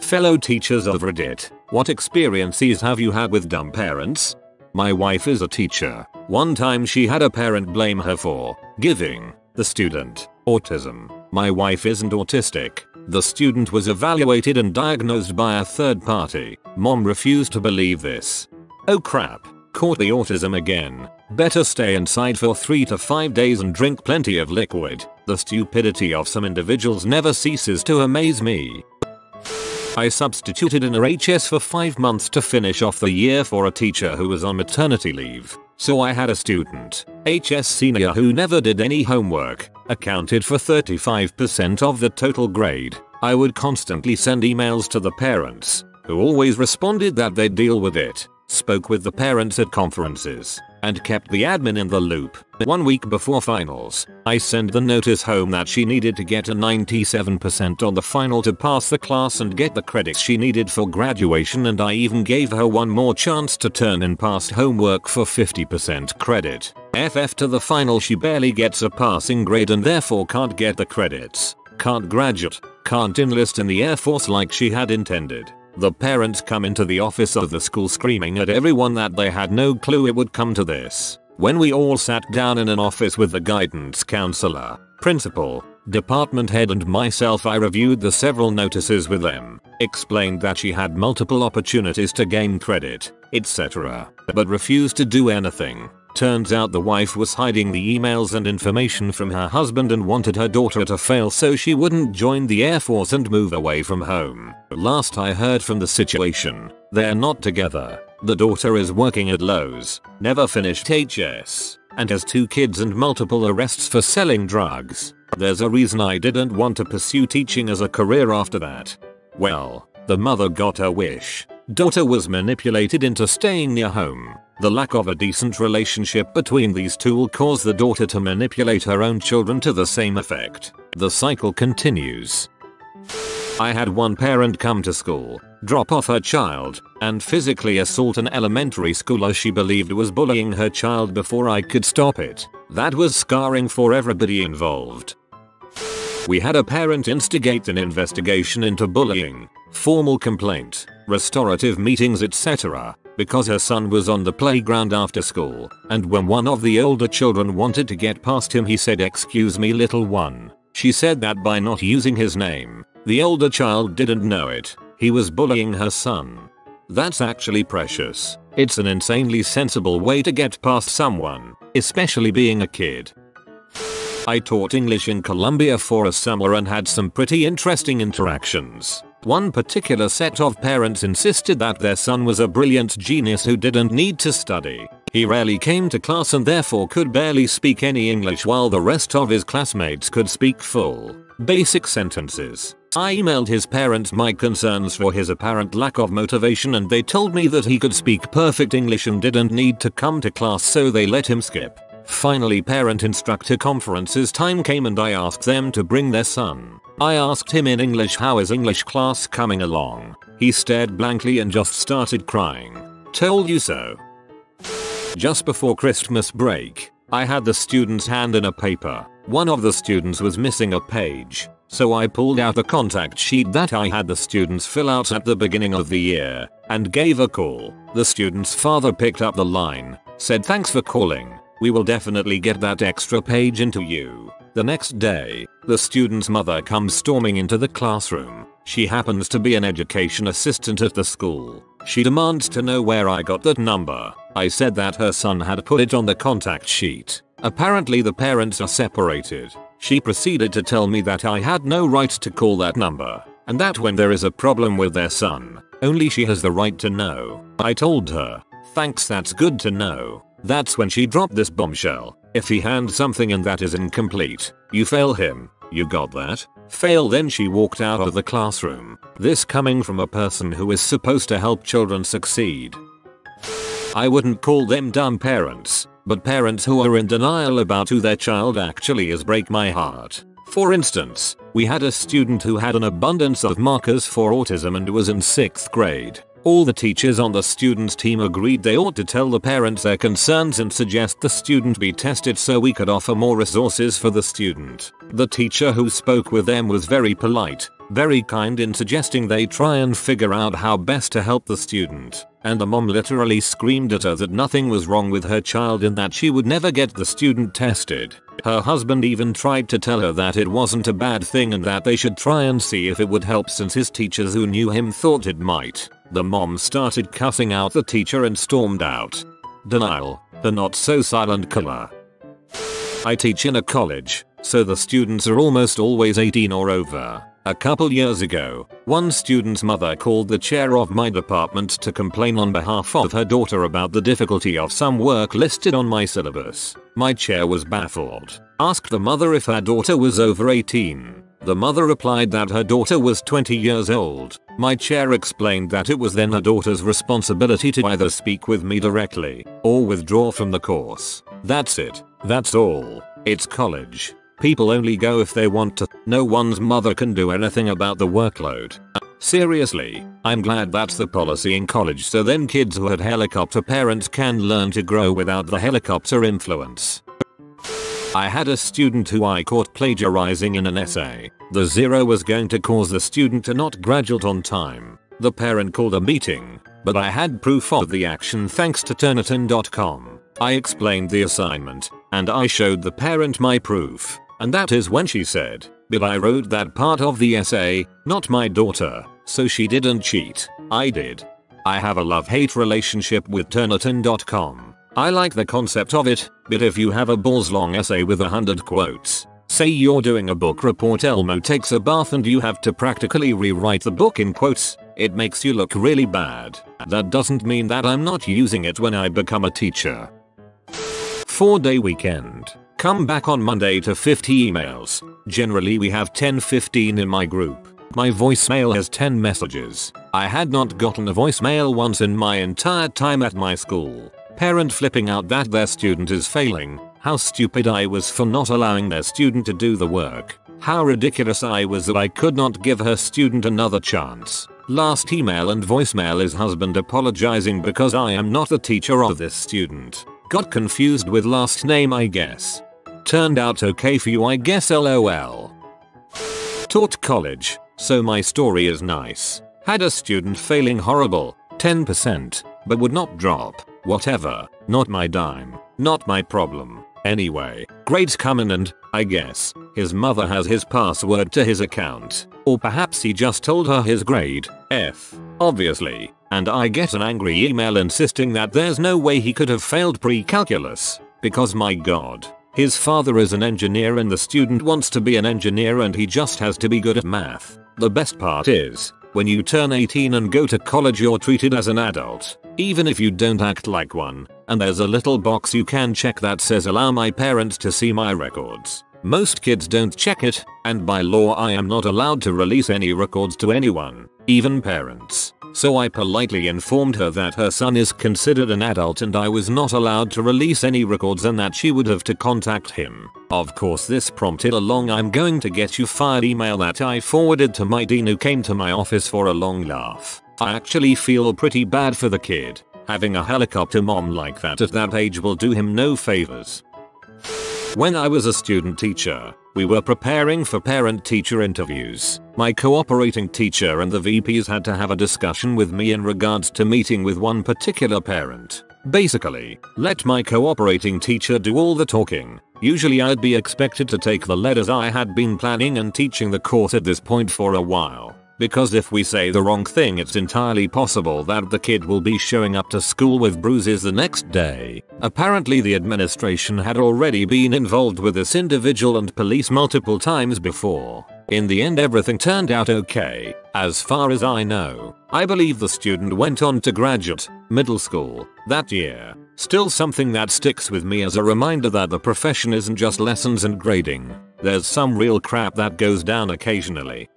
Fellow teachers of Reddit, what experiences have you had with dumb parents? My wife is a teacher. One time she had a parent blame her for giving the student autism. My wife isn't autistic. The student was evaluated and diagnosed by a third party. Mom refused to believe this. Oh crap, caught the autism again. Better stay inside for 3 to 5 days and drink plenty of liquid. The stupidity of some individuals never ceases to amaze me. I substituted in RHS for 5 months to finish off the year for a teacher who was on maternity leave. So I had a student, HS senior, who never did any homework, accounted for 35% of the total grade. I would constantly send emails to the parents, who always responded that they'd deal with it, spoke with the parents at conferences, and kept the admin in the loop. 1 week before finals, I sent the notice home that she needed to get a 97% on the final to pass the class and get the credits she needed for graduation, and I even gave her one more chance to turn in past homework for 50% credit. FF to the final, she barely gets a passing grade and therefore can't get the credits, can't graduate, can't enlist in the Air Force like she had intended. The parents come into the office of the school screaming at everyone that they had no clue it would come to this. When we all sat down in an office with the guidance counselor, principal, department head and myself, I reviewed the several notices with them, explained that she had multiple opportunities to gain credit, etc., but refused to do anything. Turns out the wife was hiding the emails and information from her husband and wanted her daughter to fail so she wouldn't join the Air Force and move away from home. Last I heard from the situation, they're not together. The daughter is working at Lowe's, never finished HS, and has 2 kids and multiple arrests for selling drugs. There's a reason I didn't want to pursue teaching as a career after that. Well, the mother got her wish. Daughter was manipulated into staying near home. The lack of a decent relationship between these two will cause the daughter to manipulate her own children to the same effect. The cycle continues. I had one parent come to school, drop off her child, and physically assault an elementary schooler she believed was bullying her child before I could stop it. That was scarring for everybody involved. We had a parent instigate an investigation into bullying, formal complaint, restorative meetings, etc., because her son was on the playground after school, and when one of the older children wanted to get past him he said, "Excuse me, little one." She said that by not using his name, the older child didn't know it. He was bullying her son. That's actually precious. It's an insanely sensible way to get past someone, especially being a kid. I taught English in Colombia for a summer and had some pretty interesting interactions. One particular set of parents insisted that their son was a brilliant genius who didn't need to study. He rarely came to class and therefore could barely speak any English, while the rest of his classmates could speak full, basic sentences. I emailed his parents my concerns for his apparent lack of motivation, and they told me that he could speak perfect English and didn't need to come to class, so they let him skip. Finally, parent-instructor conferences time came and I asked them to bring their son. I asked him in English, "How is English class coming along?" He stared blankly and just started crying. "Told you so." Just before Christmas break, I had the students hand in a paper. One of the students was missing a page, so I pulled out a contact sheet that I had the students fill out at the beginning of the year, and gave a call. The student's father picked up the line, said, "Thanks for calling. We will definitely get that extra page into you." The next day, the student's mother comes storming into the classroom. She happens to be an education assistant at the school. She demands to know where I got that number. I said that her son had put it on the contact sheet. Apparently the parents are separated. She proceeded to tell me that I had no right to call that number, and that when there is a problem with their son, only she has the right to know. I told her, "Thanks, that's good to know." That's when she dropped this bombshell. "If he hands something and that is incomplete, you fail him. You got that? Fail." Then she walked out of the classroom. This coming from a person who is supposed to help children succeed. I wouldn't call them dumb parents, but parents who are in denial about who their child actually is break my heart. For instance, we had a student who had an abundance of markers for autism and was in 6th grade. All the teachers on the students' team agreed they ought to tell the parents their concerns and suggest the student be tested so we could offer more resources for the student. The teacher who spoke with them was very polite, very kind in suggesting they try and figure out how best to help the student. And the mom literally screamed at her that nothing was wrong with her child and that she would never get the student tested. Her husband even tried to tell her that it wasn't a bad thing and that they should try and see if it would help since his teachers who knew him thought it might. The mom started cussing out the teacher and stormed out. Denial, the not so silent killer. I teach in a college, so the students are almost always 18 or over. A couple years ago, one student's mother called the chair of my department to complain on behalf of her daughter about the difficulty of some work listed on my syllabus. My chair was baffled. Asked the mother if her daughter was over 18. The mother replied that her daughter was 20 years old. My chair explained that it was then her daughter's responsibility to either speak with me directly or withdraw from the course. That's it. That's all. It's college. People only go if they want to. No one's mother can do anything about the workload. Seriously, I'm glad that's the policy in college so then kids who had helicopter parents can learn to grow without the helicopter influence. I had a student who I caught plagiarizing in an essay. The zero was going to cause the student to not graduate on time. The parent called a meeting, but I had proof of the action thanks to Turnitin.com. I explained the assignment, and I showed the parent my proof. And that is when she said, "But I wrote that part of the essay, not my daughter, so she didn't cheat. I did." I have a love-hate relationship with Turnitin.com. I like the concept of it, but if you have a balls-long essay with 100 quotes, say you're doing a book report, Elmo takes a bath and you have to practically rewrite the book in quotes, it makes you look really bad. That doesn't mean that I'm not using it when I become a teacher. 4-day weekend. Come back on Monday to 50 emails. Generally we have 10-15 in my group. My voicemail has 10 messages. I had not gotten a voicemail once in my entire time at my school. Parent flipping out that their student is failing. How stupid I was for not allowing their student to do the work. How ridiculous I was that I could not give her student another chance. Last email and voicemail is husband apologizing because I am not the teacher of this student. Got confused with last name I guess. Turned out okay for you I guess lol. Taught college, so my story is nice. Had a student failing horrible, 10%, but would not drop. Whatever, not my dime, not my problem. Anyway, grades come in and, I guess, his mother has his password to his account. Or perhaps he just told her his grade, F, obviously, and I get an angry email insisting that there's no way he could have failed pre-calculus, because my god. His father is an engineer and the student wants to be an engineer and he just has to be good at math. The best part is, when you turn 18 and go to college you're treated as an adult, even if you don't act like one, and there's a little box you can check that says allow my parents to see my records. Most kids don't check it, and by law I am not allowed to release any records to anyone, even parents. So I politely informed her that her son is considered an adult and I was not allowed to release any records and that she would have to contact him. Of course this prompted a long "I'm going to get you fired" email that I forwarded to my dean who came to my office for a long laugh. I actually feel pretty bad for the kid. Having a helicopter mom like that at that age will do him no favors. When I was a student teacher, we were preparing for parent-teacher interviews. My cooperating teacher and the VPs had to have a discussion with me in regards to meeting with one particular parent. Basically, let my cooperating teacher do all the talking. Usually I'd be expected to take the lead as I had been planning and teaching the course at this point for a while. Because if we say the wrong thing it's entirely possible that the kid will be showing up to school with bruises the next day. Apparently the administration had already been involved with this individual and police multiple times before. In the end everything turned out okay, as far as I know. I believe the student went on to graduate, middle school, that year. Still something that sticks with me as a reminder that the profession isn't just lessons and grading. There's some real crap that goes down occasionally.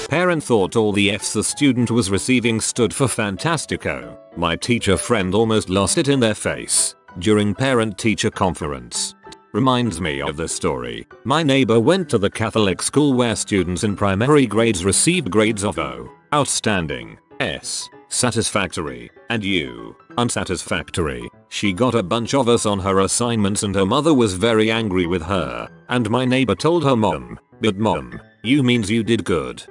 Parent thought all the F's the student was receiving stood for Fantastico. My teacher friend almost lost it in their face during parent-teacher conference. Reminds me of this story. My neighbor went to the Catholic school where students in primary grades received grades of O, outstanding, S, satisfactory, and you, unsatisfactory. She got a bunch of us on her assignments and her mother was very angry with her, and my neighbor told her mom, but mom, you means you did good.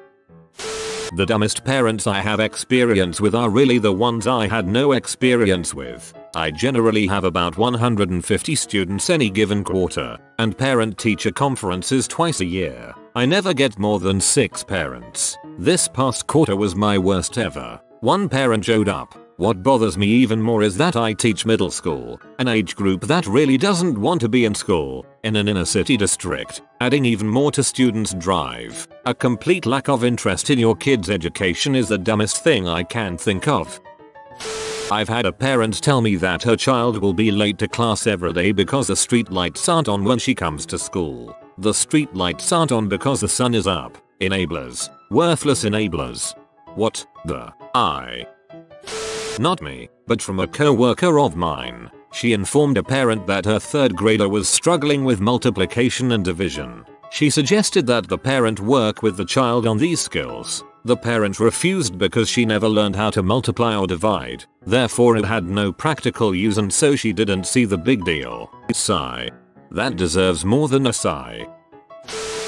The dumbest parents I have experience with are really the ones I had no experience with. I generally have about 150 students any given quarter, and parent-teacher conferences twice a year. I never get more than 6 parents. This past quarter was my worst ever. One parent showed up. What bothers me even more is that I teach middle school, an age group that really doesn't want to be in school, in an inner city district, adding even more to students' drive. A complete lack of interest in your kid's education is the dumbest thing I can think of. I've had a parent tell me that her child will be late to class every day because the street lights aren't on when she comes to school. The street lights aren't on because the sun is up. Enablers. Worthless enablers. What the? Not me, but from a co-worker of mine. She informed a parent that her 3rd grader was struggling with multiplication and division. She suggested that the parent work with the child on these skills. The parent refused because she never learned how to multiply or divide. Therefore it had no practical use and so she didn't see the big deal. Sigh. That deserves more than a sigh.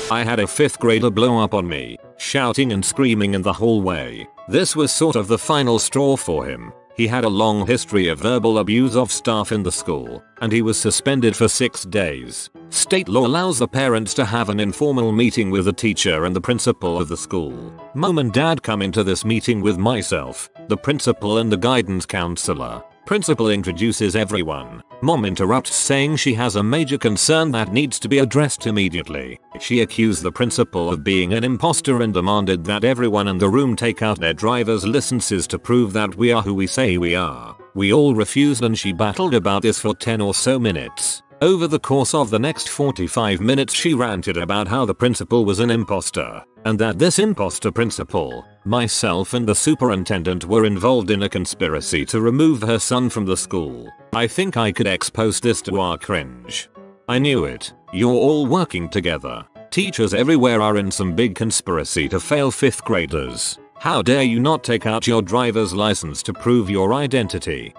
I had a 5th grader blow up on me, shouting and screaming in the hallway. This was sort of the final straw for him. He had a long history of verbal abuse of staff in the school, and he was suspended for 6 days. State law allows the parents to have an informal meeting with the teacher and the principal of the school. Mom and dad come into this meeting with myself, the principal and the guidance counselor. Principal introduces everyone. Mom interrupts saying she has a major concern that needs to be addressed immediately. She accused the principal of being an imposter and demanded that everyone in the room take out their driver's licenses to prove that we are who we say we are. We all refused and she battled about this for 10 or so minutes. Over the course of the next 45 minutes she ranted about how the principal was an imposter, and that this imposter principal, myself and the superintendent were involved in a conspiracy to remove her son from the school. I think I could expose this to our cringe. I knew it. You're all working together. Teachers everywhere are in some big conspiracy to fail 5th graders. How dare you not take out your driver's license to prove your identity?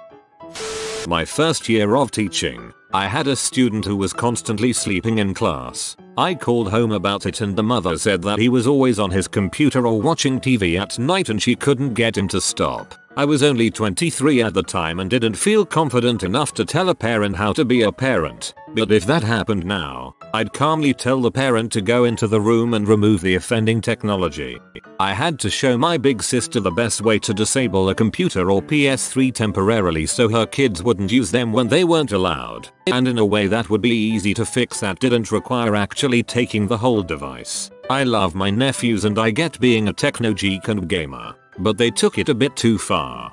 My first year of teaching, I had a student who was constantly sleeping in class. I called home about it and the mother said that he was always on his computer or watching TV at night and she couldn't get him to stop. I was only 23 at the time and didn't feel confident enough to tell a parent how to be a parent. But if that happened now, I'd calmly tell the parent to go into the room and remove the offending technology. I had to show my big sister the best way to disable a computer or PS3 temporarily so her kids wouldn't use them when they weren't allowed, and in a way that would be easy to fix that didn't require actually taking the whole device. I love my nephews and I get being a techno geek and gamer, but they took it a bit too far.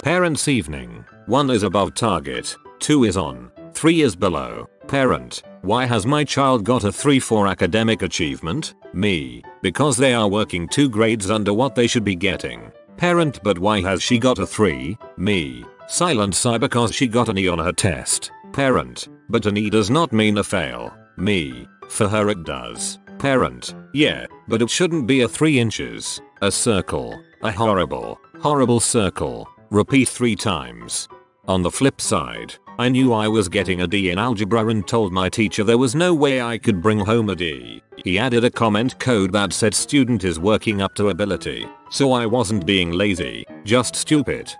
Parents' evening. 1 is above target, 2 is on, 3 is below. Parent: why has my child got a 3 for academic achievement? Me: because they are working 2 grades under what they should be getting. Parent: but why has she got a 3? Me: silent sigh because she got an E on her test. Parent: but an E does not mean a fail. Me: for her it does. Parent: yeah, but it shouldn't be a 3 inches. A circle. A horrible, horrible circle. Repeat 3 times. On the flip side, I knew I was getting a D in algebra and told my teacher there was no way I could bring home a D. He added a comment code that said student is working up to ability, so I wasn't being lazy, just stupid.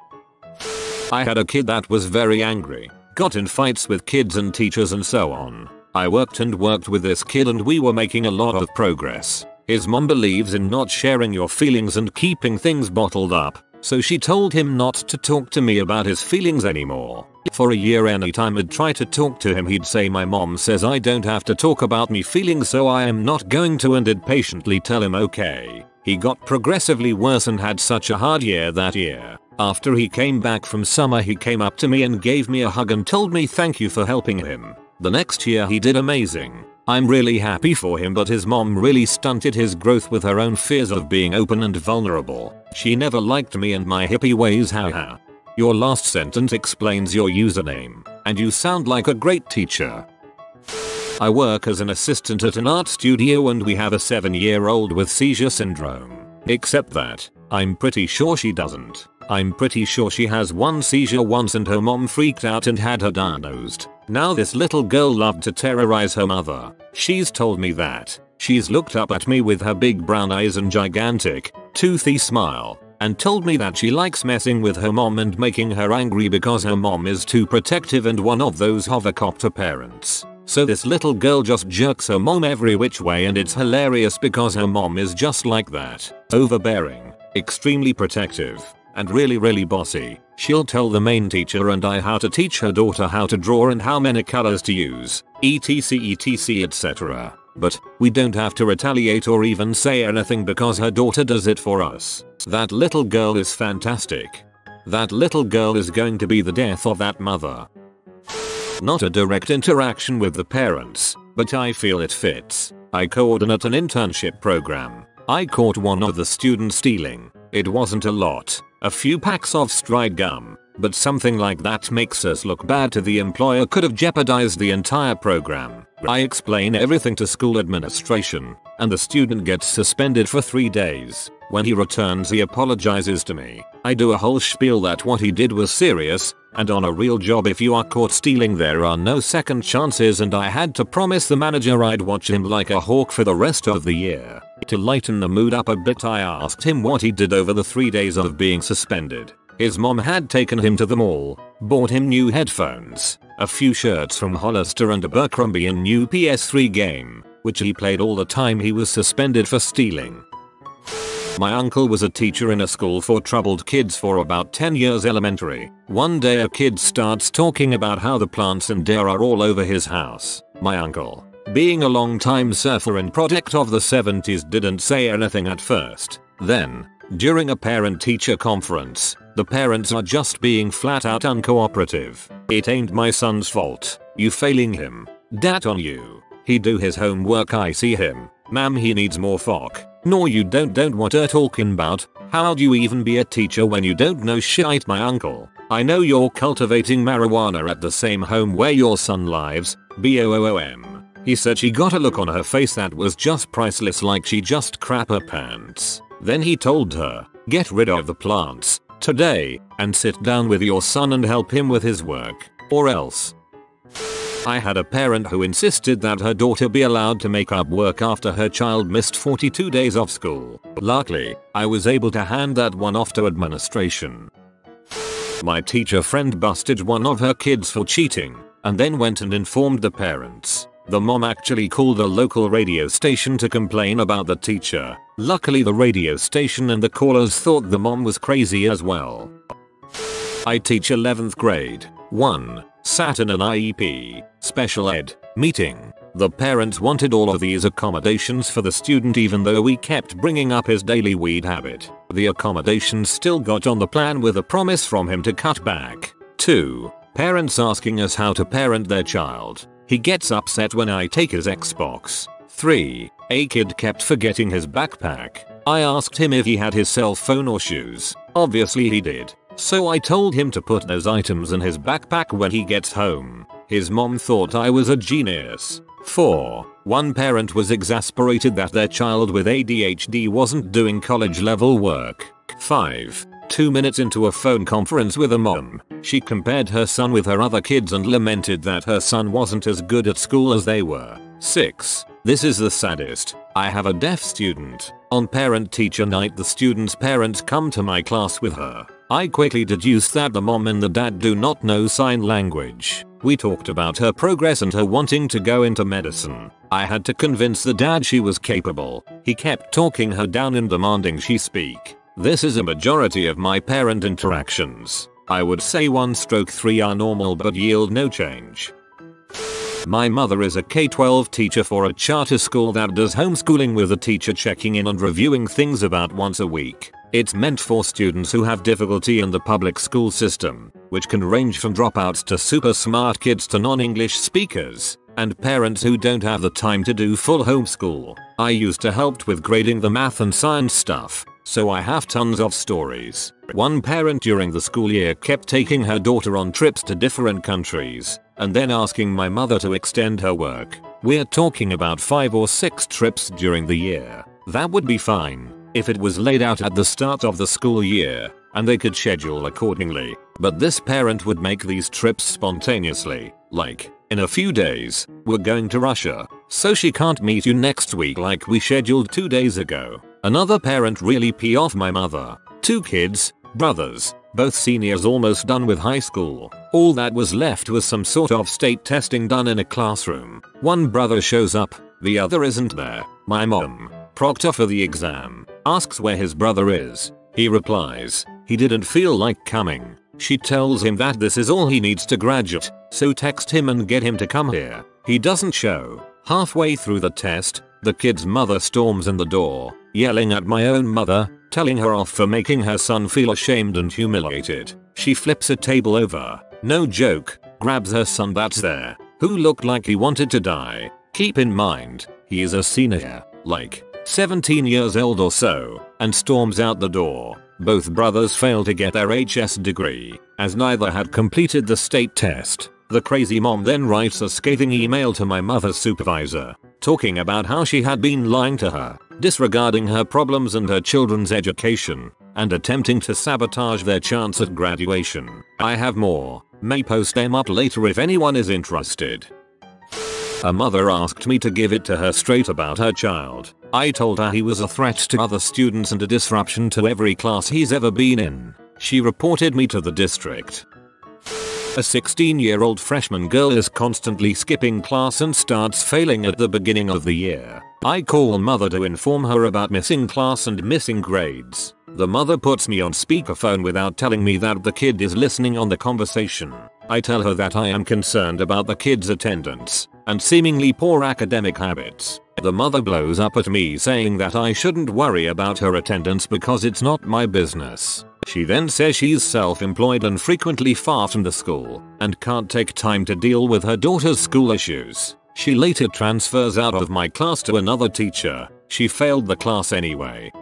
I had a kid that was very angry, got in fights with kids and teachers and so on. I worked with this kid and we were making a lot of progress. His mom believes in not sharing your feelings and keeping things bottled up, so she told him not to talk to me about his feelings anymore. For a year anytime I'd try to talk to him he'd say my mom says I don't have to talk about me feelings so I am not going to, and I'd patiently tell him okay. He got progressively worse and had such a hard year that year. After he came back from summer he came up to me and gave me a hug and told me thank you for helping him. The next year he did amazing. I'm really happy for him, but his mom really stunted his growth with her own fears of being open and vulnerable. She never liked me and my hippie ways, haha. Your last sentence explains your username, and you sound like a great teacher. I work as an assistant at an art studio and we have a 7-year-old with seizure syndrome. Except that, I'm pretty sure she doesn't. I'm pretty sure she has one seizure once and her mom freaked out and had her diagnosed. Now this little girl loved to terrorize her mother. She's told me that. She's looked up at me with her big brown eyes and gigantic, toothy smile, and told me that she likes messing with her mom and making her angry because her mom is too protective and one of those hovercopter parents. So this little girl just jerks her mom every which way, and it's hilarious because her mom is just like that. Overbearing, extremely protective, and really bossy. She'll tell the main teacher and I how to teach her daughter how to draw and how many colors to use, etc etc. But we don't have to retaliate or even say anything because her daughter does it for us. That little girl is fantastic. That little girl is going to be the death of that mother. Not a direct interaction with the parents, but I feel it fits. I coordinate an internship program. I caught one of the students stealing. It wasn't a lot, a few packs of stride gum, but something like that makes us look bad to the employer could have jeopardized the entire program. I explain everything to school administration, and the student gets suspended for 3 days. When he returns he apologizes to me. I do a whole spiel that what he did was serious, and on a real job if you are caught stealing there are no second chances, and I had to promise the manager I'd watch him like a hawk for the rest of the year. To lighten the mood up a bit I asked him what he did over the 3 days of being suspended. His mom had taken him to the mall, bought him new headphones, a few shirts from Hollister and a Abercrombie and new PS3 game, which he played all the time he was suspended for stealing. My uncle was a teacher in a school for troubled kids for about 10 years elementary. One day a kid starts talking about how the plants and deer are all over his house. My uncle, being a long-time surfer and product of the 70s, didn't say anything at first. Then, during a parent-teacher conference, the parents are just being flat out uncooperative. It ain't my son's fault. You failing him. Dat on you. He do his homework, I see him. Ma'am, he needs more FOC. No you don't what are talking about. How do you even be a teacher when you don't know shit? My uncle, I know you're cultivating marijuana at the same home where your son lives. BOOM. He said she got a look on her face that was just priceless, like she just crap her pants. Then he told her, get rid of the plants today and sit down with your son and help him with his work, or else. I had a parent who insisted that her daughter be allowed to make up work after her child missed 42 days of school. Luckily, I was able to hand that one off to administration. My teacher friend busted one of her kids for cheating, and then went and informed the parents. The mom actually called the local radio station to complain about the teacher. Luckily the radio station and the callers thought the mom was crazy as well. I teach 11th grade. 1. Sat in an IEP, special ed, meeting. The parents wanted all of these accommodations for the student even though we kept bringing up his daily weed habit. The accommodations still got on the plan with a promise from him to cut back. 2. Parents asking us how to parent their child. He gets upset when I take his Xbox. 3. A kid kept forgetting his backpack. I asked him if he had his cell phone or shoes. Obviously he did. So I told him to put those items in his backpack when he gets home. His mom thought I was a genius. 4. One parent was exasperated that their child with ADHD wasn't doing college level work. 5. 2 minutes into a phone conference with a mom, she compared her son with her other kids and lamented that her son wasn't as good at school as they were. 6. This is the saddest. I have a deaf student. On parent-teacher night the student's parents come to my class with her. I quickly deduced that the mom and the dad do not know sign language. We talked about her progress and her wanting to go into medicine. I had to convince the dad she was capable. He kept talking her down and demanding she speak. This is a majority of my parent interactions. I would say 1/3 are normal but yield no change. My mother is a K-12 teacher for a charter school that does homeschooling with a teacher checking in and reviewing things about once a week. It's meant for students who have difficulty in the public school system, which can range from dropouts to super smart kids to non-English speakers, and parents who don't have the time to do full homeschool. I used to help with grading the math and science stuff, so I have tons of stories. One parent during the school year kept taking her daughter on trips to different countries, and then asking my mother to extend her work. We're talking about 5 or 6 trips during the year. That would be fine. if it was laid out at the start of the school year and they could schedule accordingly. But this parent would make these trips spontaneously, like, in a few days, we're going to Russia, so she can't meet you next week like we scheduled 2 days ago. Another parent really pee off my mother. 2 kids, brothers, both seniors almost done with high school. All that was left was some sort of state testing done in a classroom. One brother shows up, the other isn't there. My mom, proctor for the exam, asks where his brother is. He replies, he didn't feel like coming. She tells him that this is all he needs to graduate, so text him and get him to come here. He doesn't show. Halfway through the test, the kid's mother storms in the door, yelling at my own mother, telling her off for making her son feel ashamed and humiliated. She flips a table over, no joke, grabs her son that's there, who looked like he wanted to die. Keep in mind, he is a senior, like 17 years old or so, and storms out the door. Both brothers fail to get their HS degree, as neither had completed the state test. The crazy mom then writes a scathing email to my mother's supervisor, talking about how she had been lying to her, disregarding her problems and her children's education, and attempting to sabotage their chance at graduation. I have more, may post them up later if anyone is interested. A mother asked me to give it to her straight about her child. I told her he was a threat to other students and a disruption to every class he's ever been in. She reported me to the district. A 16-year-old freshman girl is constantly skipping class and starts failing at the beginning of the year. I call mother to inform her about missing class and missing grades. The mother puts me on speakerphone without telling me that the kid is listening on the conversation. I tell her that I am concerned about the kid's attendance and seemingly poor academic habits. The mother blows up at me saying that I shouldn't worry about her attendance because it's not my business. She then says she's self-employed and frequently far from the school and can't take time to deal with her daughter's school issues. She later transfers out of my class to another teacher. She failed the class anyway.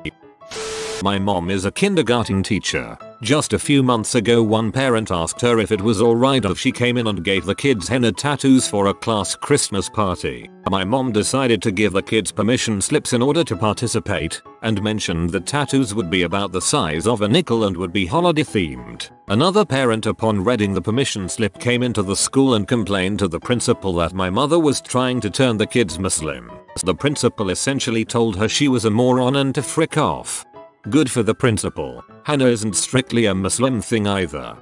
My mom is a kindergarten teacher. Just a few months ago one parent asked her if it was alright if she came in and gave the kids henna tattoos for a class Christmas party. My mom decided to give the kids permission slips in order to participate, and mentioned that tattoos would be about the size of a nickel and would be holiday themed. Another parent upon reading the permission slip came into the school and complained to the principal that my mother was trying to turn the kids Muslim. The principal essentially told her she was a moron and to frick off. Good for the principal. Henna isn't strictly a Muslim thing either.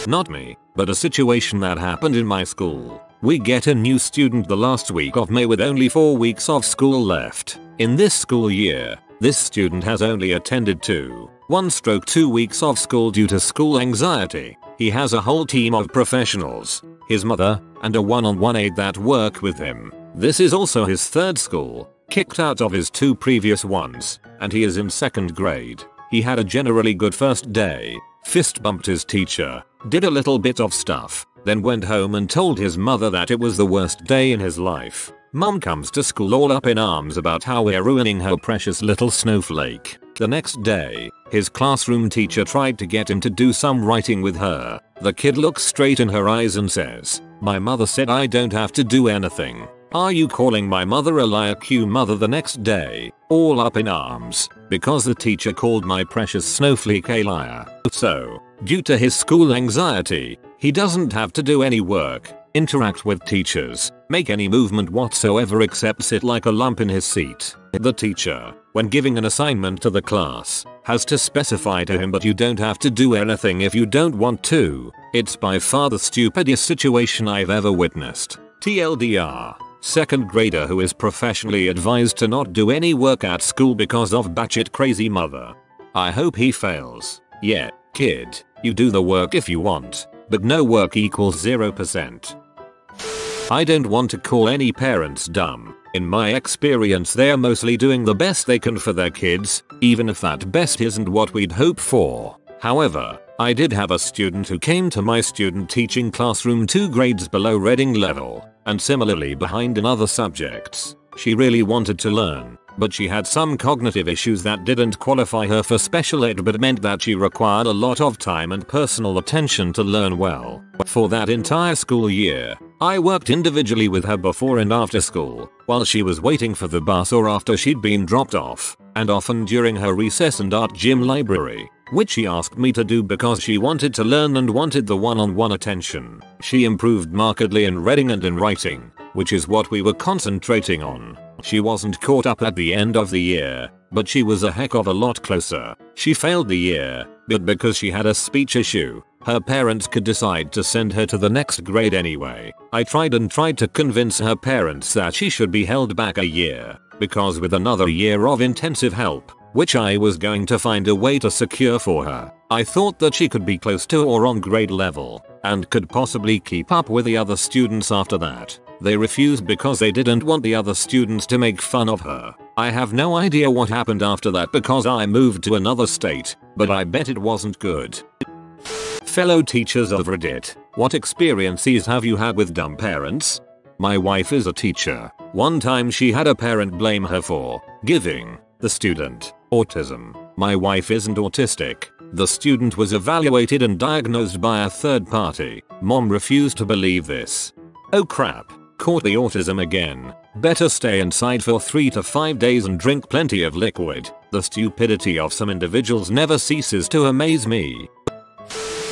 Not me, but a situation that happened in my school. We get a new student the last week of May with only 4 weeks of school left. In this school year, this student has only attended 1/2 weeks of school due to school anxiety. He has a whole team of professionals, his mother, and a one-on-one aide that work with him. This is also his 3rd school, kicked out of his 2 previous ones, and he is in 2nd grade. He had a generally good first day, fist bumped his teacher, did a little bit of stuff, then went home and told his mother that it was the worst day in his life. Mom comes to school all up in arms about how we're ruining her precious little snowflake. The next day, his classroom teacher tried to get him to do some writing with her. The kid looks straight in her eyes and says, "My mother said I don't have to do anything. Are you calling my mother a liar?" Cue mother the next day, all up in arms, because the teacher called my precious snowflake a liar. So, due to his school anxiety, he doesn't have to do any work, interact with teachers, make any movement whatsoever except sit like a lump in his seat. The teacher, when giving an assignment to the class, has to specify to him but you don't have to do anything if you don't want to. It's by far the stupidest situation I've ever witnessed. TLDR. 2nd grader who is professionally advised to not do any work at school because of batshit crazy mother. I hope he fails. Yeah, kid, you do the work if you want, but no work equals 0%. I don't want to call any parents dumb. In my experience they're mostly doing the best they can for their kids, even if that best isn't what we'd hope for. However, I did have a student who came to my student teaching classroom 2 grades below reading level, and similarly behind in other subjects. She really wanted to learn, but she had some cognitive issues that didn't qualify her for special ed but meant that she required a lot of time and personal attention to learn well. For that entire school year, I worked individually with her before and after school, while she was waiting for the bus or after she'd been dropped off. and often during her recess and art gym library, which she asked me to do because she wanted to learn and wanted the one-on-one attention. She improved markedly in reading and in writing, which is what we were concentrating on. She wasn't caught up at the end of the year, but she was a heck of a lot closer. She failed the year, but because she had a speech issue, her parents could decide to send her to the next grade anyway. I tried to convince her parents that she should be held back a year, because with another year of intensive help, which I was going to find a way to secure for her, I thought that she could be close to or on grade level, and could possibly keep up with the other students after that. They refused because they didn't want the other students to make fun of her. I have no idea what happened after that because I moved to another state, but I bet it wasn't good. Fellow teachers of Reddit, what experiences have you had with dumb parents? My wife is a teacher. One time she had a parent blame her for giving the student autism. My wife isn't autistic. The student was evaluated and diagnosed by a third party. Mom refused to believe this. Oh crap. Caught the autism again. Better stay inside for 3 to 5 days and drink plenty of liquid. The stupidity of some individuals never ceases to amaze me.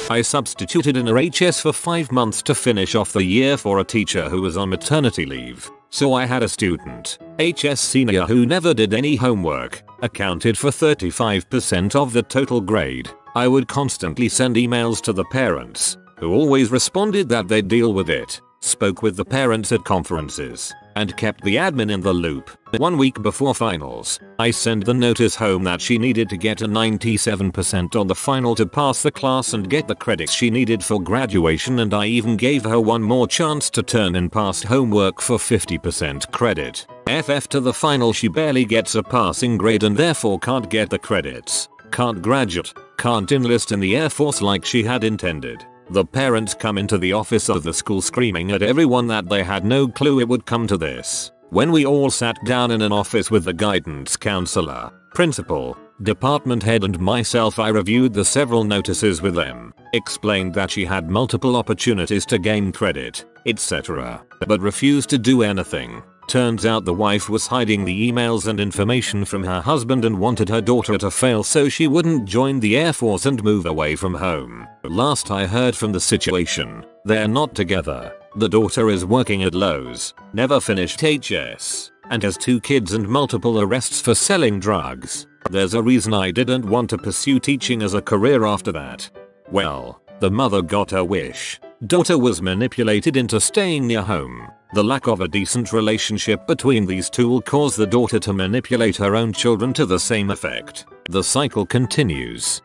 I substituted in RHS for 5 months to finish off the year for a teacher who was on maternity leave. So I had a student, HS senior, who never did any homework, accounted for 35% of the total grade. I would constantly send emails to the parents, who always responded that they'd deal with it. Spoke with the parents at conferences, and kept the admin in the loop. 1 week before finals, I sent the notice home that she needed to get a 97% on the final to pass the class and get the credits she needed for graduation, and I even gave her one more chance to turn in past homework for 50% credit. FF to the final, she barely gets a passing grade and therefore can't get the credits, can't graduate, can't enlist in the Air Force like she had intended. The parents come into the office of the school screaming at everyone that they had no clue it would come to this. When we all sat down in an office with the guidance counselor, principal, department head and myself, I reviewed the several notices with them, explained that she had multiple opportunities to gain credit, etc., but refused to do anything. Turns out the wife was hiding the emails and information from her husband and wanted her daughter to fail so she wouldn't join the Air Force and move away from home. Last I heard from the situation, they're not together. The daughter is working at Lowe's, never finished HS, and has 2 kids and multiple arrests for selling drugs. There's a reason I didn't want to pursue teaching as a career after that. Well, the mother got her wish. Daughter was manipulated into staying near home. The lack of a decent relationship between these two will cause the daughter to manipulate her own children to the same effect. The cycle continues.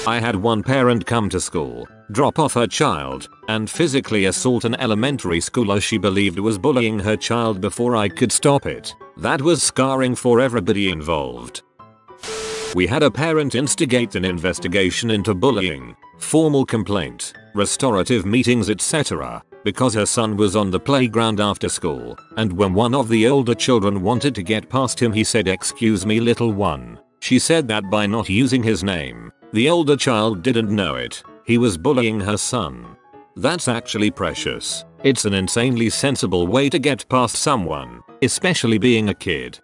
I had one parent come to school, drop off her child, and physically assault an elementary schooler she believed was bullying her child before I could stop it. That was scarring for everybody involved. We had a parent instigate an investigation into bullying, formal complaint, restorative meetings, etc., because her son was on the playground after school, and when one of the older children wanted to get past him he said, "Excuse me, little one." She said that by not using his name, the older child didn't know it. He was bullying her son. That's actually precious. It's an insanely sensible way to get past someone, especially being a kid.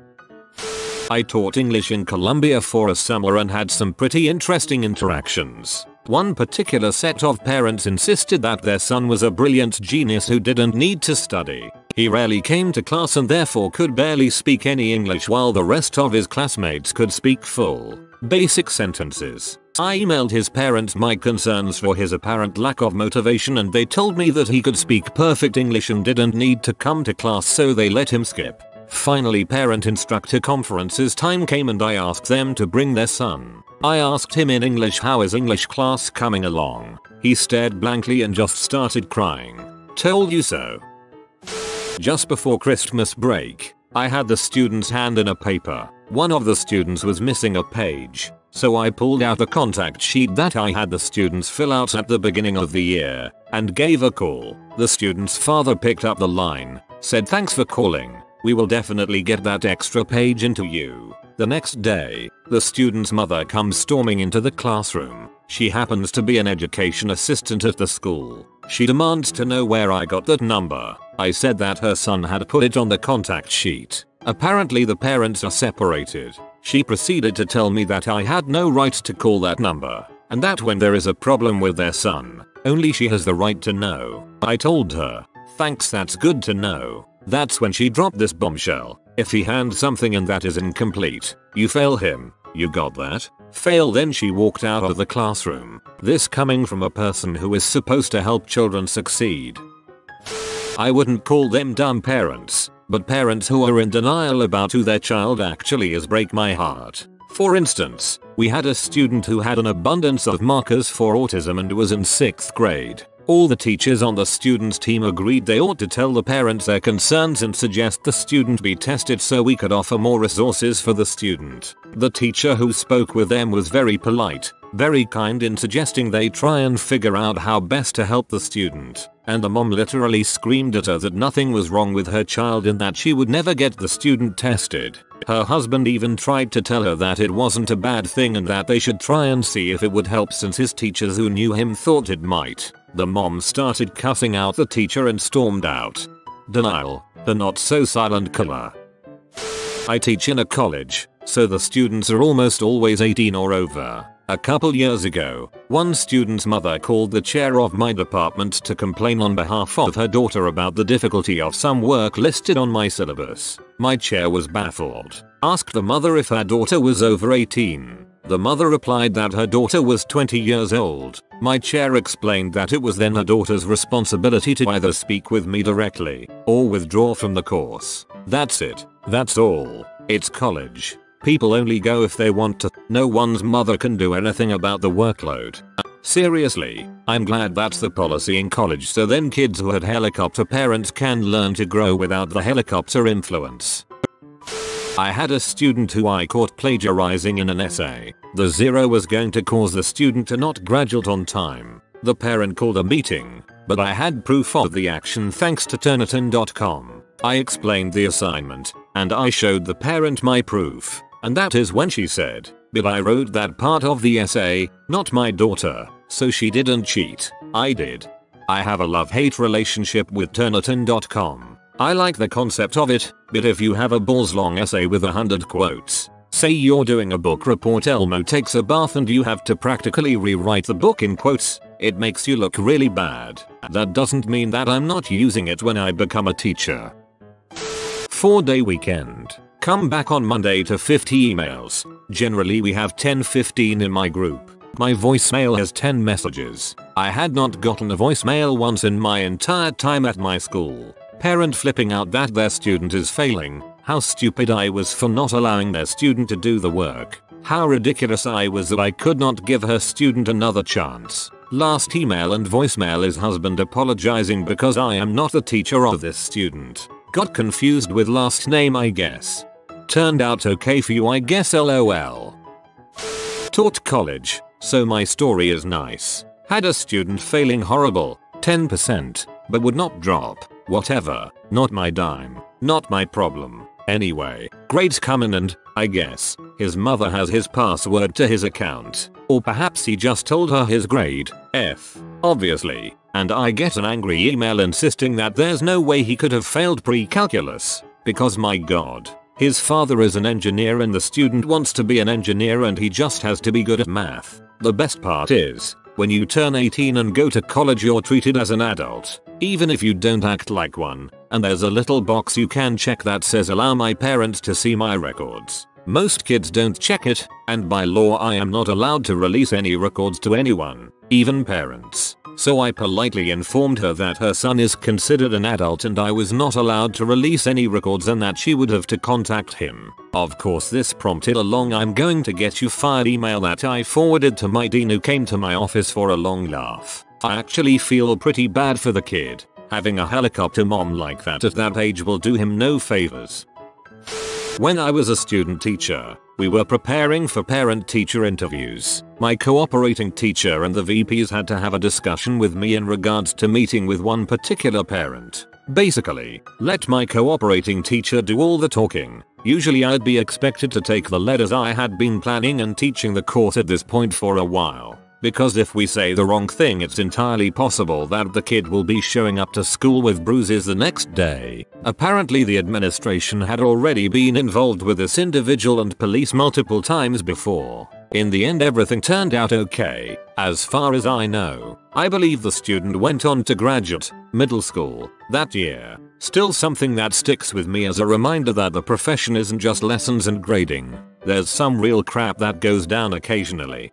I taught English in Colombia for a summer and had some pretty interesting interactions. One particular set of parents insisted that their son was a brilliant genius who didn't need to study. He rarely came to class and therefore could barely speak any English, while the rest of his classmates could speak full, basic sentences. I emailed his parents my concerns for his apparent lack of motivation, and they told me that he could speak perfect English and didn't need to come to class, so they let him skip. Finally, parent-instructor conferences time came and I asked them to bring their son. I asked him in English, "How is English class coming along?" He stared blankly and just started crying. "Told you so." Just before Christmas break, I had the students hand in a paper. One of the students was missing a page, so I pulled out a contact sheet that I had the students fill out at the beginning of the year, and gave a call. The student's father picked up the line, said, "Thanks for calling. We will definitely get that extra page into you." The next day, the student's mother comes storming into the classroom. She happens to be an education assistant at the school. She demands to know where I got that number. I said that her son had put it on the contact sheet. Apparently the parents are separated. She proceeded to tell me that I had no right to call that number, and that when there is a problem with their son, only she has the right to know. I told her, thanks, that's good to know. That's when she dropped this bombshell. If he hands something and that is incomplete, you fail him. You got that? Fail. Then she walked out of the classroom. This coming from a person who is supposed to help children succeed. I wouldn't call them dumb parents, but parents who are in denial about who their child actually is break my heart. For instance, we had a student who had an abundance of markers for autism and was in 6th grade. All the teachers on the student's team agreed they ought to tell the parents their concerns and suggest the student be tested so we could offer more resources for the student. The teacher who spoke with them was very polite, very kind in suggesting they try and figure out how best to help the student. And the mom literally screamed at her that nothing was wrong with her child and that she would never get the student tested. Her husband even tried to tell her that it wasn't a bad thing and that they should try and see if it would help since his teachers who knew him thought it might. The mom started cussing out the teacher and stormed out. Denial, the not so silent killer. I teach in a college, so the students are almost always 18 or over. A couple years ago, one student's mother called the chair of my department to complain on behalf of her daughter about the difficulty of some work listed on my syllabus. My chair was baffled. Asked the mother if her daughter was over 18. The mother replied that her daughter was 20 years old. My chair explained that it was then her daughter's responsibility to either speak with me directly or withdraw from the course. That's it. That's all. It's college. People only go if they want to. No one's mother can do anything about the workload. Seriously, I'm glad that's the policy in college so then kids who had helicopter parents can learn to grow without the helicopter influence. I had a student who I caught plagiarizing in an essay. The zero was going to cause the student to not graduate on time. The parent called a meeting, but I had proof of the action thanks to Turnitin.com. I explained the assignment, and I showed the parent my proof. And that is when she said, but I wrote that part of the essay, not my daughter, so she didn't cheat. I did. I have a love-hate relationship with Turnitin.com. I like the concept of it, but if you have a balls-long essay with 100 quotes, say you're doing a book report, Elmo takes a bath and you have to practically rewrite the book in quotes, it makes you look really bad. That doesn't mean that I'm not using it when I become a teacher. 4-day weekend. Come back on Monday to 50 emails. Generally we have 10-15 in my group. My voicemail has 10 messages. I had not gotten a voicemail once in my entire time at my school. Parent flipping out that their student is failing. How stupid I was for not allowing their student to do the work. How ridiculous I was that I could not give her student another chance. Last email and voicemail is husband apologizing because I am not the teacher of this student. Got confused with last name I guess. Turned out okay for you I guess lol. Taught college, so my story is nice. Had a student failing horrible, 10%, but would not drop. Whatever, not my dime, not my problem. Anyway, grades come in and, I guess, his mother has his password to his account. Or perhaps he just told her his grade, F, obviously, and I get an angry email insisting that there's no way he could have failed pre-calculus, because my god. His father is an engineer and the student wants to be an engineer and he just has to be good at math. The best part is, when you turn 18 and go to college you're treated as an adult, even if you don't act like one, and there's a little box you can check that says allow my parents to see my records. Most kids don't check it, and by law I am not allowed to release any records to anyone, even parents. So I politely informed her that her son is considered an adult and I was not allowed to release any records and that she would have to contact him. Of course this prompted a long I'm going to get you fired email that I forwarded to my dean who came to my office for a long laugh. I actually feel pretty bad for the kid. Having a helicopter mom like that at that age will do him no favors. When I was a student teacher, we were preparing for parent-teacher interviews. My cooperating teacher and the VPs had to have a discussion with me in regards to meeting with one particular parent. Basically, let my cooperating teacher do all the talking. Usually I'd be expected to take the lead as I had been planning and teaching the course at this point for a while. because if we say the wrong thing it's entirely possible that the kid will be showing up to school with bruises the next day. Apparently the administration had already been involved with this individual and police multiple times before. In the end everything turned out okay, as far as I know. I believe the student went on to graduate middle school that year. Still something that sticks with me as a reminder that the profession isn't just lessons and grading. There's some real crap that goes down occasionally.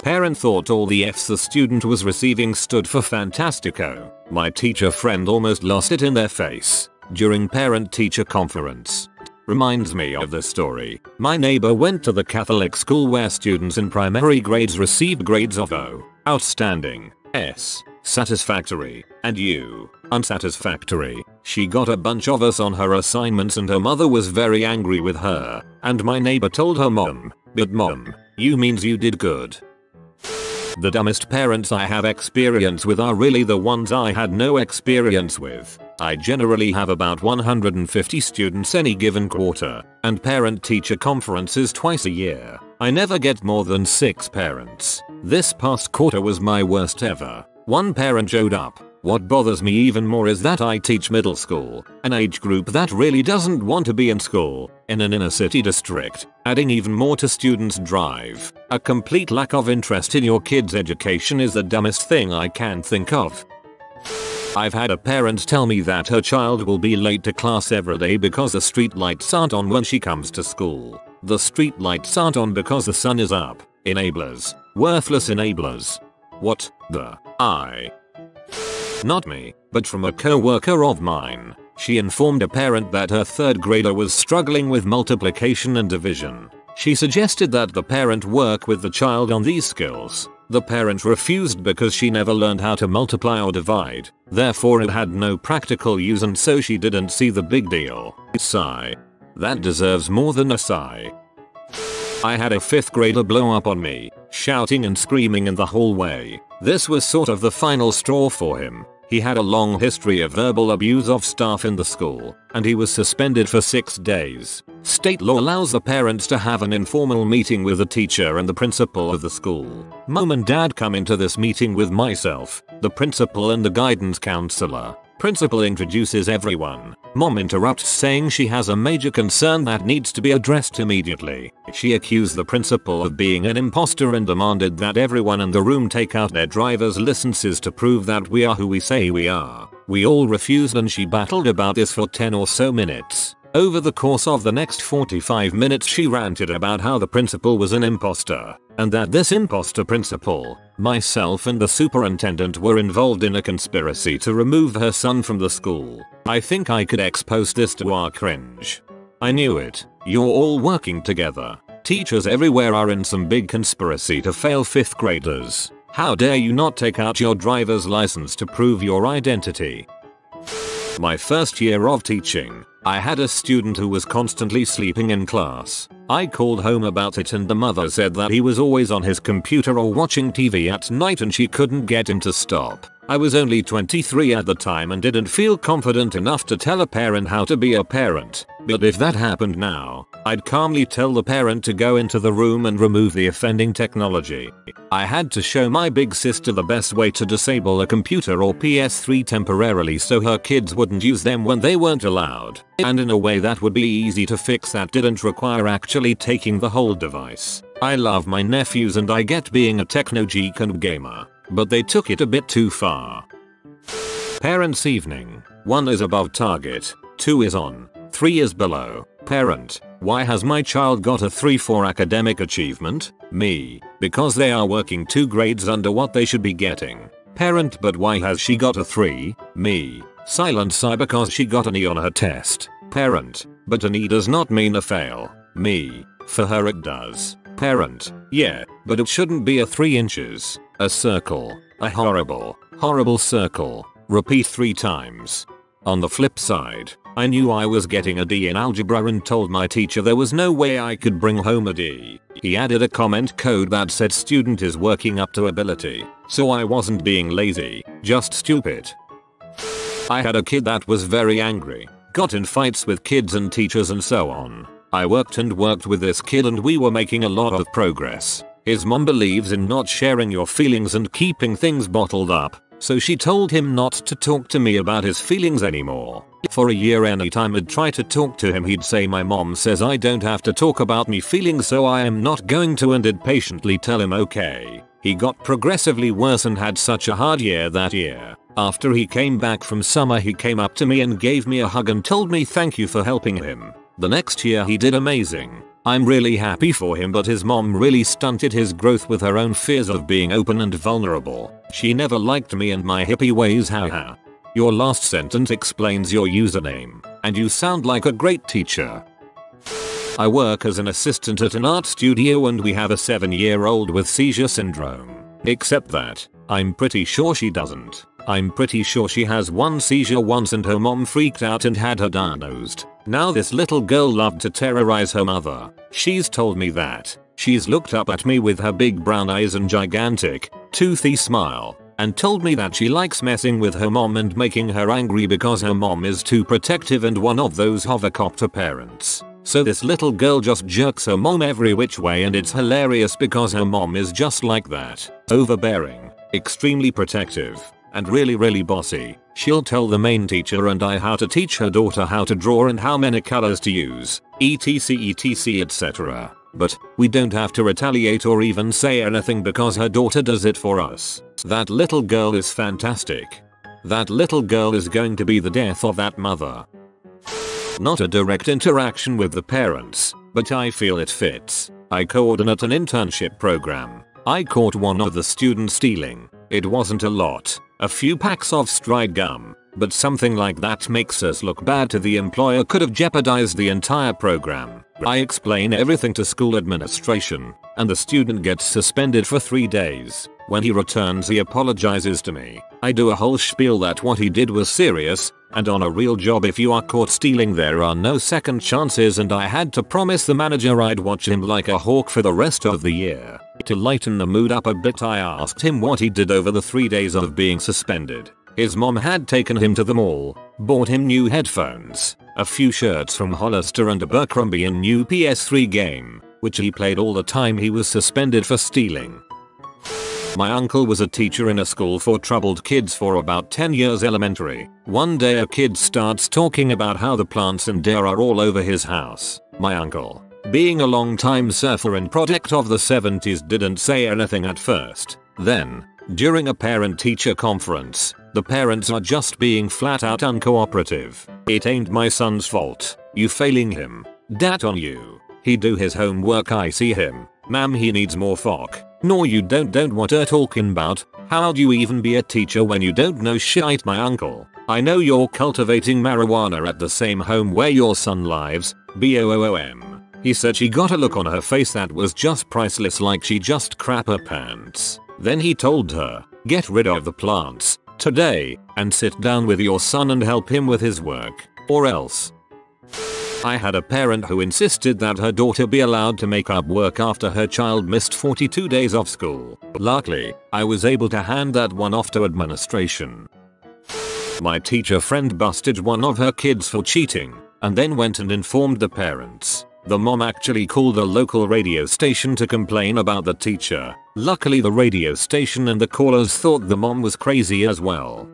Parent thought all the F's the student was receiving stood for fantastico. My teacher friend almost lost it in their face during parent-teacher conference. Reminds me of this story. My neighbor went to the Catholic school where students in primary grades received grades of O, outstanding, S, satisfactory, and U, unsatisfactory. She got a bunch of us on her assignments and her mother was very angry with her. And my neighbor told her mom, "But mom, you means you did good." The dumbest parents I have experience with are really the ones I had no experience with. I generally have about 150 students any given quarter, and parent-teacher conferences twice a year. I never get more than 6 parents. This past quarter was my worst ever. One parent showed up. What bothers me even more is that I teach middle school, an age group that really doesn't want to be in school, in an inner city district, adding even more to students' drive. A complete lack of interest in your kid's education is the dumbest thing I can think of. I've had a parent tell me that her child will be late to class every day because the street lights aren't on when she comes to school. The street lights aren't on because the sun is up. Enablers. Worthless enablers. What the? Not me, but from a co-worker of mine. She informed a parent that her 3rd grader was struggling with multiplication and division. She suggested that the parent work with the child on these skills. The parent refused because she never learned how to multiply or divide. Therefore it had no practical use and so she didn't see the big deal. Sigh. That deserves more than a sigh. I had a 5th grader blow up on me, shouting and screaming in the hallway. This was sort of the final straw for him. He had a long history of verbal abuse of staff in the school, and he was suspended for 6 days. State law allows the parents to have an informal meeting with the teacher and the principal of the school. Mom and dad come into this meeting with myself, the principal and the guidance counselor. Principal introduces everyone. Mom interrupts saying she has a major concern that needs to be addressed immediately. She accused the principal of being an imposter and demanded that everyone in the room take out their driver's licenses to prove that we are who we say we are. We all refused and she battled about this for 10 or so minutes. Over the course of the next 45 minutes she ranted about how the principal was an imposter, and that this imposter principal, myself and the superintendent were involved in a conspiracy to remove her son from the school. I think I could expose this to our cringe. I knew it. You're all working together. Teachers everywhere are in some big conspiracy to fail 5th graders. How dare you not take out your driver's license to prove your identity? My first year of teaching, I had a student who was constantly sleeping in class. I called home about it and the mother said that he was always on his computer or watching TV at night and she couldn't get him to stop. I was only 23 at the time and didn't feel confident enough to tell a parent how to be a parent. But if that happened now, I'd calmly tell the parent to go into the room and remove the offending technology. I had to show my big sister the best way to disable a computer or PS3 temporarily so her kids wouldn't use them when they weren't allowed, and in a way that would be easy to fix that didn't require actually taking the whole device. I love my nephews and I get being a techno geek and gamer, but they took it a bit too far. Parents' evening. 1 is above target, 2 is on, 3 is below. Parent: why has my child got a 3 for academic achievement? Me: because they are working 2 grades under what they should be getting. Parent: but why has she got a 3? Me: silent sigh because she got an E on her test. Parent: but an E does not mean a fail. Me: for her it does. Parent: yeah, but it shouldn't be a 3 inches. A circle. A horrible, horrible circle. Repeat 3 times. On the flip side, I knew I was getting a D in algebra and told my teacher there was no way I could bring home a D. He added a comment code that said student is working up to ability, so I wasn't being lazy, just stupid. I had a kid that was very angry, got in fights with kids and teachers and so on. I worked with this kid and we were making a lot of progress. His mom believes in not sharing your feelings and keeping things bottled up, so she told him not to talk to me about his feelings anymore. For a year anytime I'd try to talk to him he'd say my mom says I don't have to talk about me feelings so I am not going to, and I'd patiently tell him okay. He got progressively worse and had such a hard year that year. After he came back from summer he came up to me and gave me a hug and told me thank you for helping him. The next year he did amazing. I'm really happy for him, but his mom really stunted his growth with her own fears of being open and vulnerable. She never liked me and my hippie ways, haha. Your last sentence explains your username, and you sound like a great teacher. I work as an assistant at an art studio and we have a 7-year-old with seizure syndrome. Except that, I'm pretty sure she doesn't. I'm pretty sure she has one seizure once and her mom freaked out and had her diagnosed. Now this little girl loved to terrorize her mother. She's told me that. She's looked up at me with her big brown eyes and gigantic, toothy smile, and told me that she likes messing with her mom and making her angry because her mom is too protective and one of those hovercopter parents. So this little girl just jerks her mom every which way, and it's hilarious because her mom is just like that. Overbearing, extremely protective, and really bossy. She'll tell the main teacher and I how to teach her daughter how to draw and how many colors to use, etc etc. But we don't have to retaliate or even say anything because her daughter does it for us. That little girl is fantastic. That little girl is going to be the death of that mother. Not a direct interaction with the parents, but I feel it fits. I coordinate an internship program. I caught one of the students stealing. It wasn't a lot, a few packs of stride gum, but something like that makes us look bad to the employer could have jeopardized the entire program. I explain everything to school administration, and the student gets suspended for 3 days. When he returns he apologizes to me. I do a whole spiel that what he did was serious, and on a real job if you are caught stealing there are no second chances, and I had to promise the manager I'd watch him like a hawk for the rest of the year. To lighten the mood up a bit I asked him what he did over the 3 days of being suspended. His mom had taken him to the mall, bought him new headphones, a few shirts from Hollister and a Abercrombie and new PS3 game, which he played all the time he was suspended for stealing. My uncle was a teacher in a school for troubled kids for about 10 years elementary. One day a kid starts talking about how the plants and deer are all over his house. My uncle, being a long-time surfer and product of the 70s, didn't say anything at first. Then, during a parent-teacher conference, the parents are just being flat out uncooperative. It ain't my son's fault. You failing him. Dat on you. He do his homework, I see him. Ma'am, he needs more FOC. No you don't what are talking about. How do you even be a teacher when you don't know shit? My uncle, I know you're cultivating marijuana at the same home where your son lives. BOOM. He said she got a look on her face that was just priceless, like she just crap her pants. Then he told her, get rid of the plants today and sit down with your son and help him with his work, or else. I had a parent who insisted that her daughter be allowed to make up work after her child missed 42 days of school. Luckily, I was able to hand that one off to administration. My teacher friend busted one of her kids for cheating, and then went and informed the parents. The mom actually called the local radio station to complain about the teacher. Luckily the radio station and the callers thought the mom was crazy as well.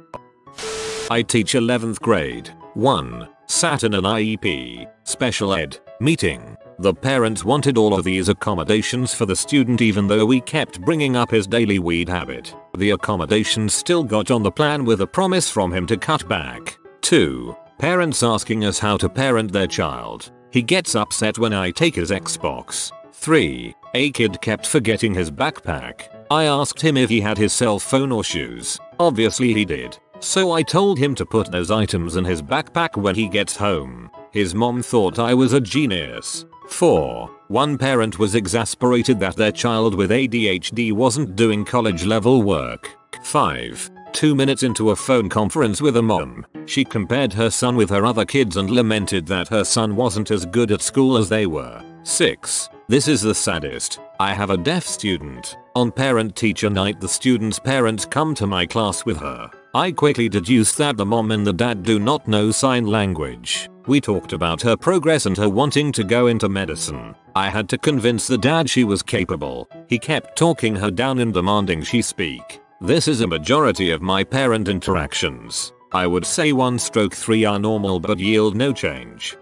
I teach 11th grade. 1. Sat in an IEP, special ed, meeting. The parents wanted all of these accommodations for the student even though we kept bringing up his daily weed habit. The accommodations still got on the plan with a promise from him to cut back. 2. Parents asking us how to parent their child. He gets upset when I take his Xbox. 3. A kid kept forgetting his backpack. I asked him if he had his cell phone or shoes. Obviously he did. So I told him to put those items in his backpack when he gets home. His mom thought I was a genius. 4. One parent was exasperated that their child with ADHD wasn't doing college level work. 5. 2 minutes into a phone conference with a mom, she compared her son with her other kids and lamented that her son wasn't as good at school as they were. 6. This is the saddest. I have a deaf student. On parent-teacher night the student's parents come to my class with her. I quickly deduced that the mom and the dad do not know sign language. We talked about her progress and her wanting to go into medicine. I had to convince the dad she was capable. He kept talking her down and demanding she speak. This is a majority of my parent interactions. I would say 1/3 are normal but yield no change.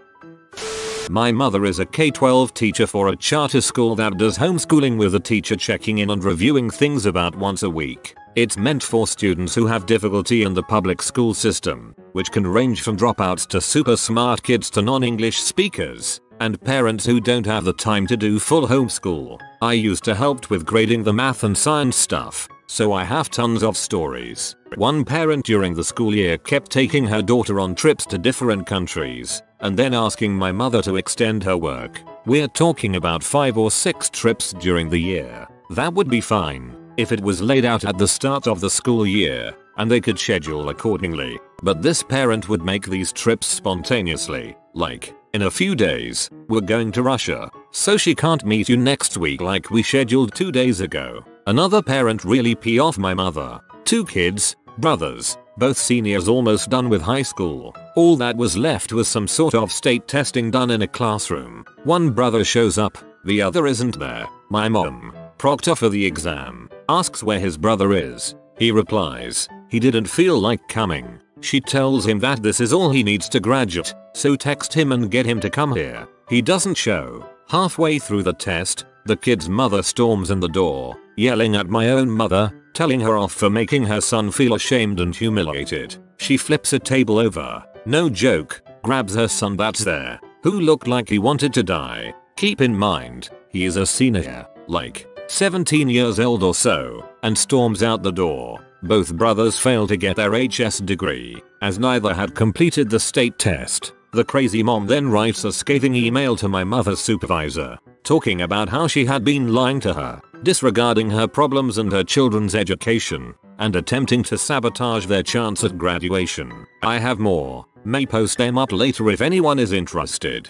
My mother is a K-12 teacher for a charter school that does homeschooling, with a teacher checking in and reviewing things about once a week. It's meant for students who have difficulty in the public school system, which can range from dropouts to super smart kids to non-English speakers, and parents who don't have the time to do full homeschool. I used to help with grading the math and science stuff, so I have tons of stories. One parent during the school year kept taking her daughter on trips to different countries, and then asking my mother to extend her work. We're talking about 5 or 6 trips during the year. That would be fine if it was laid out at the start of the school year, and they could schedule accordingly. But this parent would make these trips spontaneously, like, in a few days, we're going to Russia, so she can't meet you next week like we scheduled 2 days ago. Another parent really pissed off my mother. 2 kids, brothers, both seniors almost done with high school. All that was left was some sort of state testing done in a classroom. One brother shows up, the other isn't there. My mom, proctor for the exam, asks where his brother is. He replies, he didn't feel like coming. She tells him that this is all he needs to graduate, so text him and get him to come here. He doesn't show. Halfway through the test, the kid's mother storms in the door, yelling at my own mother, telling her off for making her son feel ashamed and humiliated. She flips a table over, no joke, grabs her son that's there, who looked like he wanted to die. Keep in mind, he is a senior, like 17 years old or so, and storms out the door. Both brothers fail to get their HS degree, as neither had completed the state test. The crazy mom then writes a scathing email to my mother's supervisor, talking about how she had been lying to her, disregarding her problems and her children's education, and attempting to sabotage their chance at graduation. I have more. May post them up later if anyone is interested.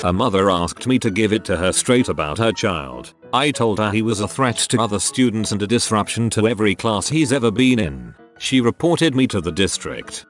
A mother asked me to give it to her straight about her child. I told her he was a threat to other students and a disruption to every class he's ever been in. She reported me to the district.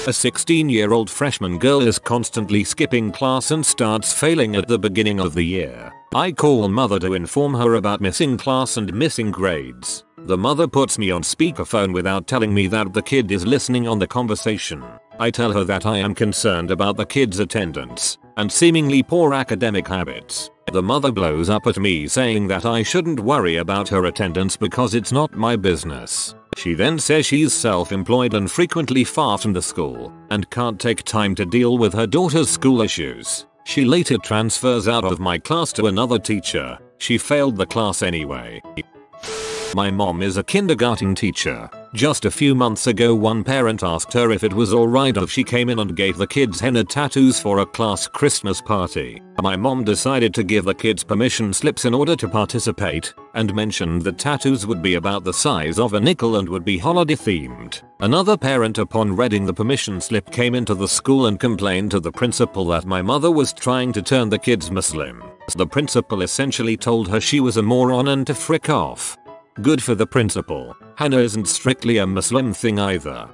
A 16-year-old freshman girl is constantly skipping class and starts failing at the beginning of the year. I call mother to inform her about missing class and missing grades. The mother puts me on speakerphone without telling me that the kid is listening on the conversation. I tell her that I am concerned about the kid's attendance and seemingly poor academic habits. The mother blows up at me saying that I shouldn't worry about her attendance because it's not my business. She then says she's self-employed and frequently far from the school and can't take time to deal with her daughter's school issues. She later transfers out of my class to another teacher. She failed the class anyway. My mom is a kindergarten teacher. Just a few months ago, one parent asked her if it was alright if she came in and gave the kids henna tattoos for a class Christmas party. My mom decided to give the kids permission slips in order to participate, and mentioned that tattoos would be about the size of a nickel and would be holiday themed. Another parent, upon reading the permission slip, came into the school and complained to the principal that my mother was trying to turn the kids Muslim. The principal essentially told her she was a moron and to frick off. Good for the principal. Henna isn't strictly a Muslim thing either.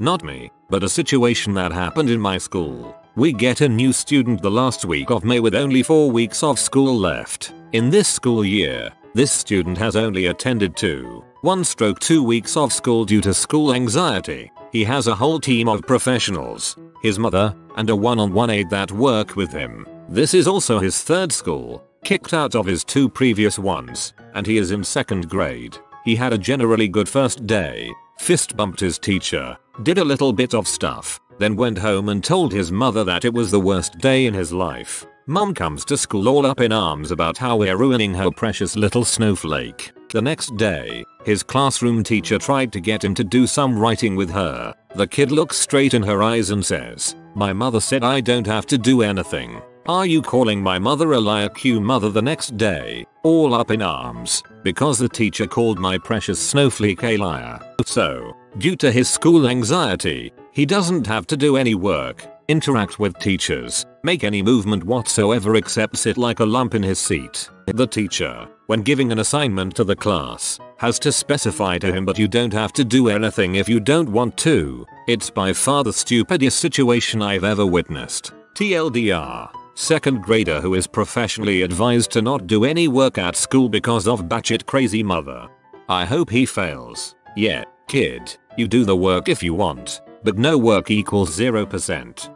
Not me, but a situation that happened in my school. We get a new student the last week of May with only 4 weeks of school left. In this school year, this student has only attended 1/2 weeks of school due to school anxiety. He has a whole team of professionals, his mother, and a one-on-one aide that work with him. This is also his 3rd school, kicked out of his 2 previous ones, and he is in 2nd grade. He had a generally good first day, fist bumped his teacher, did a little bit of stuff, then went home and told his mother that it was the worst day in his life. Mom comes to school all up in arms about how we're ruining her precious little snowflake. The next day, his classroom teacher tried to get him to do some writing with her. The kid looks straight in her eyes and says, "My mother said I don't have to do anything. Are you calling my mother a liar?" Cue mother the next day, all up in arms, because the teacher called my precious snowflake a liar. So, due to his school anxiety, he doesn't have to do any work, interact with teachers, make any movement whatsoever except sit like a lump in his seat. The teacher, when giving an assignment to the class, has to specify to him, "But you don't have to do anything if you don't want to." It's by far the stupidest situation I've ever witnessed. TLDR. Second grader who is professionally advised to not do any work at school because of batshit crazy mother. I hope he fails. Yeah, kid, you do the work if you want, but no work equals 0%.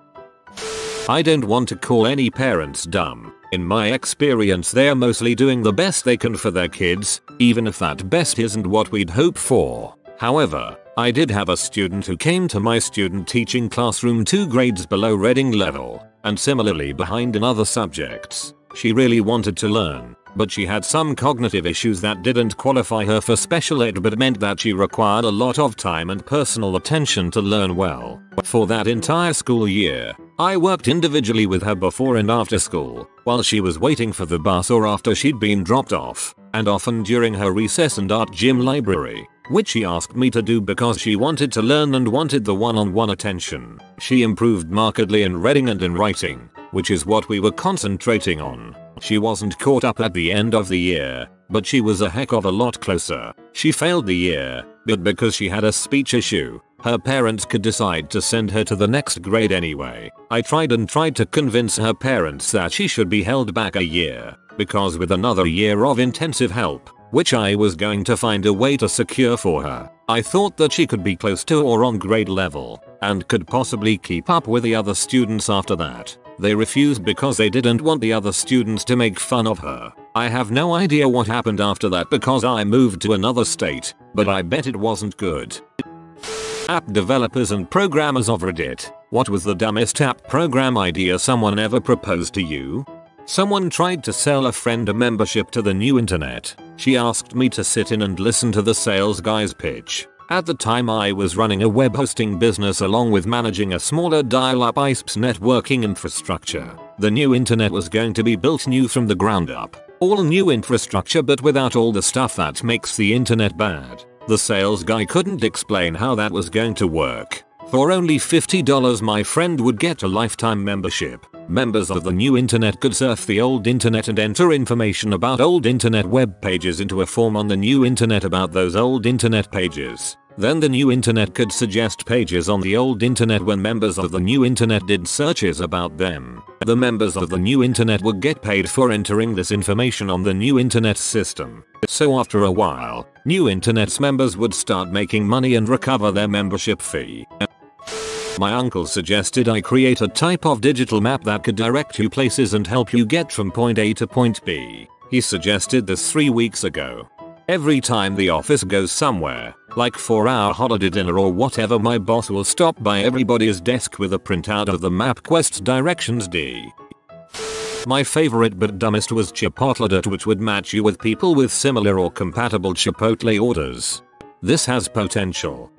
I don't want to call any parents dumb. In my experience, they're mostly doing the best they can for their kids, even if that best isn't what we'd hope for. However, I did have a student who came to my student teaching classroom 2 grades below reading level, and similarly behind in other subjects. She really wanted to learn, but she had some cognitive issues that didn't qualify her for special ed but meant that she required a lot of time and personal attention to learn well. For that entire school year, I worked individually with her before and after school, while she was waiting for the bus or after she'd been dropped off, and often during her recess and art gym library, which she asked me to do because she wanted to learn and wanted the one-on-one attention. She improved markedly in reading and in writing, which is what we were concentrating on. She wasn't caught up at the end of the year, but she was a heck of a lot closer. She failed the year, but because she had a speech issue, her parents could decide to send her to the next grade anyway. I tried to convince her parents that she should be held back a year, because with another year of intensive help, which I was going to find a way to secure for her, I thought that she could be close to or on grade level, and could possibly keep up with the other students after that. They refused because they didn't want the other students to make fun of her. I have no idea what happened after that because I moved to another state, but I bet it wasn't good. App developers and programmers of Reddit, what was the dumbest app program idea someone ever proposed to you? Someone tried to sell a friend a membership to the new internet. She asked me to sit in and listen to the sales guy's pitch. At the time I was running a web hosting business along with managing a smaller dial-up ISP's networking infrastructure. The new internet was going to be built new from the ground up. All new infrastructure but without all the stuff that makes the internet bad. The sales guy couldn't explain how that was going to work. For only $50 my friend would get a lifetime membership. Members of the new internet could surf the old internet and enter information about old internet web pages into a form on the new internet about those old internet pages. Then the new internet could suggest pages on the old internet when members of the new internet did searches about them. The members of the new internet would get paid for entering this information on the new internet system. So after a while, new internet's members would start making money and recover their membership fee. My uncle suggested I create a type of digital map that could direct you places and help you get from point A to point B. He suggested this 3 weeks ago. Every time the office goes somewhere, like for our holiday dinner or whatever, my boss will stop by everybody's desk with a printout of the MapQuest directions D. My favorite but dumbest was Chipotle, which would match you with people with similar or compatible Chipotle orders. This has potential.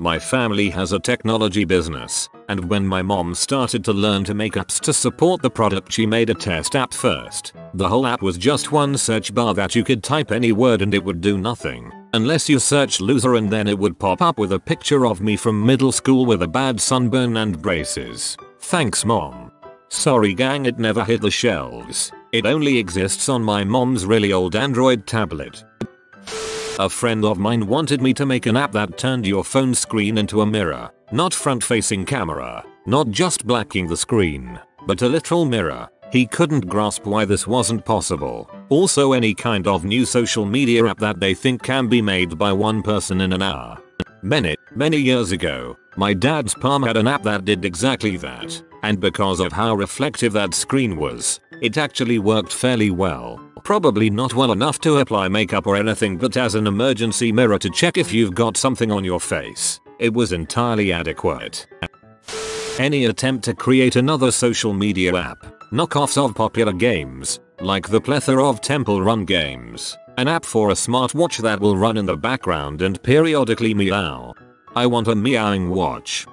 My family has a technology business, and when my mom started to learn to make apps to support the product, she made a test app first. The whole app was just one search bar that you could type any word and it would do nothing, unless you search loser, and then it would pop up with a picture of me from middle school with a bad sunburn and braces. Thanks mom. Sorry gang, it never hit the shelves. It only exists on my mom's really old Android tablet. A friend of mine wanted me to make an app that turned your phone screen into a mirror. Not front-facing camera, not just blacking the screen, but a literal mirror. He couldn't grasp why this wasn't possible. Also any kind of new social media app that they think can be made by one person in an hour. Many years ago, my dad's palm had an app that did exactly that, and because of how reflective that screen was, it actually worked fairly well. Probably not well enough to apply makeup or anything, but as an emergency mirror to check if you've got something on your face, it was entirely adequate. Any attempt to create another social media app, knockoffs of popular games, like the plethora of Temple Run games, an app for a smartwatch that will run in the background and periodically meow. I want a meowing watch.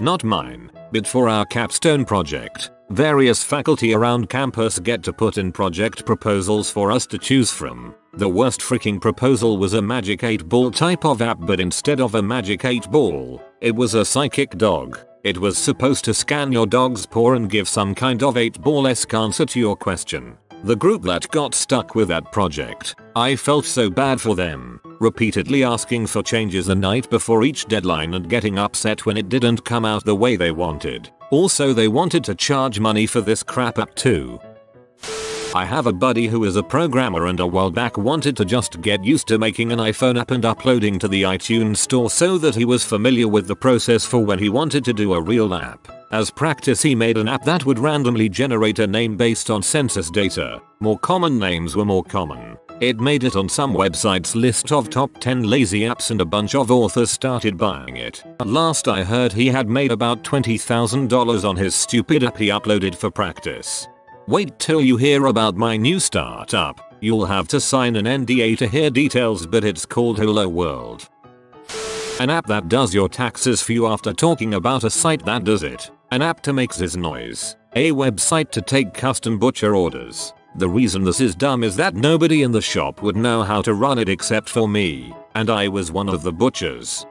Not mine, but for our capstone project. Various faculty around campus get to put in project proposals for us to choose from. The worst freaking proposal was a magic 8-ball type of app, but instead of a magic 8-ball, it was a psychic dog. It was supposed to scan your dog's paw and give some kind of 8-ball-esque answer to your question. The group that got stuck with that project, I felt so bad for them, repeatedly asking for changes the night before each deadline and getting upset when it didn't come out the way they wanted. Also, they wanted to charge money for this crap app too. I have a buddy who is a programmer and a while back wanted to just get used to making an iPhone app and uploading to the iTunes store so that he was familiar with the process for when he wanted to do a real app. As practice, he made an app that would randomly generate a name based on census data. More common names were more common. It made it on some website's list of top 10 lazy apps and a bunch of authors started buying it. Last I heard, he had made about $20,000 on his stupid app he uploaded for practice. Wait till you hear about my new startup. You'll have to sign an NDA to hear details, but it's called Hello World. An app that does your taxes for you after talking about a site that does it. An app to make this noise. A website to take custom butcher orders. The reason this is dumb is that nobody in the shop would know how to run it except for me, and I was one of the butchers.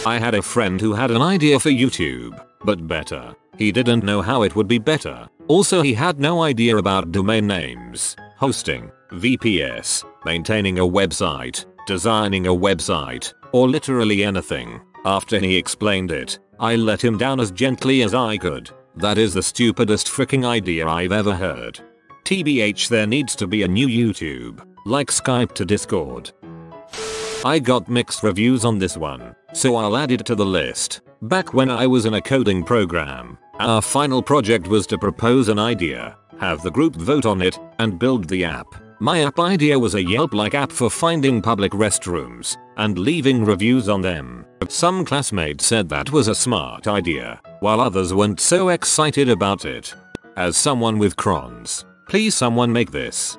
I had a friend who had an idea for YouTube, but better. He didn't know how it would be better. Also, he had no idea about domain names, hosting, VPS, maintaining a website, designing a website, or literally anything. After he explained it, I let him down as gently as I could. That is the stupidest freaking idea I've ever heard. TBH, there needs to be a new YouTube, like Skype to Discord. I got mixed reviews on this one, so I'll add it to the list. Back when I was in a coding program, our final project was to propose an idea, have the group vote on it, and build the app. My app idea was a Yelp-like app for finding public restrooms and leaving reviews on them. Some classmates said that was a smart idea, while others weren't so excited about it. As someone with crons, please someone make this.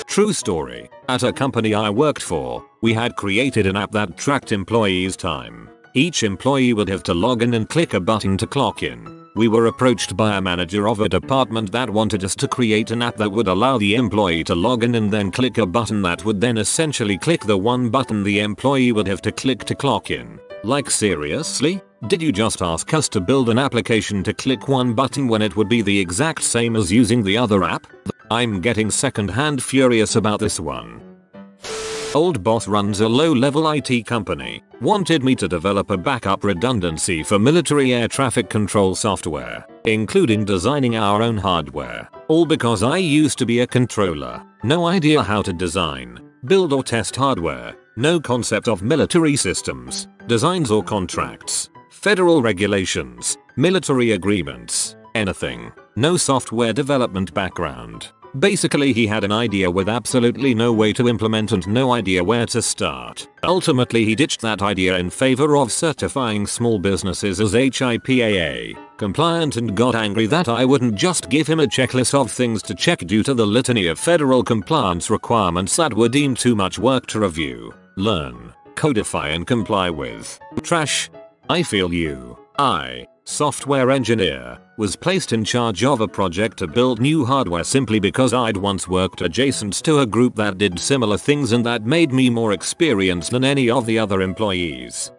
True story. At a company I worked for, we had created an app that tracked employees' time. Each employee would have to log in and click a button to clock in. We were approached by a manager of a department that wanted us to create an app that would allow the employee to log in and then click a button that would then essentially click the one button the employee would have to click to clock in. Like, seriously? Did you just ask us to build an application to click one button when it would be the exact same as using the other app? I'm getting secondhand furious about this one. Old boss runs a low-level IT company, wanted me to develop a backup redundancy for military air traffic control software, including designing our own hardware. All because I used to be a controller. No idea how to design, build or test hardware. No concept of military systems, designs or contracts, federal regulations, military agreements, anything. No software development background. Basically, he had an idea with absolutely no way to implement and no idea where to start. Ultimately, he ditched that idea in favor of certifying small businesses as HIPAA compliant and got angry that I wouldn't just give him a checklist of things to check due to the litany of federal compliance requirements that were deemed too much work to review, learn, codify and comply with. Trash. I feel you. I, software engineer, was placed in charge of a project to build new hardware simply because I'd once worked adjacent to a group that did similar things and that made me more experienced than any of the other employees.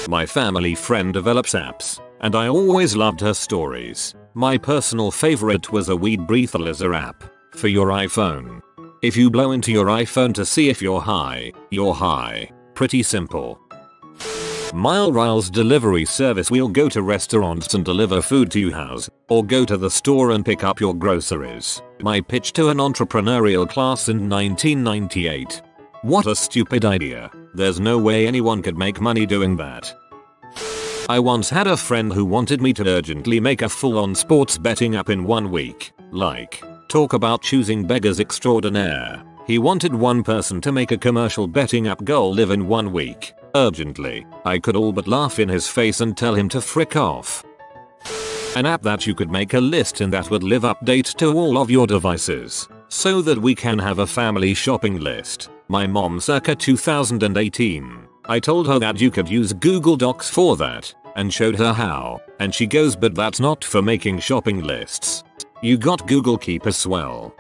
My family friend develops apps, and I always loved her stories. My personal favorite was a weed breathalyzer app for your iPhone. If you blow into your iPhone to see if you're high, you're high. Pretty simple. Miles delivery service. We'll go to restaurants and deliver food to your house, or go to the store and pick up your groceries. My pitch to an entrepreneurial class in 1998. What a stupid idea. There's no way anyone could make money doing that. I once had a friend who wanted me to urgently make a full-on sports betting app in 1 week. Like, talk about choosing beggars extraordinaire. He wanted one person to make a commercial betting app goal live in 1 week. Urgently. I could all but laugh in his face and tell him to frick off. An app that you could make a list and that would live update to all of your devices, so that we can have a family shopping list. My mom circa 2018. I told her that you could use Google Docs for that, and showed her how, and she goes, but that's not for making shopping lists. You got Google Keep as well.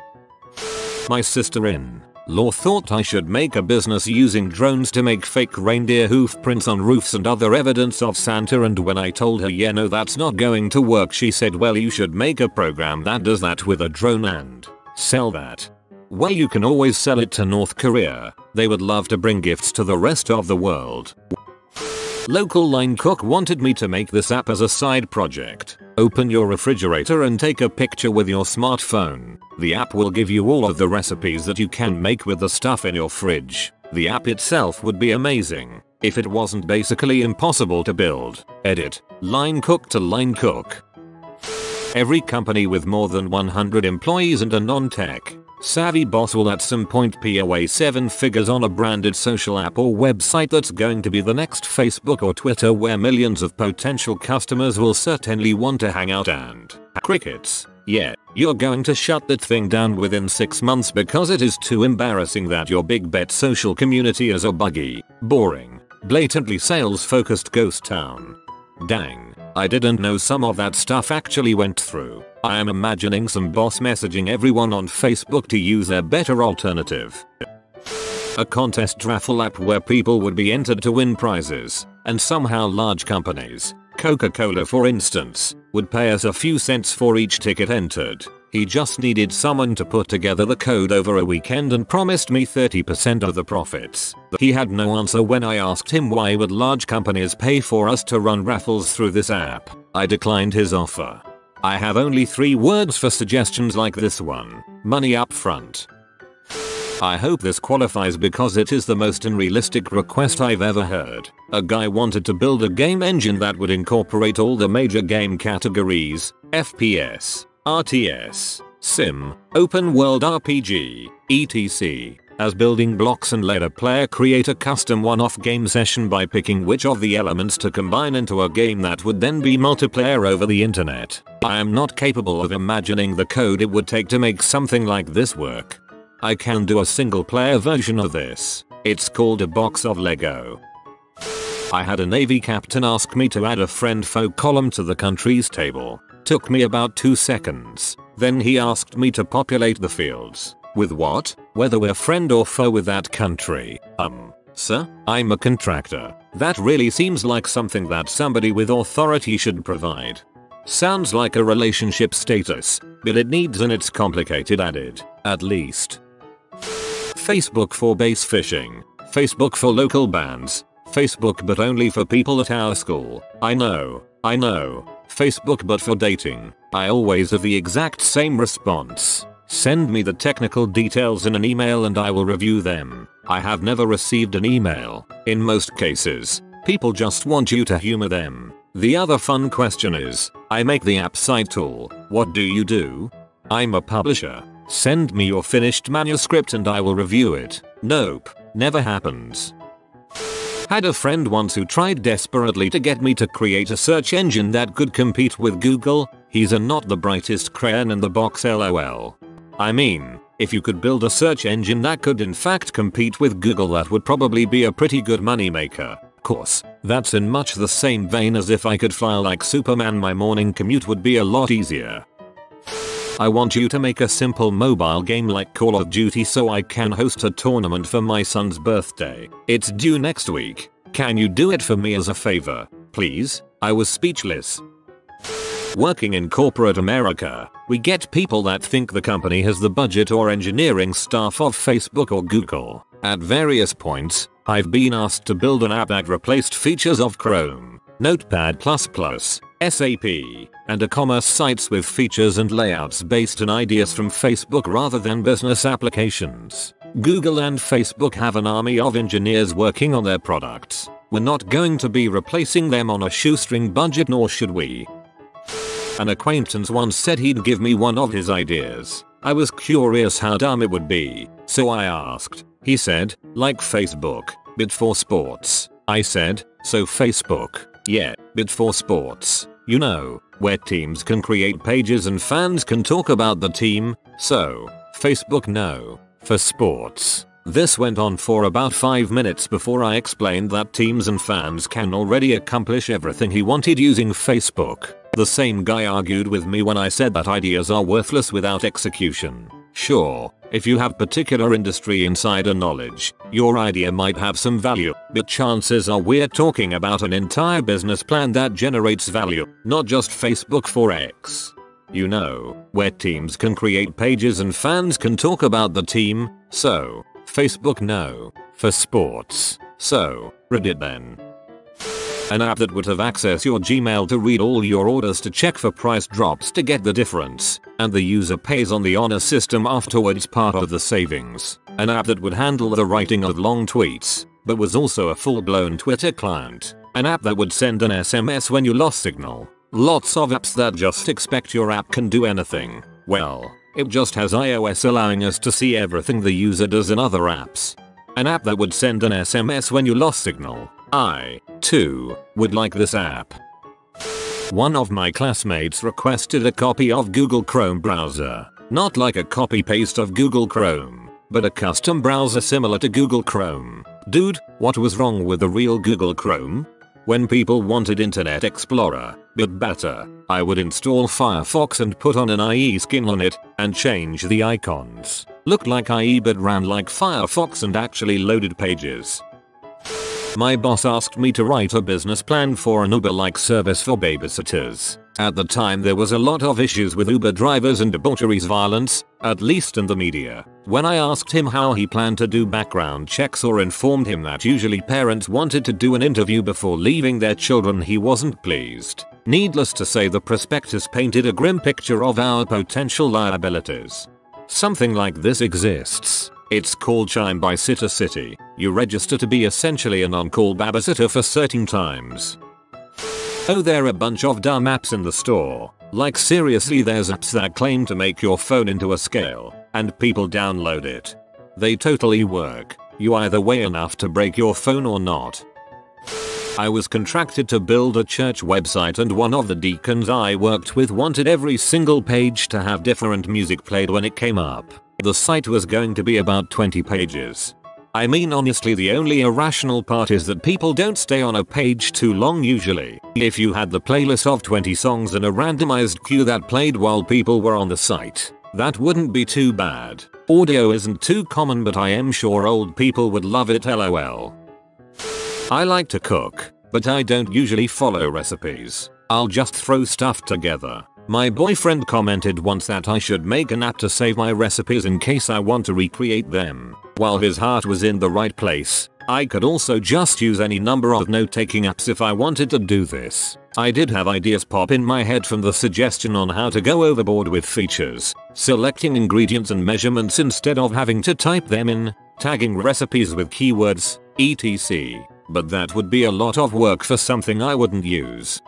My sister-in-law thought I should make a business using drones to make fake reindeer hoof prints on roofs and other evidence of Santa, and when I told her yeah no that's not going to work, she said well you should make a program that does that with a drone and sell that. Well, you can always sell it to North Korea. They would love to bring gifts to the rest of the world. Local line cook wanted me to make this app as a side project. Open your refrigerator and take a picture with your smartphone. The app will give you all of the recipes that you can make with the stuff in your fridge. The app itself would be amazing if it wasn't basically impossible to build. Edit. Line cook to line cook. Every company with more than 100 employees and a non-tech savvy boss will at some point pay away 7 figures on a branded social app or website that's going to be the next Facebook or Twitter, where millions of potential customers will certainly want to hang out and crickets. Yeah, you're going to shut that thing down within 6 months because it is too embarrassing that your big bet social community is a buggy, boring, blatantly sales focused ghost town. Dang, I didn't know some of that stuff actually went through. I am imagining some boss messaging everyone on Facebook to use a better alternative. A contest raffle app where people would be entered to win prizes, and somehow large companies, Coca-Cola for instance, would pay us a few cents for each ticket entered. He just needed someone to put together the code over a weekend and promised me 30% of the profits. He had no answer when I asked him why would large companies pay for us to run raffles through this app. I declined his offer. I have only 3 words for suggestions like this one: money up front. I hope this qualifies because it is the most unrealistic request I've ever heard. A guy wanted to build a game engine that would incorporate all the major game categories: FPS, RTS, Sim, Open World RPG, etc. as building blocks and let a player create a custom one-off game session by picking which of the elements to combine into a game that would then be multiplayer over the internet. I am not capable of imagining the code it would take to make something like this work. I can do a single player version of this. It's called a box of Lego. I had a Navy captain ask me to add a friend foe column to the countries table. Took me about 2 seconds. Then he asked me to populate the fields. With what? Whether we're friend or foe with that country. Sir, I'm a contractor. That really seems like something that somebody with authority should provide. Sounds like a relationship status, but it needs and it's complicated added, at least. Facebook for base phishing. Facebook for local bans. Facebook but only for people at our school. I know. Facebook but for dating. I always have the exact same response. Send me the technical details in an email and I will review them. I have never received an email. In most cases, people just want you to humor them. The other fun question is, I make the app side tool. What do you do? I'm a publisher. Send me your finished manuscript and I will review it. Nope, never happens. Had a friend once who tried desperately to get me to create a search engine that could compete with Google. He's a not the brightest crayon in the box, lol. I mean, if you could build a search engine that could in fact compete with Google, that would probably be a pretty good moneymaker. Of course, that's in much the same vein as if I could fly like Superman, my morning commute would be a lot easier. I want you to make a simple mobile game like Call of Duty so I can host a tournament for my son's birthday. It's due next week. Can you do it for me as a favor, please? I was speechless. Working in corporate America, we get people that think the company has the budget or engineering staff of Facebook or Google. At various points, I've been asked to build an app that replaced features of Chrome, Notepad++, SAP, and e-commerce sites with features and layouts based on ideas from Facebook rather than business applications. Google and Facebook have an army of engineers working on their products. We're not going to be replacing them on a shoestring budget, nor should we. An acquaintance once said he'd give me one of his ideas. I was curious how dumb it would be, so I asked. He said, like Facebook, but for sports. I said, so Facebook? Yeah, but for sports. You know, where teams can create pages and fans can talk about the team. So, Facebook no, for sports. This went on for about 5 minutes before I explained that teams and fans can already accomplish everything he wanted using Facebook. The same guy argued with me when I said that ideas are worthless without execution. Sure, if you have particular industry insider knowledge, your idea might have some value, but chances are we're talking about an entire business plan that generates value, not just Facebook for X. You know, where teams can create pages and fans can talk about the team, so Facebook no. For sports, so Reddit then. An app that would have access your Gmail to read all your orders to check for price drops to get the difference, and the user pays on the honor system afterwards part of the savings. An app that would handle the writing of long tweets, but was also a full-blown Twitter client. An app that would send an SMS when you lost signal. Lots of apps that just expect your app can do anything. Well, it just has iOS allowing us to see everything the user does in other apps. An app that would send an SMS when you lost signal. I, too, would like this app. One of my classmates requested a copy of Google Chrome browser. Not like a copy-paste of Google Chrome, but a custom browser similar to Google Chrome. Dude, what was wrong with the real Google Chrome? When people wanted Internet Explorer, but better, I would install Firefox and put on an IE skin on it, and change the icons. Looked like IE but ran like Firefox and actually loaded pages. My boss asked me to write a business plan for an Uber-like service for babysitters. At the time there was a lot of issues with Uber drivers and debaucheries violence, at least in the media. When I asked him how he planned to do background checks or informed him that usually parents wanted to do an interview before leaving their children, he wasn't pleased. Needless to say, the prospectus painted a grim picture of our potential liabilities. Something like this exists. It's called Chime by Sitter City. You register to be essentially an on-call babysitter for certain times. Oh, there are a bunch of dumb apps in the store. Like seriously, there's apps that claim to make your phone into a scale, and people download it. They totally work. You either weigh enough to break your phone or not. I was contracted to build a church website, and one of the deacons I worked with wanted every single page to have different music played when it came up. The site was going to be about 20 pages. I mean, honestly, the only irrational part is that people don't stay on a page too long usually. If you had the playlist of 20 songs in a randomized queue that played while people were on the site, that wouldn't be too bad. Audio isn't too common, but I am sure old people would love it, lol. I like to cook, but I don't usually follow recipes. I'll just throw stuff together. My boyfriend commented once that I should make an app to save my recipes in case I want to recreate them. While his heart was in the right place, I could also just use any number of note-taking apps if I wanted to do this. I did have ideas pop in my head from the suggestion on how to go overboard with features, selecting ingredients and measurements instead of having to type them in, tagging recipes with keywords, etc. But that would be a lot of work for something I wouldn't use.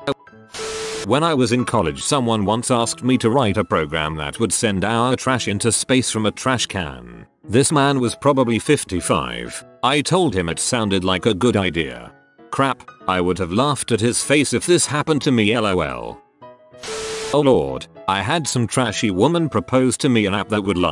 When I was in college, someone once asked me to write a program that would send our trash into space from a trash can. This man was probably 55. I told him it sounded like a good idea. Crap, I would have laughed at his face if this happened to me, lol. Oh lord, I had some trashy woman propose to me an app that would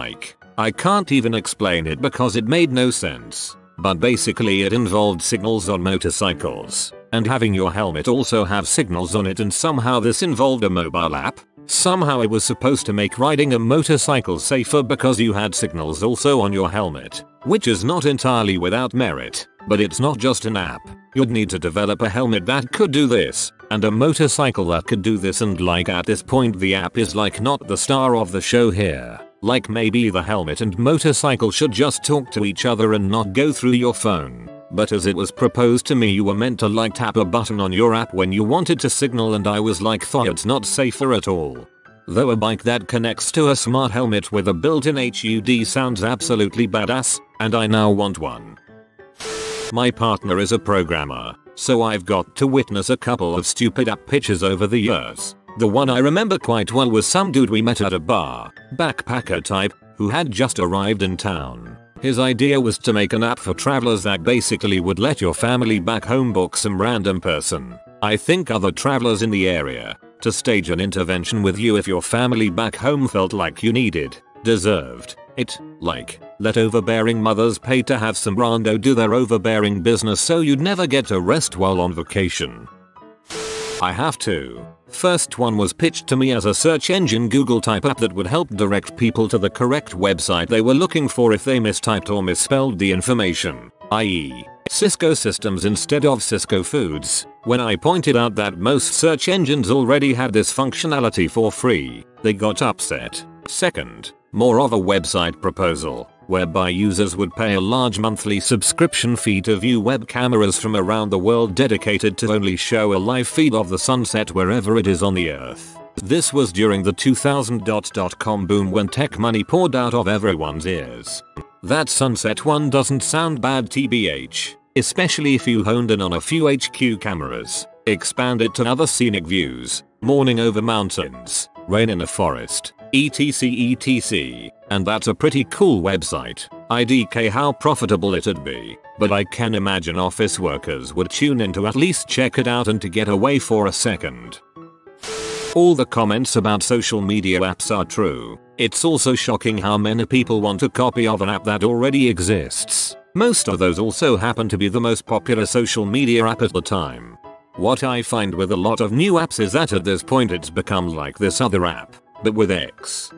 I can't even explain it because it made no sense. But basically it involved signals on motorcycles, and having your helmet also have signals on it, and somehow this involved a mobile app. Somehow it was supposed to make riding a motorcycle safer because you had signals also on your helmet, which is not entirely without merit. But it's not just an app. You'd need to develop a helmet that could do this, and a motorcycle that could do this, and at this point the app is not the star of the show here. Maybe the helmet and motorcycle should just talk to each other and not go through your phone. But as it was proposed to me, you were meant to tap a button on your app when you wanted to signal, and I was it's not safer at all. Though a bike that connects to a smart helmet with a built-in HUD sounds absolutely badass, and I now want one. My partner is a programmer, so I've got to witness a couple of stupid app pitches over the years. The one I remember quite well was some dude we met at a bar, backpacker type, who had just arrived in town. His idea was to make an app for travelers that basically would let your family back home book some random person, I think other travelers in the area, to stage an intervention with you if your family back home felt like you deserved it, let overbearing mothers pay to have some rando do their overbearing business so you'd never get to rest while on vacation. I have to. First one was pitched to me as a search engine Google type app that would help direct people to the correct website they were looking for if they mistyped or misspelled the information, i.e., Cisco Systems instead of Cisco Foods. When I pointed out that most search engines already had this functionality for free, they got upset. Second, more of a website proposal, whereby users would pay a large monthly subscription fee to view web cameras from around the world dedicated to only show a live feed of the sunset wherever it is on the earth. This was during the 2000.com boom when tech money poured out of everyone's ears. That sunset one doesn't sound bad tbh, especially if you honed in on a few HQ cameras, expand it to other scenic views, morning over mountains, rain in a forest, etc, and that's a pretty cool website. IDK how profitable it'd be, but I can imagine office workers would tune in to at least check it out and to get away for a second. All the comments about social media apps are true. It's also shocking how many people want a copy of an app that already exists. Most of those also happen to be the most popular social media app at the time. What I find with a lot of new apps is that at this point it's become like this other app, but with X.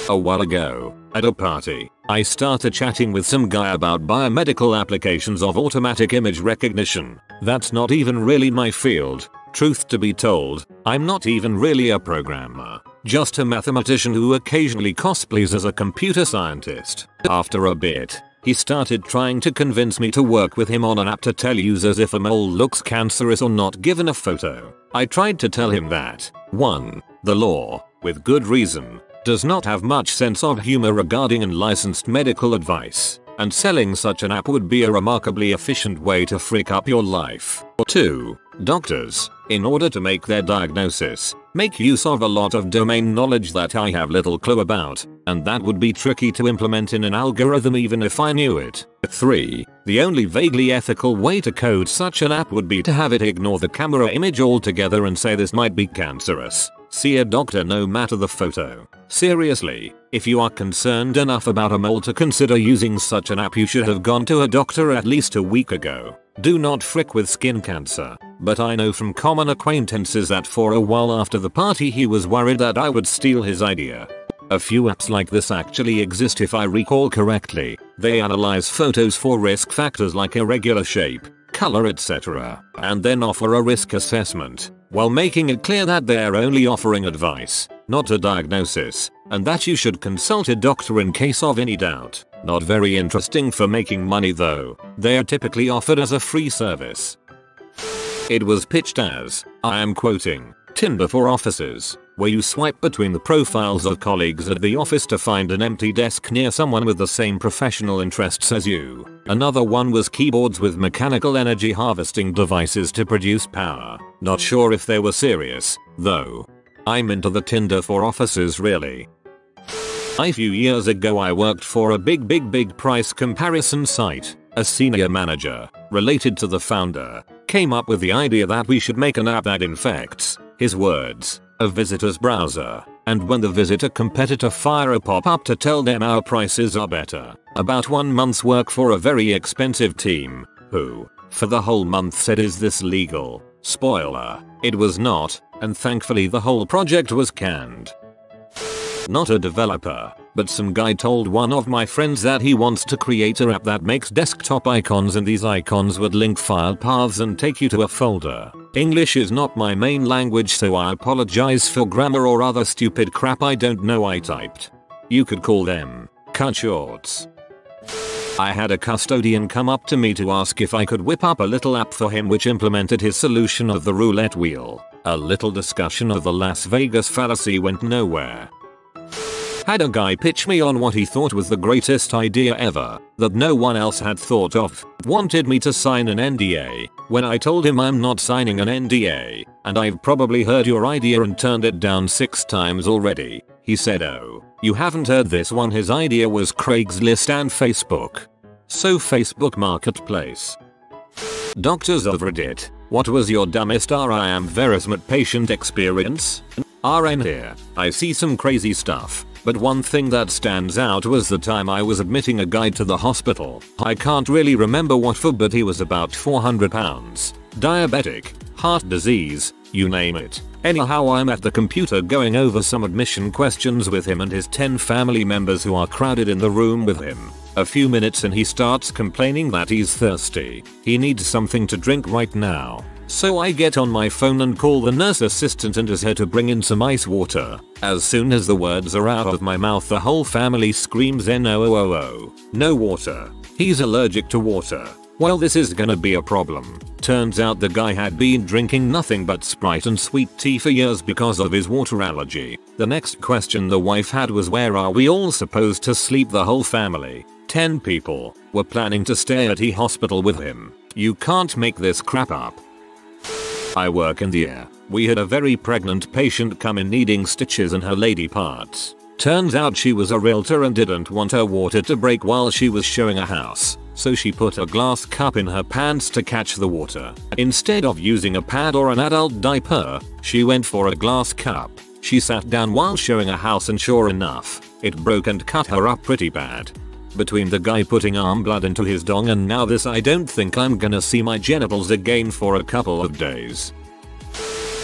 A while ago, at a party, I started chatting with some guy about biomedical applications of automatic image recognition. That's not even really my field. Truth to be told, I'm not even really a programmer, just a mathematician who occasionally cosplays as a computer scientist. After a bit, he started trying to convince me to work with him on an app to tell users if a mole looks cancerous or not given a photo. I tried to tell him that 1. The law, with good reason, does not have much sense of humor regarding unlicensed medical advice, and selling such an app would be a remarkably efficient way to frick up your life. 2. Doctors, in order to make their diagnosis, make use of a lot of domain knowledge that I have little clue about, and that would be tricky to implement in an algorithm even if I knew it. 3. The only vaguely ethical way to code such an app would be to have it ignore the camera image altogether and say this might be cancerous. See a doctor no matter the photo. Seriously, if you are concerned enough about a mole to consider using such an app, you should have gone to a doctor at least a week ago. Do not frick with skin cancer, but I know from common acquaintances that for a while after the party he was worried that I would steal his idea. A few apps like this actually exist if I recall correctly. They analyze photos for risk factors like irregular shape, color, etc., and then offer a risk assessment, while making it clear that they are only offering advice, not a diagnosis, and that you should consult a doctor in case of any doubt. Not very interesting for making money though. They are typically offered as a free service. It was pitched as, I am quoting, Tinder for offices, where you swipe between the profiles of colleagues at the office to find an empty desk near someone with the same professional interests as you. Another one was keyboards with mechanical energy harvesting devices to produce power. Not sure if they were serious, though. I'm into the Tinder for offices really. A few years ago I worked for a big price comparison site. A senior manager, related to the founder, came up with the idea that we should make an app that infects, his words, a visitor's browser, and when the visitor competitor fire a pop-up to tell them our prices are better. About 1 month's work for a very expensive team, who, for the whole month said is this legal? Spoiler, it was not, and thankfully the whole project was canned. Not a developer, but some guy told one of my friends that he wants to create an app that makes desktop icons, and these icons would link file paths and take you to a folder. English is not my main language, so I apologize for grammar or other stupid crap I don't know I typed. You could call them cut shorts. I had a custodian come up to me to ask if I could whip up a little app for him which implemented his solution of the roulette wheel. A little discussion of the Las Vegas fallacy went nowhere. Had a guy pitch me on what he thought was the greatest idea ever, that no one else had thought of. Wanted me to sign an NDA, when I told him I'm not signing an NDA, and I've probably heard your idea and turned it down 6 times already. He said, oh, you haven't heard this one? His idea was Craigslist and Facebook. So Facebook Marketplace. Doctors of Reddit, what was your dumbest I am Verismit patient experience? RN here, I see some crazy stuff. But one thing that stands out was the time I was admitting a guy to the hospital. I can't really remember what for, but he was about 400 pounds. Diabetic, heart disease, you name it. Anyhow, I'm at the computer going over some admission questions with him and his 10 family members who are crowded in the room with him. A few minutes and he starts complaining that he's thirsty. He needs something to drink right now. So I get on my phone and call the nurse assistant and ask her to bring in some ice water. As soon as the words are out of my mouth, the whole family screams no, no water. He's allergic to water. Well, this is gonna be a problem. Turns out the guy had been drinking nothing but Sprite and sweet tea for years because of his water allergy. The next question the wife had was, where are we all supposed to sleep? The whole family, 10 people, were planning to stay at the hospital with him. You can't make this crap up. I work in the air. We had a very pregnant patient come in needing stitches in her lady parts. Turns out she was a realtor and didn't want her water to break while she was showing a house. So she put a glass cup in her pants to catch the water. Instead of using a pad or an adult diaper, she went for a glass cup. She sat down while showing a house and sure enough, it broke and cut her up pretty bad. Between the guy putting arm blood into his dong and now this, I don't think I'm gonna see my genitals again for a couple of days.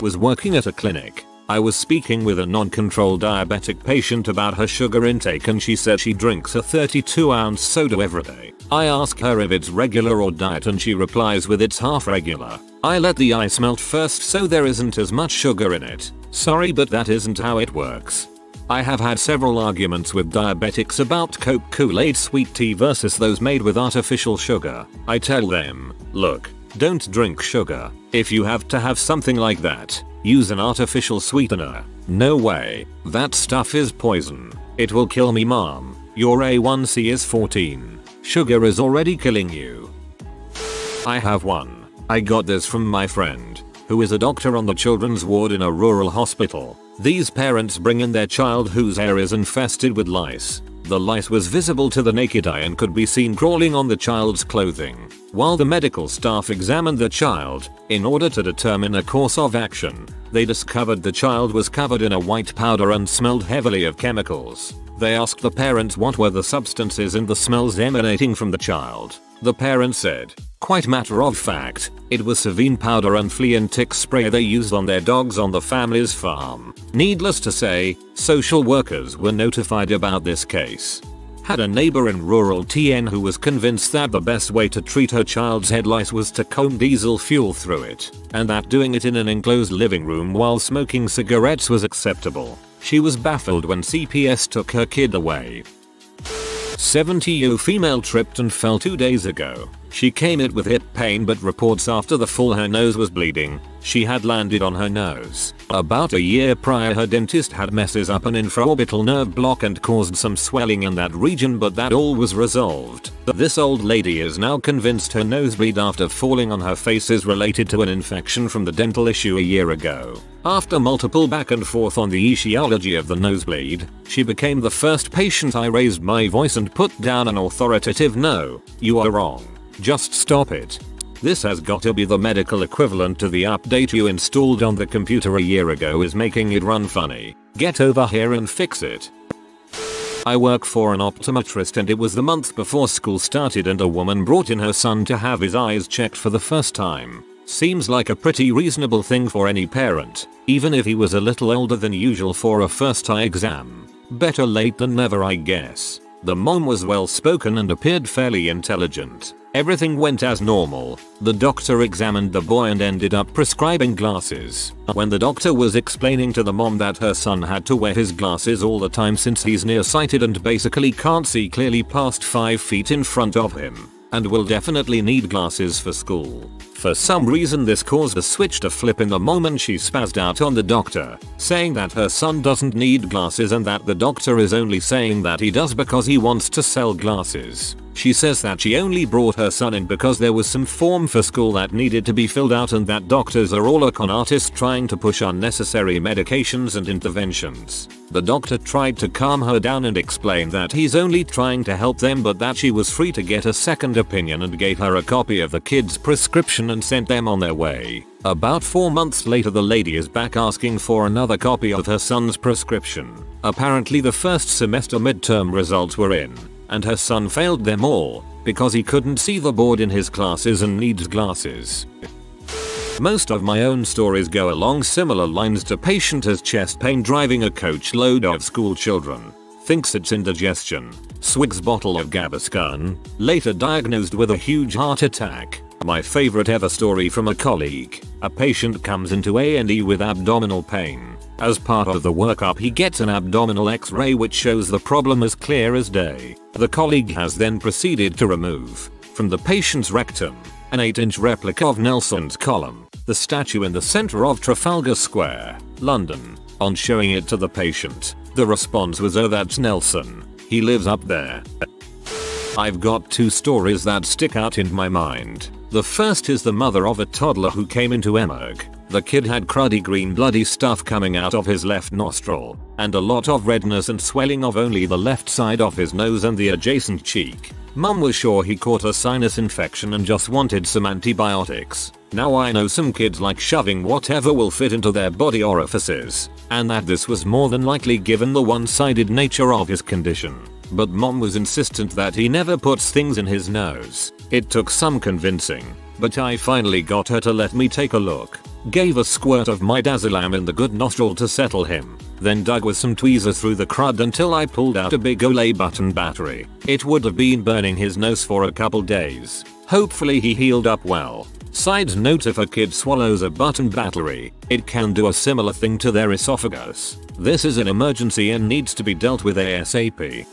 Was working at a clinic. I was speaking with a non-controlled diabetic patient about her sugar intake and she said she drinks a 32-ounce soda every day. I ask her if it's regular or diet and she replies with it's half regular. I let the ice melt first so there isn't as much sugar in it. Sorry, but that isn't how it works. I have had several arguments with diabetics about Coke Kool-Aid sweet tea versus those made with artificial sugar. I tell them, look, don't drink sugar. If you have to have something like that, use an artificial sweetener. No way. That stuff is poison. It will kill me, mom. Your A1C is 14. Sugar is already killing you. I have one. I got this from my friend, who is a doctor on the children's ward in a rural hospital. These parents bring in their child whose hair is infested with lice. The lice was visible to the naked eye and could be seen crawling on the child's clothing. While the medical staff examined the child, in order to determine a course of action, they discovered the child was covered in a white powder and smelled heavily of chemicals. They asked the parents what were the substances and the smells emanating from the child. The parents said, quite matter of fact, it was Savine powder and flea and tick spray they used on their dogs on the family's farm. Needless to say, social workers were notified about this case. Had a neighbor in rural TN who was convinced that the best way to treat her child's head lice was to comb diesel fuel through it, and that doing it in an enclosed living room while smoking cigarettes was acceptable. She was baffled when CPS took her kid away. 70-year-old female tripped and fell 2 days ago. She came in with hip pain but reports after the fall her nose was bleeding. She had landed on her nose. About a year prior her dentist had messes up an infraorbital nerve block and caused some swelling in that region, but that all was resolved. This old lady is now convinced her nosebleed after falling on her face is related to an infection from the dental issue a year ago. After multiple back and forth on the etiology of the nosebleed, she became the first patient I raised my voice and put down an authoritative no, you are wrong. Just stop it. This has got to be the medical equivalent to the update you installed on the computer a year ago is making it run funny. Get over here and fix it. I work for an optometrist and it was the month before school started and a woman brought in her son to have his eyes checked for the first time. Seems like a pretty reasonable thing for any parent, even if he was a little older than usual for a first eye exam. Better late than never, I guess. The mom was well spoken and appeared fairly intelligent. Everything went as normal. The doctor examined the boy and ended up prescribing glasses. When the doctor was explaining to the mom that her son had to wear his glasses all the time since he's nearsighted and basically can't see clearly past 5 feet in front of him, and will definitely need glasses for school. For some reason this caused a switch to flip in the mom and she spazzed out on the doctor, saying that her son doesn't need glasses and that the doctor is only saying that he does because he wants to sell glasses. She says that she only brought her son in because there was some form for school that needed to be filled out and that doctors are all a con artist trying to push unnecessary medications and interventions. The doctor tried to calm her down and explain that he's only trying to help them, but that she was free to get a second opinion, and gave her a copy of the kid's prescription and sent them on their way. About 4 months later the lady is back asking for another copy of her son's prescription. Apparently the first semester midterm results were in, and her son failed them all because he couldn't see the board in his classes and needs glasses. Most of my own stories go along similar lines to patient has chest pain driving a coach load of school children. Thinks it's indigestion. Swigs bottle of Gaviscon. Later diagnosed with a huge heart attack. My favorite ever story from a colleague. A patient comes into A&E with abdominal pain. As part of the workup he gets an abdominal x-ray which shows the problem as clear as day. The colleague has then proceeded to remove, from the patient's rectum, an 8-inch replica of Nelson's column, the statue in the center of Trafalgar Square, London. On showing it to the patient, the response was, "Oh, that's Nelson. He lives up there." I've got 2 stories that stick out in my mind. The first is the mother of a toddler who came into emerg. The kid had cruddy green bloody stuff coming out of his left nostril, and a lot of redness and swelling of only the left side of his nose and the adjacent cheek. Mum was sure he caught a sinus infection and just wanted some antibiotics. Now I know some kids like shoving whatever will fit into their body orifices, and that this was more than likely given the one-sided nature of his condition. But Mom was insistent that he never puts things in his nose. It took some convincing, but I finally got her to let me take a look. Gave a squirt of midazolam in the good nostril to settle him, then dug with some tweezers through the crud until I pulled out a big Olay button battery. It would have been burning his nose for a couple days. Hopefully he healed up well. Side note, if a kid swallows a button battery, it can do a similar thing to their esophagus. This is an emergency and needs to be dealt with ASAP.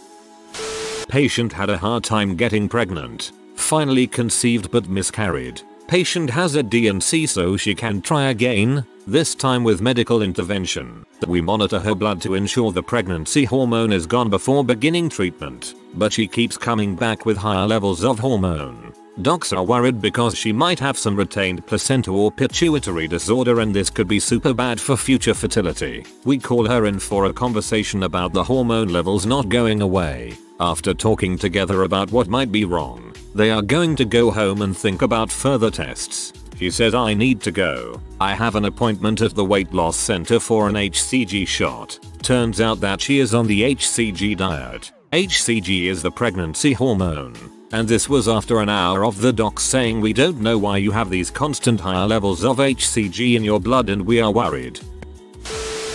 Patient had a hard time getting pregnant. Finally conceived but miscarried. Patient has a D&C so she can try again, this time with medical intervention. We monitor her blood to ensure the pregnancy hormone is gone before beginning treatment, but she keeps coming back with higher levels of hormone. Docs are worried because she might have some retained placenta or pituitary disorder and this could be super bad for future fertility. We call her in for a conversation about the hormone levels not going away. After talking together about what might be wrong, they are going to go home and think about further tests. She says, "I need to go. I have an appointment at the weight loss center for an HCG shot." Turns out that she is on the HCG diet. HCG is the pregnancy hormone. And this was after an hour of the docs saying, "We don't know why you have these constant higher levels of HCG in your blood and we are worried."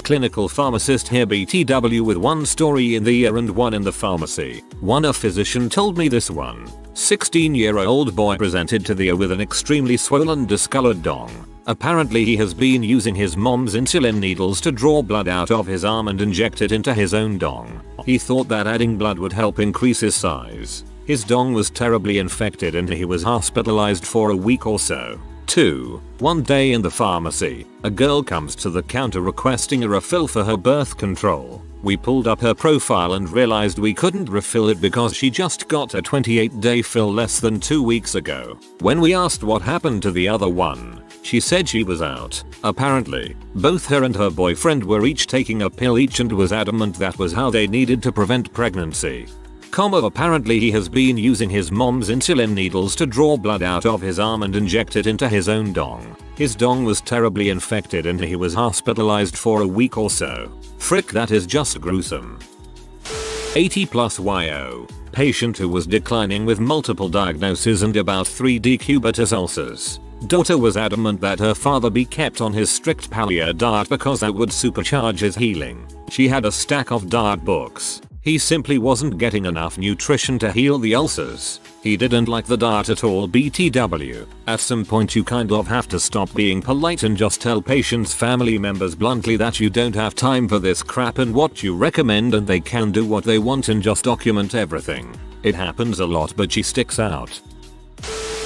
Clinical pharmacist here, BTW, with one story in the ear and one in the pharmacy. A physician told me this one. 16-year-old boy presented to the ear with an extremely swollen discolored dong. Apparently he has been using his mom's insulin needles to draw blood out of his arm and inject it into his own dong. He thought that adding blood would help increase his size. His dong was terribly infected and he was hospitalized for a week or so. 2. One day in the pharmacy, a girl comes to the counter requesting a refill for her birth control. We pulled up her profile and realized we couldn't refill it because she just got a 28-day fill less than 2 weeks ago. When we asked what happened to the other one, she said she was out. Apparently, both her and her boyfriend were each taking a pill each and was adamant that was how they needed to prevent pregnancy. Apparently he has been using his mom's insulin needles to draw blood out of his arm and inject it into his own dong. His dong was terribly infected and he was hospitalized for a week or so. Frick, that is just gruesome. 80+ YO. Patient who was declining with multiple diagnoses and about 3 decubitus ulcers. Daughter was adamant that her father be kept on his strict paleo diet because that would supercharge his healing. She had a stack of diet books. He simply wasn't getting enough nutrition to heal the ulcers. He didn't like the diet at all, BTW. At some point you kind of have to stop being polite and just tell patients' family members bluntly that you don't have time for this crap and what you recommend, and they can do what they want and just document everything. It happens a lot, but she sticks out.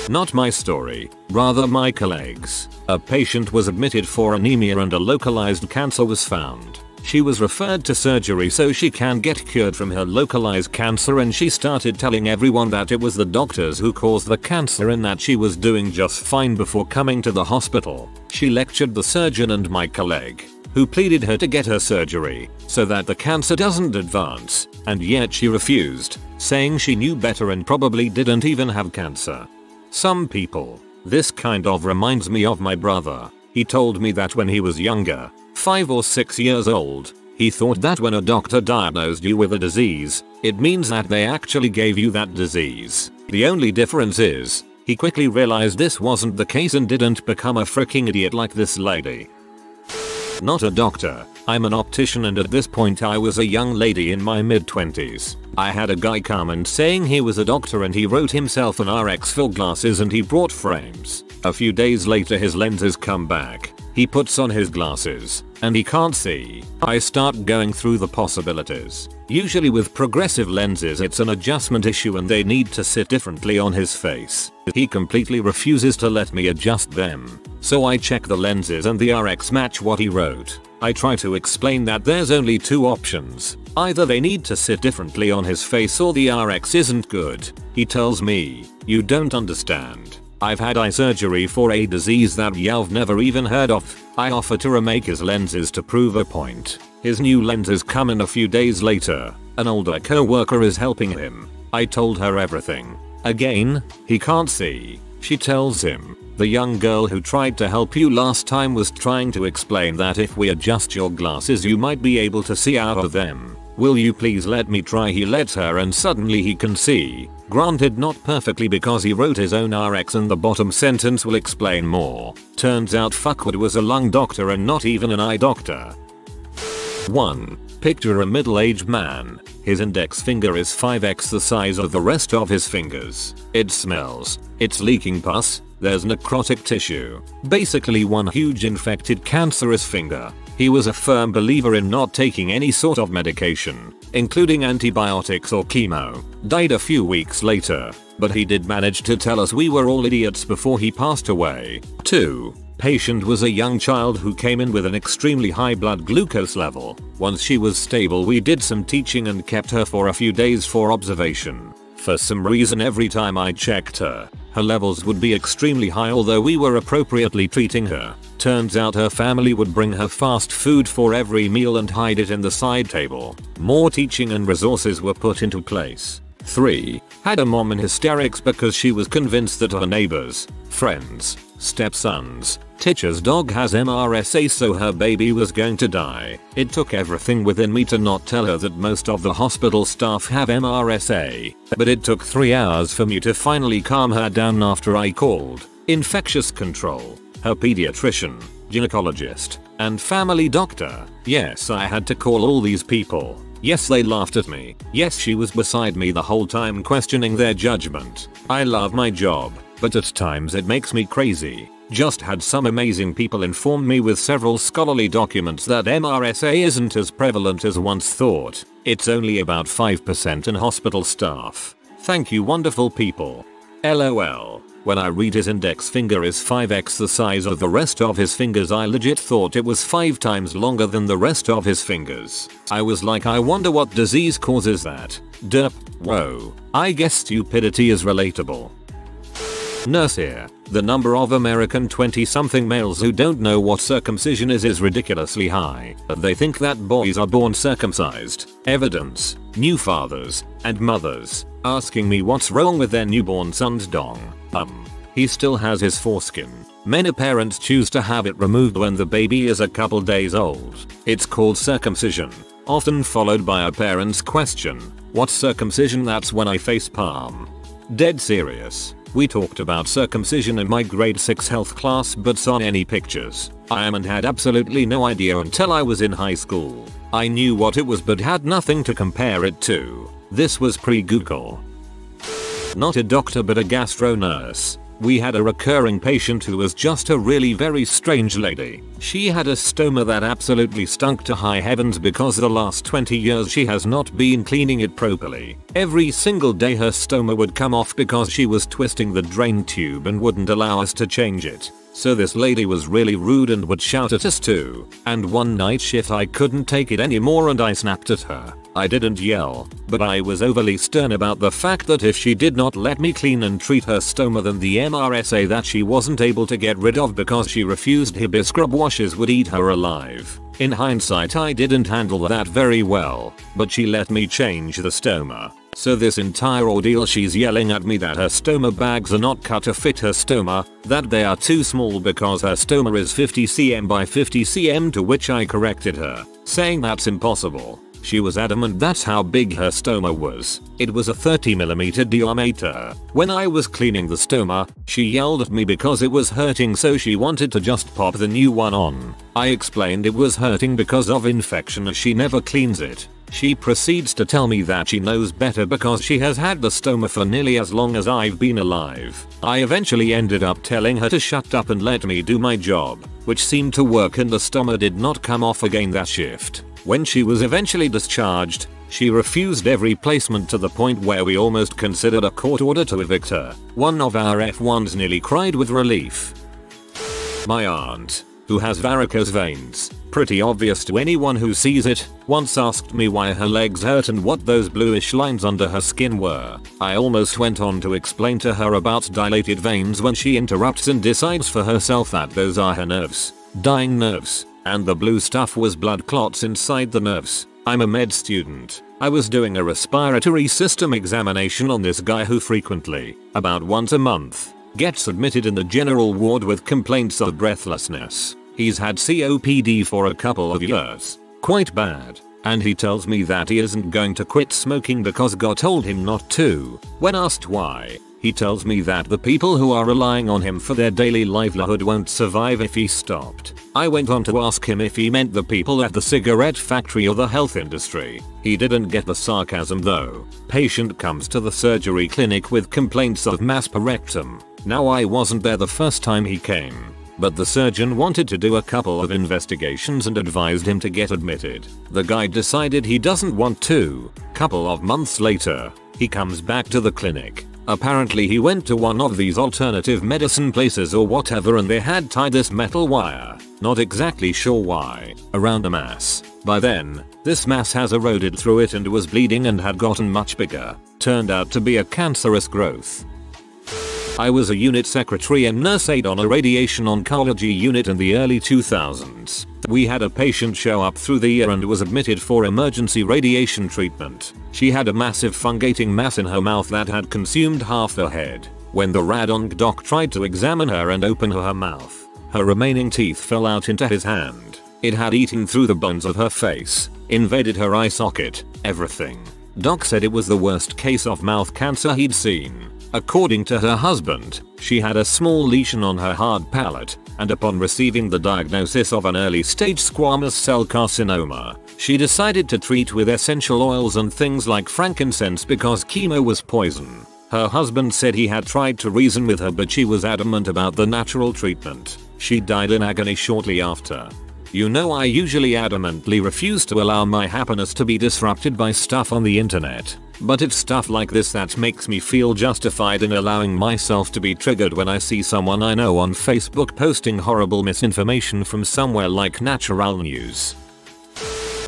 Not my story, rather my colleague's. A patient was admitted for anemia and a localized cancer was found. She was referred to surgery so she can get cured from her localized cancer, and she started telling everyone that it was the doctors who caused the cancer and that she was doing just fine before coming to the hospital. She lectured the surgeon and my colleague, who pleaded her to get her surgery so that the cancer doesn't advance, and yet she refused, saying she knew better and probably didn't even have cancer. Some people. This kind of reminds me of my brother. He told me that when he was younger, 5 or 6 years old, he thought that when a doctor diagnosed you with a disease, it means that they actually gave you that disease. The only difference is, he quickly realized this wasn't the case and didn't become a freaking idiot like this lady. Not a doctor. I'm an optician and at this point I was a young lady in my mid-20s. I had a guy come and saying he was a doctor and he wrote himself an RX for glasses and he brought frames. A few days later his lenses come back. He puts on his glasses and he can't see. I start going through the possibilities. Usually with progressive lenses it's an adjustment issue and they need to sit differently on his face. He completely refuses to let me adjust them. So I check the lenses and the RX match what he wrote. I try to explain that there's only two options. Either they need to sit differently on his face or the RX isn't good. He tells me, "You don't understand. I've had eye surgery for a disease that you've never even heard of." I offer to remake his lenses to prove a point. His new lenses come in a few days later. An older co-worker is helping him. I told her everything. Again, he can't see. She tells him, "The young girl who tried to help you last time was trying to explain that if we adjust your glasses you might be able to see out of them. Will you please let me try?" He lets her and suddenly he can see. Granted not perfectly because he wrote his own RX and the bottom sentence will explain more. Turns out fuckwit was a lung doctor and not even an eye doctor. 1. Picture a middle-aged man. His index finger is 5x the size of the rest of his fingers. It smells. It's leaking pus. There's necrotic tissue. Basically one huge infected cancerous finger. He was a firm believer in not taking any sort of medication, including antibiotics or chemo. Died a few weeks later, but he did manage to tell us we were all idiots before he passed away. 2. Patient was a young child who came in with an extremely high blood glucose level. Once she was stable we did some teaching and kept her for a few days for observation. For some reason every time I checked her, her levels would be extremely high although we were appropriately treating her. Turns out her family would bring her fast food for every meal and hide it in the side table. More teaching and resources were put into place. 3. Had a mom in hysterics because she was convinced that her neighbors, friends, stepsons, teacher's dog has MRSA so her baby was going to die. It took everything within me to not tell her that most of the hospital staff have MRSA, but it took 3 hours for me to finally calm her down after I called infectious control, her pediatrician, gynecologist, and family doctor. Yes, I had to call all these people. Yes, they laughed at me. Yes, she was beside me the whole time questioning their judgment. I love my job, but at times it makes me crazy. Just had some amazing people inform me with several scholarly documents that MRSA isn't as prevalent as once thought. It's only about 5% in hospital staff. Thank you wonderful people. LOL. When I read his index finger is 5x the size of the rest of his fingers I legit thought it was 5 times longer than the rest of his fingers. I was like I wonder what disease causes that. Derp. Whoa. I guess stupidity is relatable. Nurse here. The number of American 20-something males who don't know what circumcision is ridiculously high. They think that boys are born circumcised. Evidence. New fathers and mothers asking me what's wrong with their newborn son's dong. He still has his foreskin. Many parents choose to have it removed when the baby is a couple days old. It's called circumcision. Often followed by a parent's question, "What's circumcision?" That's when I facepalm. Dead serious. We talked about circumcision in my grade 6 health class but saw any pictures. I had absolutely no idea until I was in high school. I knew what it was but had nothing to compare it to. This was pre-Google. Not a doctor but a gastro nurse. We had a recurring patient who was just a really very strange lady. She had a stoma that absolutely stunk to high heavens because the last 20 years she has not been cleaning it properly. Every single day her stoma would come off because she was twisting the drain tube and wouldn't allow us to change it. So this lady was really rude and would shout at us too. And one night shift I couldn't take it anymore and I snapped at her. I didn't yell, but I was overly stern about the fact that if she did not let me clean and treat her stoma then the MRSA that she wasn't able to get rid of because she refused Hibis scrub washes would eat her alive. In hindsight I didn't handle that very well, but she let me change the stoma. So this entire ordeal she's yelling at me that her stoma bags are not cut to fit her stoma, that they are too small because her stoma is 50 cm by 50 cm, to which I corrected her, saying that's impossible. She was adamant that's how big her stoma was. It was a 30mm diameter. When I was cleaning the stoma, she yelled at me because it was hurting, so she wanted to just pop the new one on. I explained it was hurting because of infection as she never cleans it. She proceeds to tell me that she knows better because she has had the stoma for nearly as long as I've been alive. I eventually ended up telling her to shut up and let me do my job, which seemed to work, and the stoma did not come off again that shift. When she was eventually discharged, she refused every placement to the point where we almost considered a court order to evict her. One of our F1s nearly cried with relief. My aunt, who has varicose veins, pretty obvious to anyone who sees it, once asked me why her legs hurt and what those bluish lines under her skin were. I almost went on to explain to her about dilated veins when she interrupts and decides for herself that those are her nerves. Dying nerves. And the blue stuff was blood clots inside the nerves. I'm a med student. I was doing a respiratory system examination on this guy who frequently, about once a month, gets admitted in the general ward with complaints of breathlessness. He's had COPD for a couple of years. Quite bad. And he tells me that he isn't going to quit smoking because God told him not to. When asked why, he tells me that the people who are relying on him for their daily livelihood won't survive if he stopped. I went on to ask him if he meant the people at the cigarette factory or the health industry. He didn't get the sarcasm though. Patient comes to the surgery clinic with complaints of masparectum. Now I wasn't there the first time he came, but the surgeon wanted to do a couple of investigations and advised him to get admitted. The guy decided he doesn't want to. Couple of months later, he comes back to the clinic. Apparently he went to one of these alternative medicine places or whatever, and they had tied this metal wire, not exactly sure why, around the mass. By then, this mass has eroded through it and was bleeding and had gotten much bigger. Turned out to be a cancerous growth. I was a unit secretary and nurse aide on a radiation oncology unit in the early 2000s. We had a patient show up through the year and was admitted for emergency radiation treatment. She had a massive fungating mass in her mouth that had consumed half her head. When the rad-onc doc tried to examine her and open her mouth, her remaining teeth fell out into his hand. It had eaten through the bones of her face, invaded her eye socket, everything. Doc said it was the worst case of mouth cancer he'd seen. According to her husband, she had a small lesion on her hard palate, and upon receiving the diagnosis of an early stage squamous cell carcinoma, she decided to treat with essential oils and things like frankincense because chemo was poison. Her husband said he had tried to reason with her, but she was adamant about the natural treatment. She died in agony shortly after. You know, I usually adamantly refuse to allow my happiness to be disrupted by stuff on the internet. But it's stuff like this that makes me feel justified in allowing myself to be triggered when I see someone I know on Facebook posting horrible misinformation from somewhere like Natural News.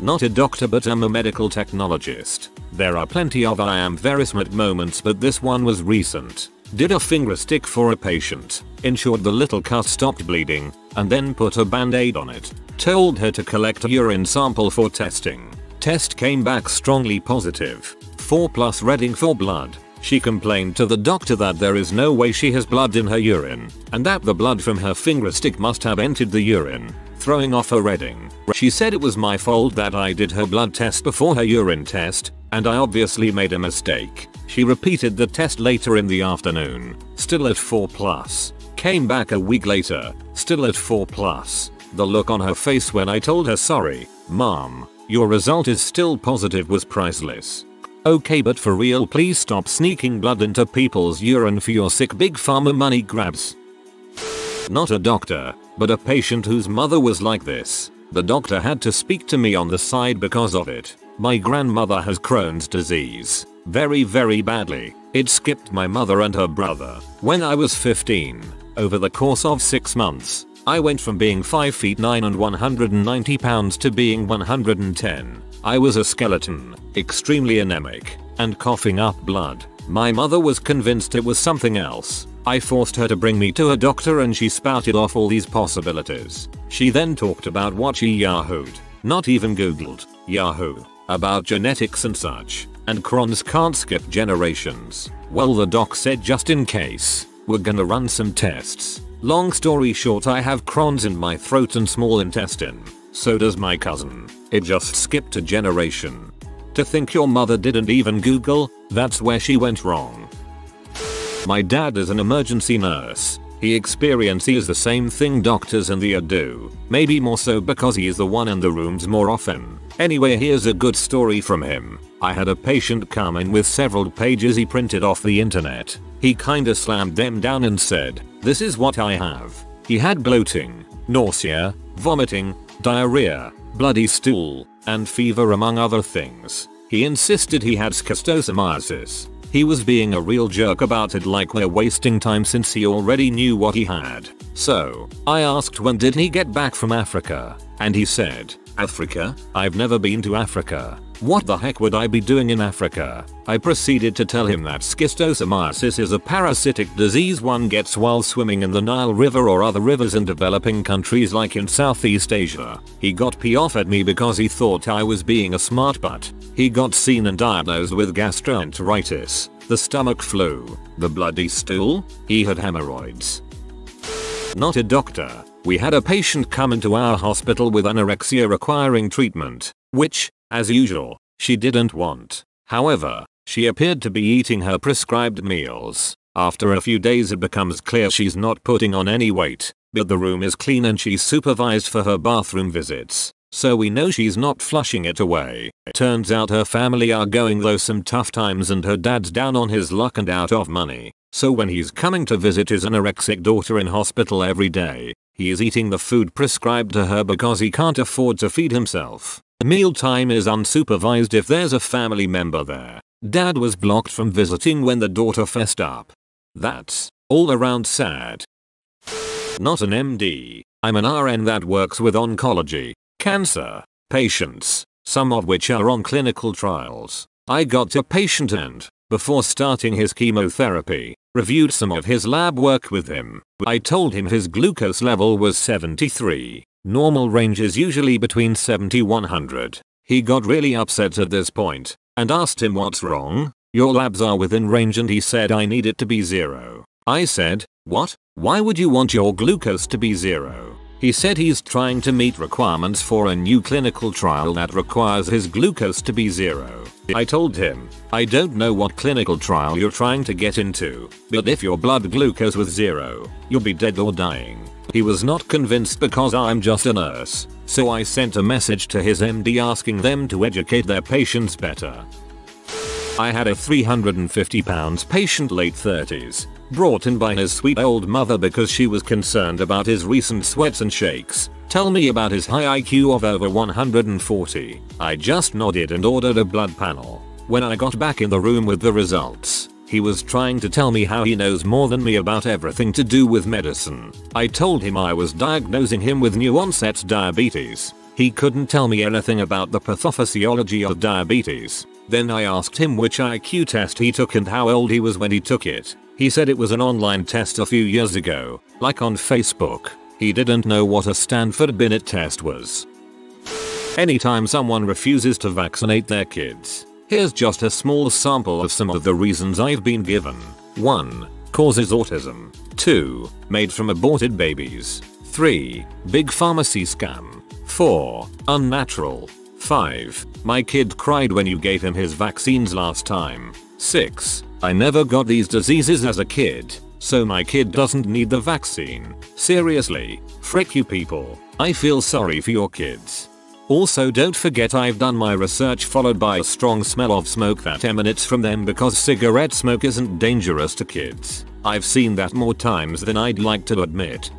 Not a doctor, but I'm a medical technologist. There are plenty of I am very smart moments, but this one was recent. Did a finger stick for a patient, ensured the little cut stopped bleeding, and then put a band-aid on it. Told her to collect a urine sample for testing. Test came back strongly positive. 4+ reading for blood. She complained to the doctor that there is no way she has blood in her urine, and that the blood from her finger stick must have entered the urine, throwing off her reading. She said it was my fault that I did her blood test before her urine test, and I obviously made a mistake. She repeated the test later in the afternoon, still at 4+. Came back a week later, still at 4+. The look on her face when I told her, sorry, Mom, your result is still positive, was priceless. Okay, but for real, please stop sneaking blood into people's urine for your sick big pharma money grabs. Not a doctor, but a patient whose mother was like this. The doctor had to speak to me on the side because of it. My grandmother has Crohn's disease. Very badly. It skipped my mother and her brother. When I was 15, over the course of 6 months, I went from being 5 feet 9 and 190 pounds to being 110. I was a skeleton, extremely anemic, and coughing up blood. My mother was convinced it was something else. I forced her to bring me to a doctor and she spouted off all these possibilities. She then talked about what she Yahoo'd, not even Googled, Yahoo, about genetics and such, and Crohn's can't skip generations. Well, the doc said just in case, we're gonna run some tests. Long story short, I have Crohn's in my throat and small intestine. So does my cousin. It just skipped a generation. To think your mother didn't even Google, that's where she went wrong. My dad is an emergency nurse. He experiences the same thing doctors in the ER do, maybe more so because he is the one in the rooms more often. Anyway, here's a good story from him. I had a patient come in with several pages he printed off the internet. He kinda slammed them down and said, "This is what I have." He had bloating, nausea, vomiting, diarrhea, bloody stool, and fever among other things. He insisted he had schistosomiasis. He was being a real jerk about it, like we're wasting time since he already knew what he had. So, I asked when did he get back from Africa, and he said, "Africa? I've never been to Africa. What the heck would I be doing in Africa?" I proceeded to tell him that schistosomiasis is a parasitic disease one gets while swimming in the Nile River or other rivers in developing countries like in Southeast Asia. He got pee off at me because he thought I was being a smart butt. He got seen and diagnosed with gastroenteritis, the stomach flu, the bloody stool. He had hemorrhoids. Not a doctor. We had a patient come into our hospital with anorexia requiring treatment, which, as usual, she didn't want. However, she appeared to be eating her prescribed meals. After a few days it becomes clear she's not putting on any weight, but the room is clean and she's supervised for her bathroom visits, so we know she's not flushing it away. Turns out her family are going through some tough times and her dad's down on his luck and out of money. So when he's coming to visit his anorexic daughter in hospital every day, he is eating the food prescribed to her because he can't afford to feed himself. Mealtime is unsupervised if there's a family member there. Dad was blocked from visiting when the daughter fessed up. That's all around sad. Not an MD. I'm an RN that works with oncology, cancer patients, some of which are on clinical trials. I got a patient and, before starting his chemotherapy, reviewed some of his lab work with him. I told him his glucose level was 73. Normal range is usually between 70-100. He got really upset at this point and asked him what's wrong. Your labs are within range, and he said I need it to be 0. I said, what? Why would you want your glucose to be 0? He said he's trying to meet requirements for a new clinical trial that requires his glucose to be 0. I told him, I don't know what clinical trial you're trying to get into, but if your blood glucose was 0, you'll be dead or dying. He was not convinced because I'm just a nurse, so I sent a message to his MD asking them to educate their patients better. I had a 350 pounds patient, late 30s, brought in by his sweet old mother because she was concerned about his recent sweats and shakes. Tell me about his high IQ of over 140. I just nodded and ordered a blood panel. When I got back in the room with the results, he was trying to tell me how he knows more than me about everything to do with medicine. I told him I was diagnosing him with new onset diabetes. He couldn't tell me anything about the pathophysiology of diabetes. Then I asked him which IQ test he took and how old he was when he took it. He said it was an online test a few years ago, like on Facebook. He didn't know what a Stanford Binet test was. Anytime someone refuses to vaccinate their kids, here's just a small sample of some of the reasons I've been given. 1. Causes autism. 2. Made from aborted babies. 3. Big pharmacy scam. 4. Unnatural. 5. My kid cried when you gave him his vaccines last time. 6. I never got these diseases as a kid, so my kid doesn't need the vaccine. Seriously, frick you people. I feel sorry for your kids. Also, don't forget I've done my research followed by a strong smell of smoke that emanates from them because cigarette smoke isn't dangerous to kids. I've seen that more times than I'd like to admit.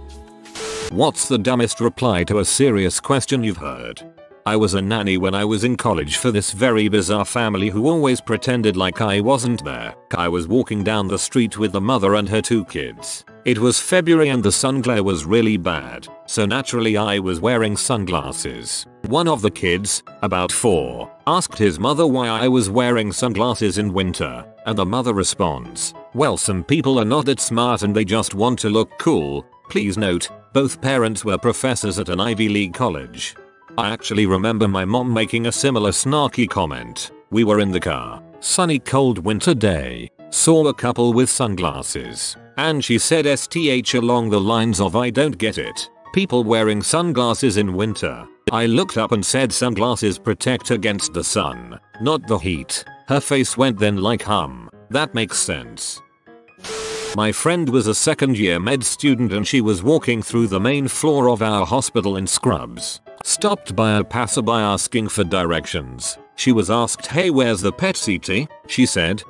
What's the dumbest reply to a serious question you've heard? I was a nanny when I was in college for this very bizarre family who always pretended like I wasn't there. I was walking down the street with the mother and her 2 kids. It was February and the sun glare was really bad, so naturally I was wearing sunglasses. One of the kids, about 4, asked his mother why I was wearing sunglasses in winter, and the mother responds, well, some people are not that smart and they just want to look cool. Please note, both parents were professors at an Ivy League college. I actually remember my mom making a similar snarky comment. We were in the car, sunny cold winter day, saw a couple with sunglasses, and she said STH along the lines of I don't get it. People wearing sunglasses in winter. I looked up and said sunglasses protect against the sun, not the heat. Her face went then like that makes sense. My friend was a second year med student and she was walking through the main floor of our hospital in scrubs. Stopped by a passerby asking for directions. She was asked, "Hey, where's the PET CT?" She said,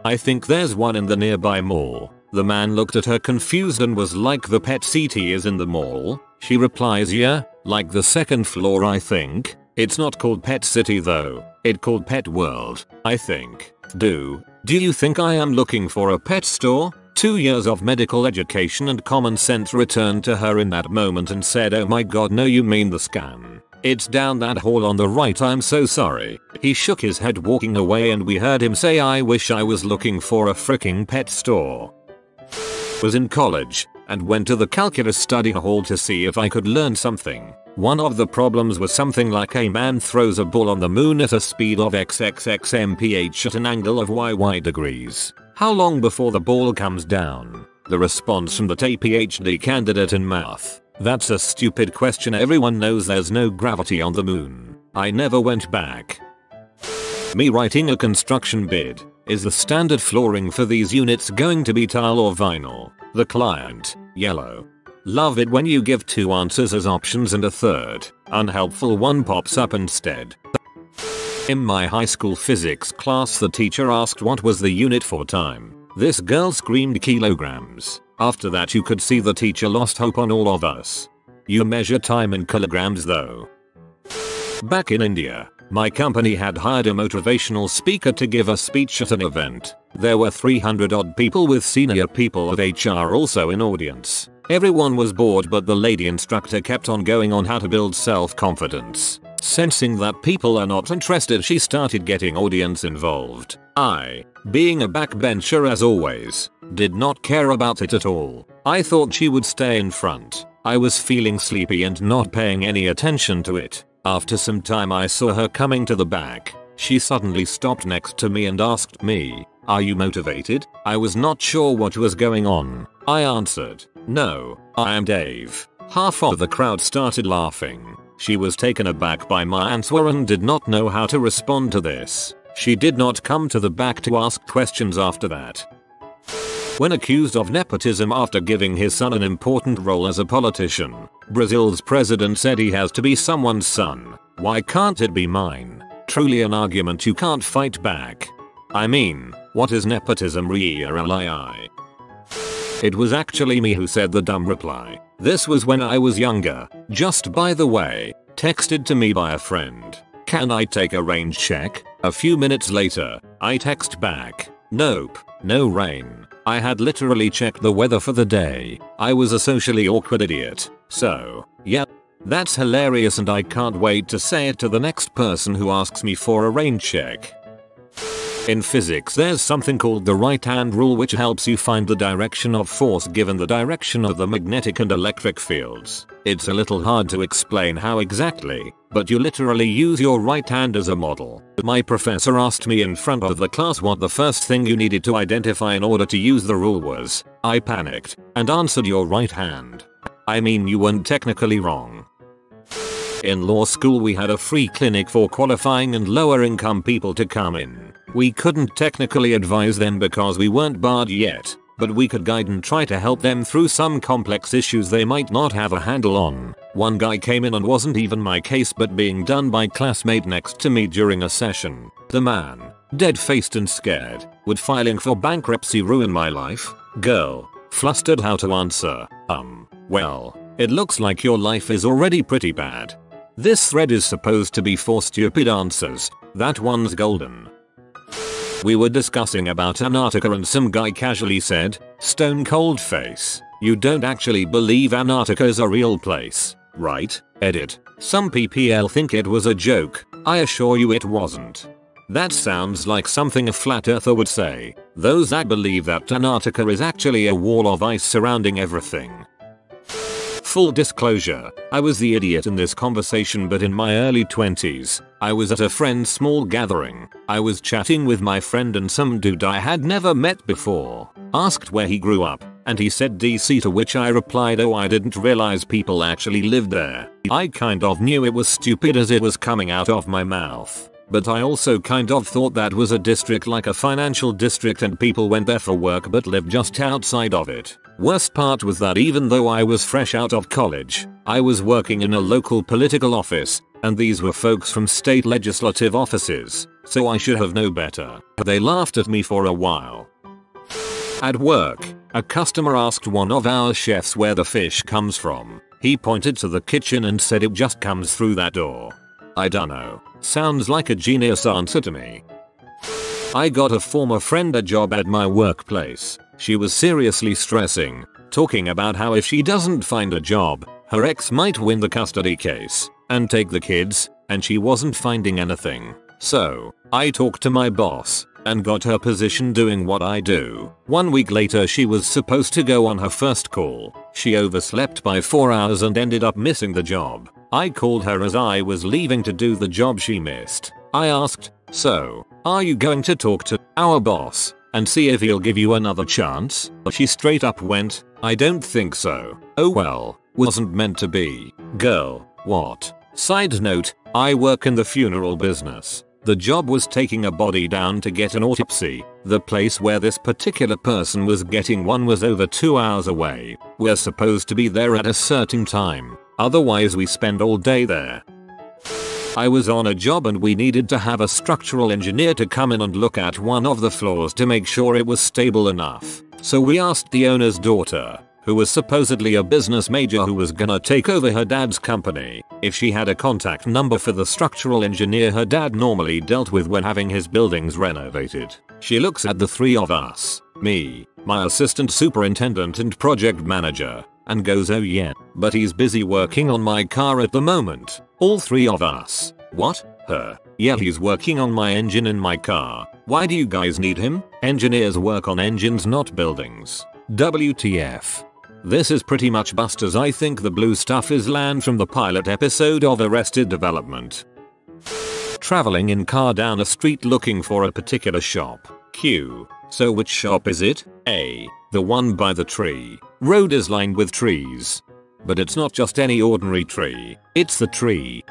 I think there's one in the nearby mall." The man looked at her confused and was like, "The PET CT is in the mall?" She replies, "Yeah, like the second floor I think. It's not called Pet City though. It's called Pet World, I think." Do you think I am looking for a pet store? 2 years of medical education and common sense returned to her in that moment and said, "Oh my god, no, you mean the scan. It's down that hall on the right, I'm so sorry." He shook his head walking away and we heard him say, "I wish I was looking for a freaking pet store." Was in college and went to the calculus study hall to see if I could learn something. One of the problems was something like a man throws a ball on the moon at a speed of xxx mph at an angle of yy degrees. How long before the ball comes down? The response from the PhD candidate in math: "That's a stupid question, everyone knows there's no gravity on the moon." I never went back. Me writing a construction bid. Is the standard flooring for these units going to be tile or vinyl? The client: yellow. Love it when you give 2 answers as options and a third, unhelpful one pops up instead. In my high school physics class, the teacher asked what was the unit for time. This girl screamed kilograms. After that you could see the teacher lost hope on all of us. You measure time in kilograms though. Back in India, my company had hired a motivational speaker to give a speech at an event. There were 300 odd people with senior people of HR also in audience. Everyone was bored, but the lady instructor kept on going on how to build self-confidence. Sensing that people are not interested, she started getting audience involved. I, being a backbencher as always, did not care about it at all. I thought she would stay in front. I was feeling sleepy and not paying any attention to it. After some time I saw her coming to the back. She suddenly stopped next to me and asked me, "Are you motivated?" I was not sure what was going on. I answered, "No, I am Dave." Half of the crowd started laughing. She was taken aback by my answer and did not know how to respond to this. She did not come to the back to ask questions after that. When accused of nepotism after giving his son an important role as a politician, Brazil's president said he has to be someone's son. Why can't it be mine? Truly an argument you can't fight back. I mean, what is nepotism really? It was actually me who said the dumb reply. This was when I was younger, just by the way, texted to me by a friend. "Can I take a rain check?" A few minutes later, I text back, "Nope, no rain." I had literally checked the weather for the day. I was a socially awkward idiot. So, yeah. That's hilarious and I can't wait to say it to the next person who asks me for a rain check. In physics there's something called the right-hand rule, which helps you find the direction of force given the direction of the magnetic and electric fields. It's a little hard to explain how exactly, but you literally use your right hand as a model. My professor asked me in front of the class what the first thing you needed to identify in order to use the rule was. I panicked and answered your right hand. I mean, you weren't technically wrong. In law school we had a free clinic for qualifying and lower income people to come in. We couldn't technically advise them because we weren't barred yet, but we could guide and try to help them through some complex issues they might not have a handle on. One guy came in and wasn't even my case but being done by classmate next to me during a session. The man, dead-faced and scared, would filing for bankruptcy ruin my life? Girl, flustered how to answer, well, it looks like your life is already pretty bad. This thread is supposed to be for stupid answers. That one's golden. We were discussing about Antarctica and some guy casually said, "Stone cold face, you don't actually believe Antarctica is a real place, right?" Edit. Some PPL think it was a joke. I assure you it wasn't. That sounds like something a flat earther would say. Those that believe that Antarctica is actually a wall of ice surrounding everything. Full disclosure, I was the idiot in this conversation, but in my early 20s, I was at a friend's small gathering. I was chatting with my friend and some dude I had never met before. Asked where he grew up, and he said DC, to which I replied, oh, I didn't realize people actually lived there. I kind of knew it was stupid as it was coming out of my mouth, but I also kind of thought that was a district, like a financial district, and people went there for work but lived just outside of it. Worst part was that even though I was fresh out of college, I was working in a local political office, and these were folks from state legislative offices, so I should have known better. They laughed at me for a while. At work, a customer asked one of our chefs where the fish comes from. He pointed to the kitchen and said it just comes through that door. I dunno. Sounds like a genius answer to me. I got a former friend a job at my workplace. She was seriously stressing, talking about how if she doesn't find a job, her ex might win the custody case and take the kids, and she wasn't finding anything. So, I talked to my boss and got her position doing what I do. 1 week later, she was supposed to go on her first call. She overslept by 4 hours and ended up missing the job. I called her as I was leaving to do the job she missed. I asked, so, are you going to talk to our boss and see if he'll give you another chance? She straight up went, I don't think so. Oh well, wasn't meant to be. Girl, what? Side note, I work in the funeral business. The job was taking a body down to get an autopsy. The place where this particular person was getting one was over 2 hours away. We're supposed to be there at a certain time, otherwise we spend all day there. I was on a job and we needed to have a structural engineer to come in and look at one of the floors to make sure it was stable enough. So we asked the owner's daughter, who was supposedly a business major who was gonna take over her dad's company, if she had a contact number for the structural engineer her dad normally dealt with when having his buildings renovated. She looks at the three of us, me, my assistant superintendent and project manager, and goes, oh yeah, but he's busy working on my car at the moment. All three of us. What? Her. Yeah, he's working on my engine in my car. Why do you guys need him? Engineers work on engines, not buildings. WTF. This is pretty much Buster's I think the blue stuff is land from the pilot episode of Arrested Development. Traveling in car down a street looking for a particular shop. Q. So which shop is it? A. The one by the tree. Road is lined with trees. But it's not just any ordinary tree. It's the tree.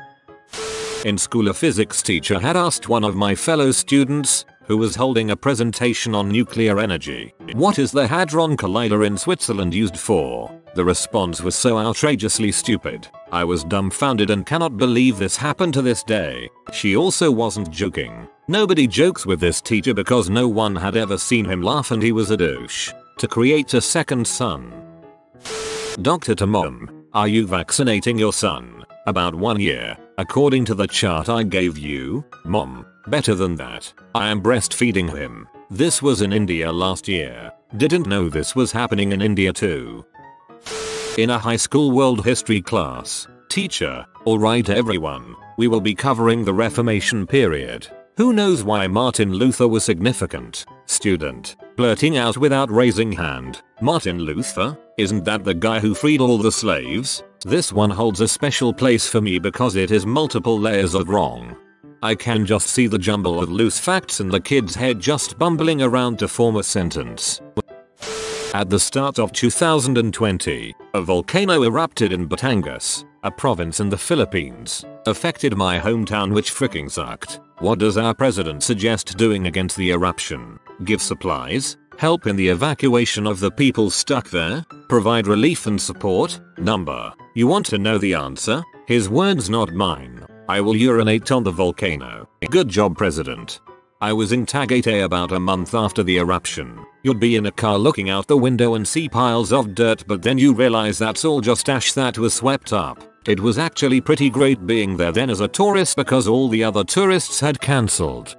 In school, a physics teacher had asked one of my fellow students, who was holding a presentation on nuclear energy, what is the Hadron Collider in Switzerland used for? The response was so outrageously stupid. I was dumbfounded and cannot believe this happened to this day. She also wasn't joking. Nobody jokes with this teacher because no one had ever seen him laugh and he was a douche. To create a second son. Doctor to mom, are you vaccinating your son? About 1 year, according to the chart I gave you. Mom, better than that. I am breastfeeding him. This was in India last year. Didn't know this was happening in India too. In a high school world history class, teacher, alright everyone, we will be covering the Reformation period. Who knows why Martin Luther was significant? Student, blurting out without raising hand. Martin Luther? Isn't that the guy who freed all the slaves? This one holds a special place for me because it is multiple layers of wrong. I can just see the jumble of loose facts in the kid's head just bumbling around to form a sentence. At the start of 2020, a volcano erupted in Batangas, a province in the Philippines, affected my hometown, which freaking sucked. What does our president suggest doing against the eruption? Give supplies? Help in the evacuation of the people stuck there? Provide relief and support? Number. You want to know the answer? His words, not mine. I will urinate on the volcano. Good job, President. I was in Tagaytay about a month after the eruption. You'd be in a car looking out the window and see piles of dirt, but then you realize that's all just ash that was swept up. It was actually pretty great being there then as a tourist because all the other tourists had cancelled.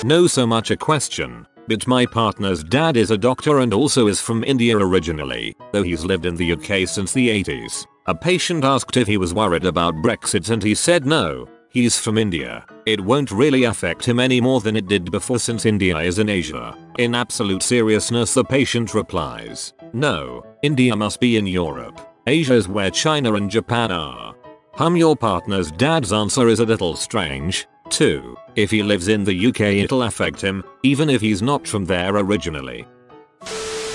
No so much a question, but my partner's dad is a doctor and also is from India originally, though he's lived in the UK since the 80s. A patient asked if he was worried about Brexit and he said no, he's from India. It won't really affect him any more than it did before since India is in Asia. In absolute seriousness, the patient replies, no, India must be in Europe. Asia is where China and Japan are. Your partner's dad's answer is a little strange. 2. If he lives in the UK it'll affect him, even if he's not from there originally.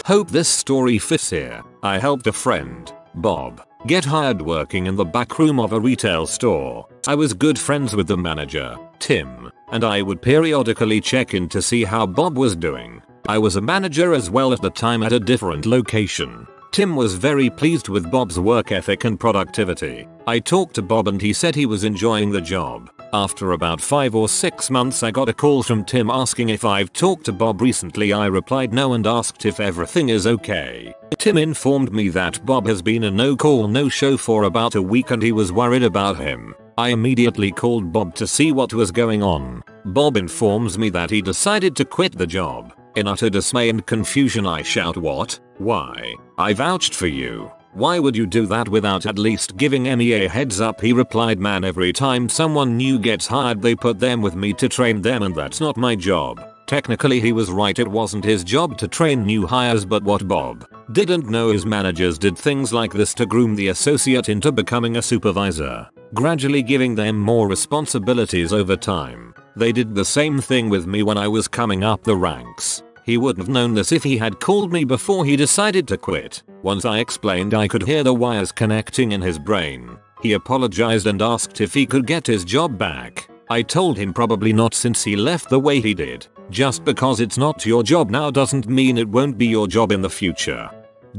Hope this story fits here. I helped a friend, Bob, get hired working in the back room of a retail store. I was good friends with the manager, Tim, and I would periodically check in to see how Bob was doing. I was a manager as well at the time at a different location. Tim was very pleased with Bob's work ethic and productivity. I talked to Bob and he said he was enjoying the job. After about 5 or 6 months I got a call from Tim asking if I've talked to Bob recently. I replied no and asked if everything is okay. Tim informed me that Bob has been a no-call no-show for about a week and he was worried about him. I immediately called Bob to see what was going on. Bob informs me that he decided to quit the job. In utter dismay and confusion I shout, "What? Why? I vouched for you. Why would you do that without at least giving me a heads up?" He replied, "Man, every time someone new gets hired they put them with me to train them and that's not my job." Technically he was right, it wasn't his job to train new hires, but what Bob didn't know is managers did things like this to groom the associate into becoming a supervisor, gradually giving them more responsibilities over time. They did the same thing with me when I was coming up the ranks. He wouldn't have known this if he had called me before he decided to quit. Once I explained I could hear the wires connecting in his brain. He apologized and asked if he could get his job back. I told him probably not since he left the way he did. Just because it's not your job now doesn't mean it won't be your job in the future.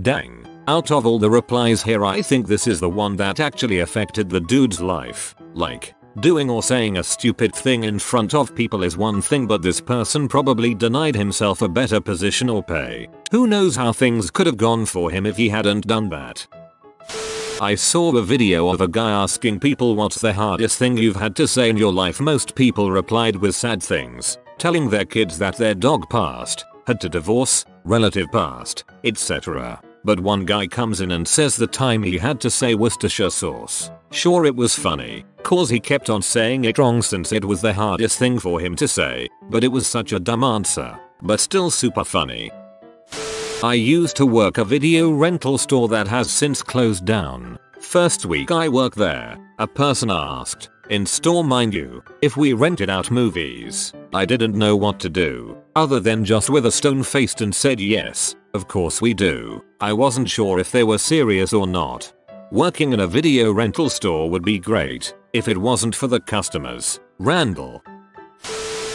Dang. Out of all the replies here I think this is the one that actually affected the dude's life. Like, doing or saying a stupid thing in front of people is one thing, but this person probably denied himself a better position or pay. Who knows how things could have gone for him if he hadn't done that. I saw a video of a guy asking people what's the hardest thing you've had to say in your life. Most people replied with sad things, telling their kids that their dog passed, had to divorce, relative passed, etc. But one guy comes in and says the time he had to say Worcestershire sauce. Sure, it was funny, cause he kept on saying it wrong since it was the hardest thing for him to say, but it was such a dumb answer, but still super funny. I used to work a video rental store that has since closed down. First week I worked there, a person asked, in store mind you, if we rented out movies. I didn't know what to do, other than just with a stone faced and said yes, of course we do. I wasn't sure if they were serious or not. Working in a video rental store would be great, if it wasn't for the customers. Randall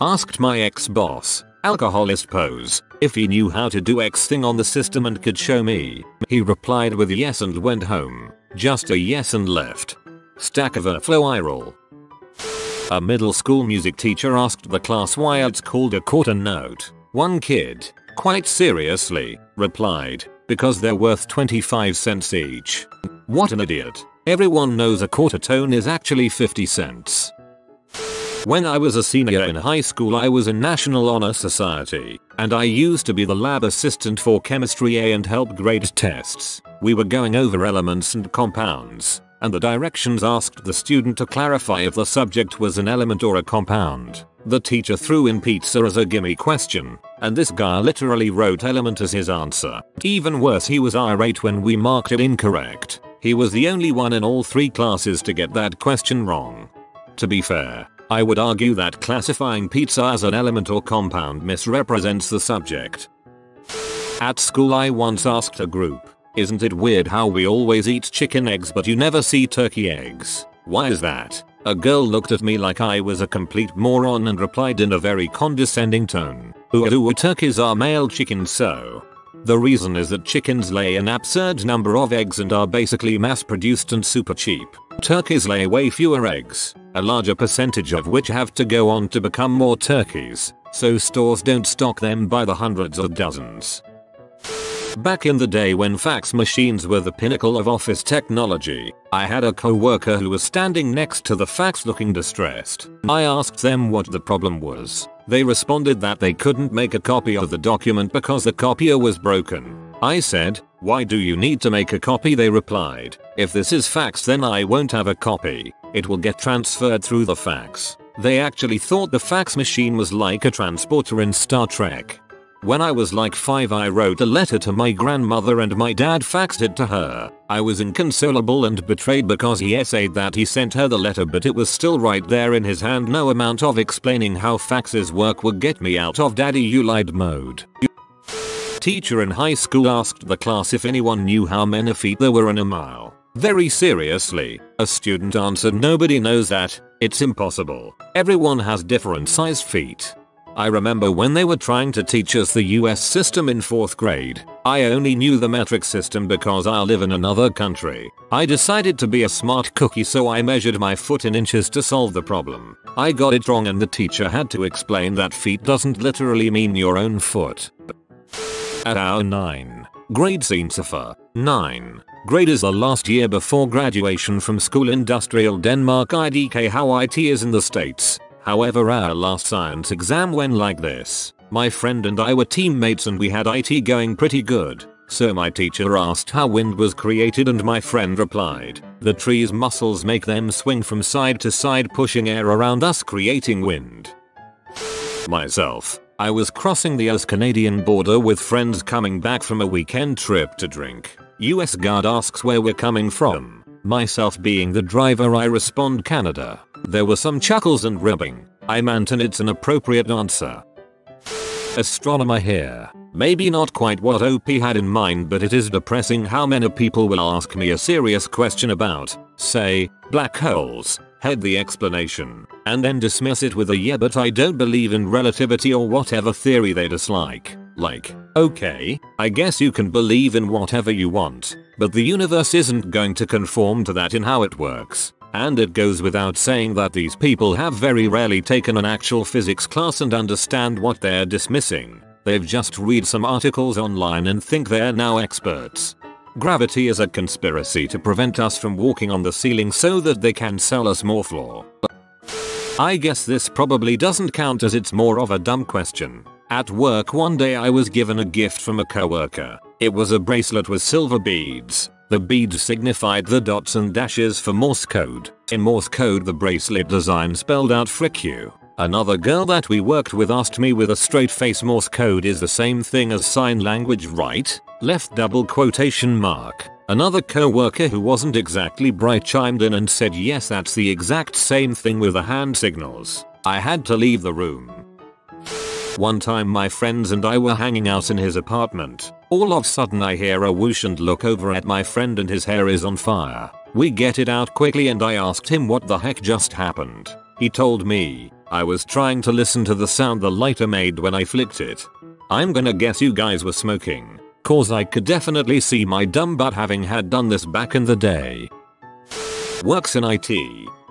asked my ex-boss, alcoholist pose, if he knew how to do X thing on the system and could show me. He replied with yes and went home. Just a yes and left. Stack overflow eye roll. A middle school music teacher asked the class why it's called a quarter note. One kid, quite seriously, replied, because they're worth 25 cents each. What an idiot. Everyone knows a quarter tone is actually 50 cents. When I was a senior in high school I was in National Honor Society, and I used to be the lab assistant for Chemistry A and help grade tests. We were going over elements and compounds, and the directions asked the student to clarify if the subject was an element or a compound. The teacher threw in pizza as a gimme question, and this guy literally wrote element as his answer. Even worse, he was irate when we marked it incorrect. He was the only one in all 3 classes to get that question wrong. To be fair, I would argue that classifying pizza as an element or compound misrepresents the subject. At school I once asked a group, isn't it weird how we always eat chicken eggs but you never see turkey eggs? Why is that? A girl looked at me like I was a complete moron and replied in a very condescending tone, ooh, turkeys are male chickens so. The reason is that chickens lay an absurd number of eggs and are basically mass produced and super cheap. Turkeys lay way fewer eggs, a larger percentage of which have to go on to become more turkeys, so stores don't stock them by the hundreds or dozens. Back in the day when fax machines were the pinnacle of office technology, I had a co-worker who was standing next to the fax looking distressed. I asked them what the problem was. They responded that they couldn't make a copy of the document because the copier was broken. I said, why do you need to make a copy? They replied, if this is fax then I won't have a copy. It will get transferred through the fax. They actually thought the fax machine was like a transporter in Star Trek. When I was like 5 I wrote a letter to my grandmother and my dad faxed it to her. I was inconsolable and betrayed because he essayed that he sent her the letter but it was still right there in his hand. No amount of explaining how faxes work would get me out of daddy you lied mode. Teacher in high school asked the class if anyone knew how many feet there were in a mile. Very seriously, a student answered, nobody knows that, it's impossible. Everyone has different size feet. I remember when they were trying to teach us the US system in 4th grade. I only knew the metric system because I live in another country. I decided to be a smart cookie, so I measured my foot in inches to solve the problem. I got it wrong and the teacher had to explain that feet doesn't literally mean your own foot. At our 9 grade Science 9 grade is the last year before graduation from school. Industrial Denmark IDK how IT is in the States. However, our last science exam went like this. My friend and I were teammates and we had IT going pretty good. So my teacher asked how wind was created and my friend replied, the tree's muscles make them swing from side to side, pushing air around us, creating wind. Myself, I was crossing the US-Canadian border with friends coming back from a weekend trip to drink. US guard asks where we're coming from. Myself being the driver, I respond Canada. There were some chuckles and ribbing. I maintain it's an appropriate answer. Astronomer here. Maybe not quite what OP had in mind, but it is depressing how many people will ask me a serious question about, say, black holes, head the explanation, and then dismiss it with a yeah but I don't believe in relativity or whatever theory they dislike. Like, okay, I guess you can believe in whatever you want, but the universe isn't going to conform to that in how it works. And it goes without saying that these people have very rarely taken an actual physics class and understand what they're dismissing. They've just read some articles online and think they're now experts. Gravity is a conspiracy to prevent us from walking on the ceiling so that they can sell us more floor. I guess this probably doesn't count as it's more of a dumb question. At work one day I was given a gift from a coworker. It was a bracelet with silver beads. The beads signified the dots and dashes for Morse code. In Morse code the bracelet design spelled out frick you. Another girl that we worked with asked me with a straight face, Morse code is the same thing as sign language, right? Left double quotation mark. Another coworker who wasn't exactly bright chimed in and said yes, that's the exact same thing with the hand signals. I had to leave the room. One time my friends and I were hanging out in his apartment. All of a sudden I hear a whoosh and look over at my friend and his hair is on fire. We get it out quickly and I asked him what the heck just happened. He told me, I was trying to listen to the sound the lighter made when I flicked it. I'm gonna guess you guys were smoking, cause I could definitely see my dumb butt having had done this back in the day. Works in IT.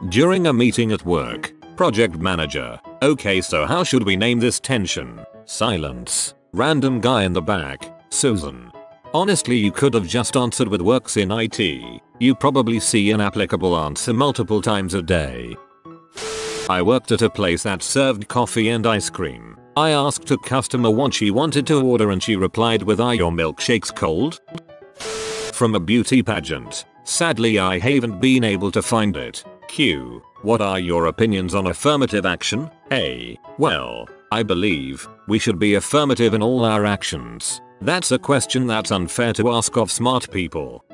During a meeting at work, project manager. Okay, so how should we name this tension? Silence. Random guy in the back. Susan. Honestly, you could have just answered with works in IT. You probably see an applicable answer multiple times a day. I worked at a place that served coffee and ice cream. I asked a customer what she wanted to order and she replied with, "Are your milkshakes cold?" From a beauty pageant. Sadly, I haven't been able to find it. Q. What are your opinions on affirmative action? A. Well, I believe we should be affirmative in all our actions. That's a question that's unfair to ask of smart people.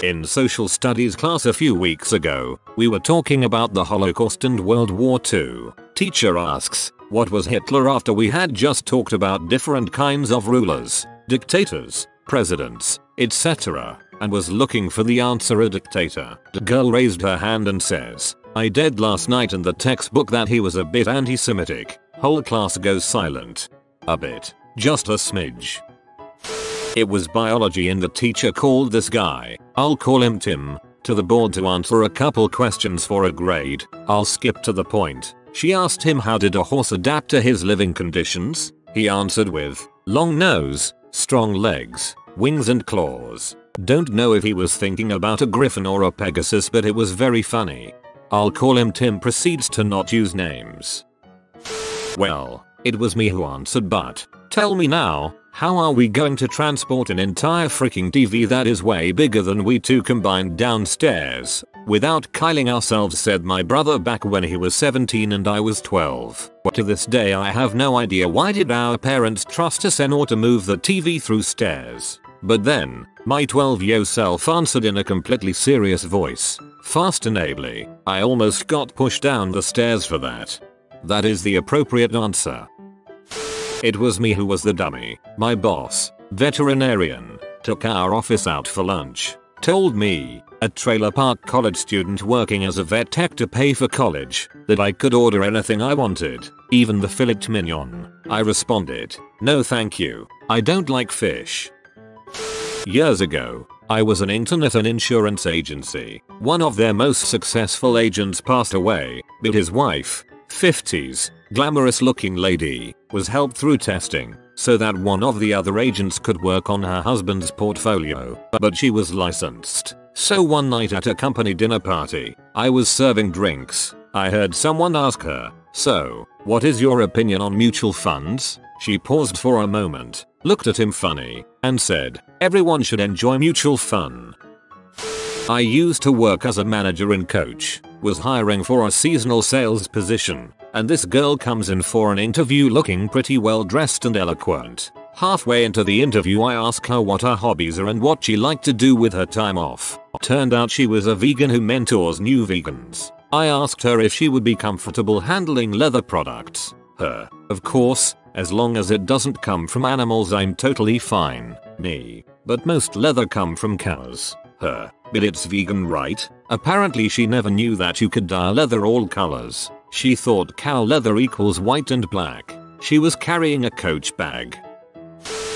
In social studies class a few weeks ago, we were talking about the Holocaust and World War II. Teacher asks, what was Hitler, after we had just talked about different kinds of rulers, dictators, presidents, etc., and was looking for the answer, a dictator. The girl raised her hand and says, I read last night in the textbook that he was a bit anti-Semitic. Whole class goes silent. A bit. Just a smidge. It was biology and the teacher called this guy, I'll call him Tim, to the board to answer a couple questions for a grade. I'll skip to the point. She asked him how did a horse adapt to his living conditions? He answered with, long nose, strong legs, wings and claws. Don't know if he was thinking about a griffin or a pegasus, but it was very funny. I'll call him Tim proceeds to not use names. Well, it was me who answered, but tell me now, how are we going to transport an entire freaking TV that is way bigger than we two combined downstairs without killing ourselves, said my brother back when he was 17 and I was 12. To this day I have no idea why did our parents trust us enough to move the TV through stairs. But then, my 12-year-old self answered in a completely serious voice, fast and ably, I almost got pushed down the stairs for that. That is the appropriate answer. It was me who was the dummy. My boss, veterinarian, took our office out for lunch. Told me, a trailer park college student working as a vet tech to pay for college, that I could order anything I wanted, even the filet mignon. I responded, no thank you, I don't like fish. Years ago, I was an intern at an insurance agency. One of their most successful agents passed away, but his wife, 50s, glamorous looking lady, was helped through testing so that one of the other agents could work on her husband's portfolio, but she was licensed. So one night at a company dinner party, I was serving drinks. I heard someone ask her, so, what is your opinion on mutual funds? She paused for a moment, looked at him funny, and said, everyone should enjoy mutual fun. I used to work as a manager and coach, was hiring for a seasonal sales position, and this girl comes in for an interview looking pretty well dressed and eloquent. Halfway into the interview I ask her what her hobbies are and what she liked to do with her time off. Turned out she was a vegan who mentors new vegans. I asked her if she would be comfortable handling leather products. Her, of course, as long as it doesn't come from animals I'm totally fine. Me, but most leather come from cows. Her, but it's vegan right? Apparently she never knew that you could dye leather all colors. She thought cow leather equals white and black. She was carrying a Coach bag.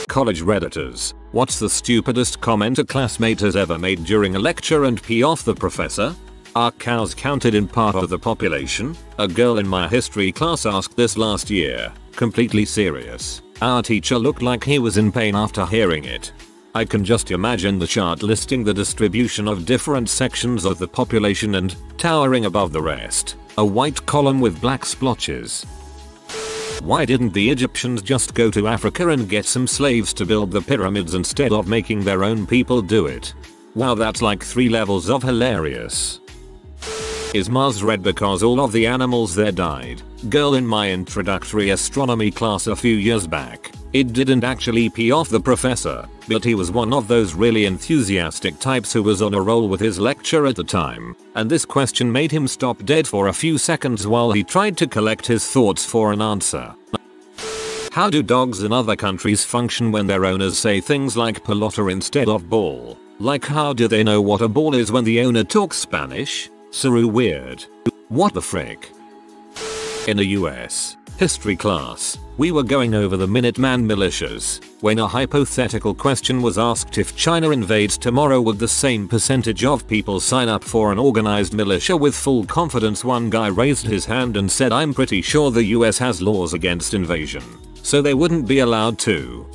College Redditors, what's the stupidest comment a classmate has ever made during a lecture and pee off the professor? Are cows counted in part of the population? A girl in my history class asked this last year, completely serious. Our teacher looked like he was in pain after hearing it. I can just imagine the chart listing the distribution of different sections of the population and, towering above the rest, a white column with black splotches. Why didn't the Egyptians just go to Africa and get some slaves to build the pyramids instead of making their own people do it? Wow, that's like 3 levels of hilarious. Is Mars red because all of the animals there died? Girl in my introductory astronomy class a few years back. It didn't actually pee off the professor, but he was one of those really enthusiastic types who was on a roll with his lecture at the time, and this question made him stop dead for a few seconds while he tried to collect his thoughts for an answer. How do dogs in other countries function when their owners say things like pelota instead of ball? Like how do they know what a ball is when the owner talks Spanish? So weird. What the frick? In a US history class, we were going over the Minuteman militias, when a hypothetical question was asked: if China invades tomorrow, would the same percentage of people sign up for an organized militia? With full confidence, one guy raised his hand and said, I'm pretty sure the US has laws against invasion, so they wouldn't be allowed to.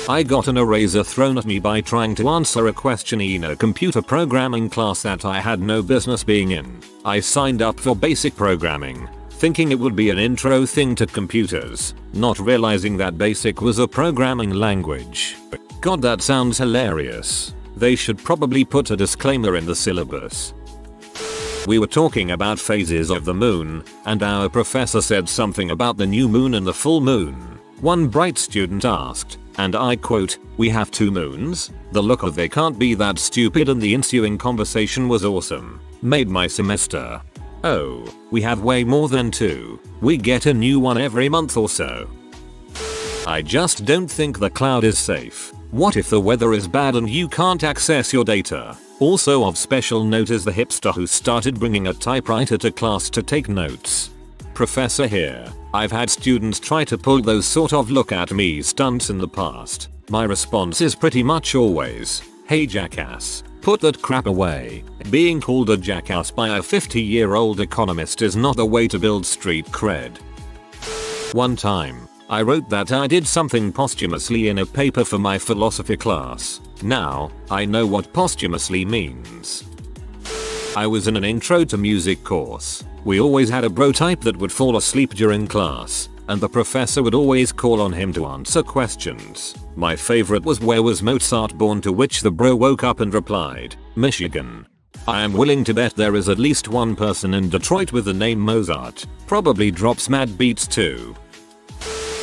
I got an eraser thrown at me by trying to answer a question in a computer programming class that I had no business being in. I signed up for basic programming, thinking it would be an intro thing to computers, not realizing that basic was a programming language. God, that sounds hilarious. They should probably put a disclaimer in the syllabus. We were talking about phases of the moon, and our professor said something about the new moon and the full moon. One bright student asked, and I quote, "We have 2 moons?" The look of "they can't be that stupid" and the ensuing conversation was awesome. Made my semester. Oh, we have way more than 2. We get a new one every month or so. I just don't think the cloud is safe. What if the weather is bad and you can't access your data? Also of special note is the hipster who started bringing a typewriter to class to take notes. Professor here. I've had students try to pull those sort of look at me stunts in the past. My response is pretty much always, "Hey jackass, put that crap away." Being called a jackass by a 50-year-old economist is not the way to build street cred. One time, I wrote that I did something posthumously in a paper for my philosophy class. Now, I know what posthumously means. I was in an intro to music course. We always had a bro type that would fall asleep during class, and the professor would always call on him to answer questions. My favorite was, "Where was Mozart born?" to which the bro woke up and replied, "Michigan." I am willing to bet there is at least one person in Detroit with the name Mozart. Probably drops mad beats too.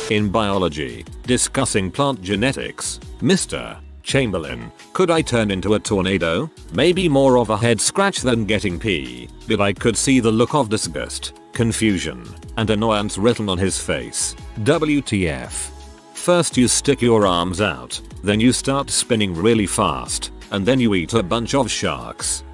In biology, discussing plant genetics, Mr. Chamberlain, could I turn into a tornado? Maybe more of a head scratch than getting pee, but I could see the look of disgust, confusion, and annoyance written on his face. WTF. First you stick your arms out, then you start spinning really fast, and then you eat a bunch of sharks.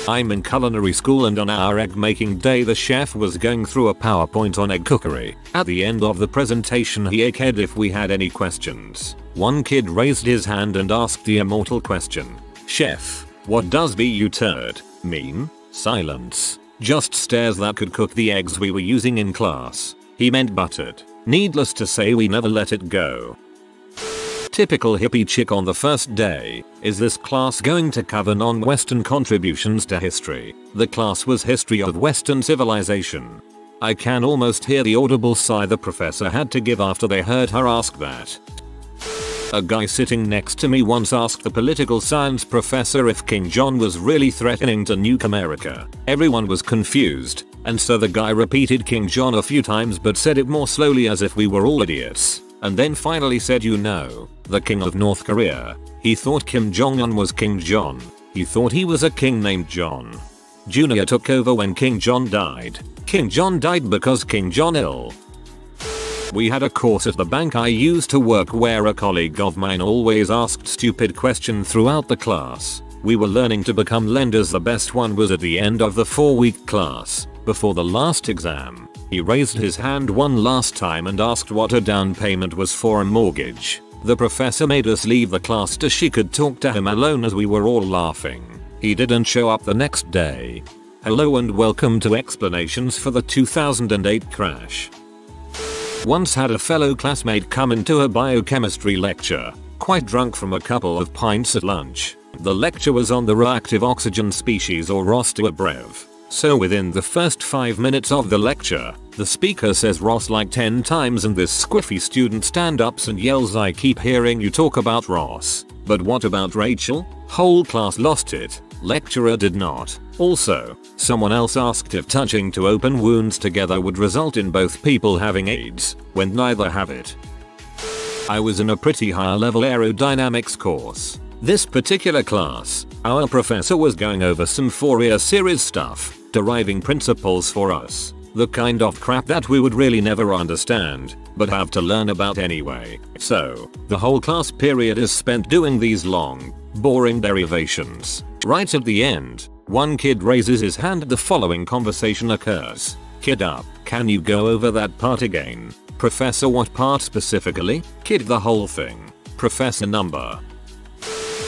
I'm in culinary school and on our egg making day the chef was going through a PowerPoint on egg cookery. At the end of the presentation he asked if we had any questions. One kid raised his hand and asked the immortal question. Chef, what does "be you turd" mean? Silence. Just stares that could cook the eggs we were using in class. He meant buttered. Needless to say we never let it go. Typical hippie chick on the first day. Is this class going to cover non-Western contributions to history? The class was history of Western civilization. I can almost hear the audible sigh the professor had to give after they heard her ask that. A guy sitting next to me once asked the political science professor if King John was really threatening to nuke America. Everyone was confused, and so the guy repeated King John a few times but said it more slowly as if we were all idiots. And then finally said, you know, the king of North Korea. He thought Kim Jong-un was King John. He thought he was a king named John. Junior took over when King John died. King John died because King John ill. We had a course at the bank I used to work where a colleague of mine always asked stupid questions throughout the class. We were learning to become lenders. The best one was at the end of the 4-week class, before the last exam. He raised his hand one last time and asked what a down payment was for a mortgage. The professor made us leave the class so she could talk to him alone as we were all laughing. He didn't show up the next day. Hello and welcome to explanations for the 2008 crash. Once had a fellow classmate come into a biochemistry lecture, quite drunk from a couple of pints at lunch. The lecture was on the reactive oxygen species or ROS to a brev. So within the first 5 minutes of the lecture, the speaker says ROS like 10 times and this squiffy student stand-ups and yells, I keep hearing you talk about ROS. But what about Rachel? Whole class lost it. Lecturer did not. Also, someone else asked if touching two open wounds together would result in both people having AIDS, when neither have it. I was in a pretty high-level aerodynamics course. This particular class, our professor was going over some Fourier series stuff, deriving principles for us. The kind of crap that we would really never understand, but have to learn about anyway. So, the whole class period is spent doing these long, boring derivations. Right at the end, one kid raises his hand. The following conversation occurs. Kid up, can you go over that part again? Professor, what part specifically? Kid, the whole thing. Professor, number.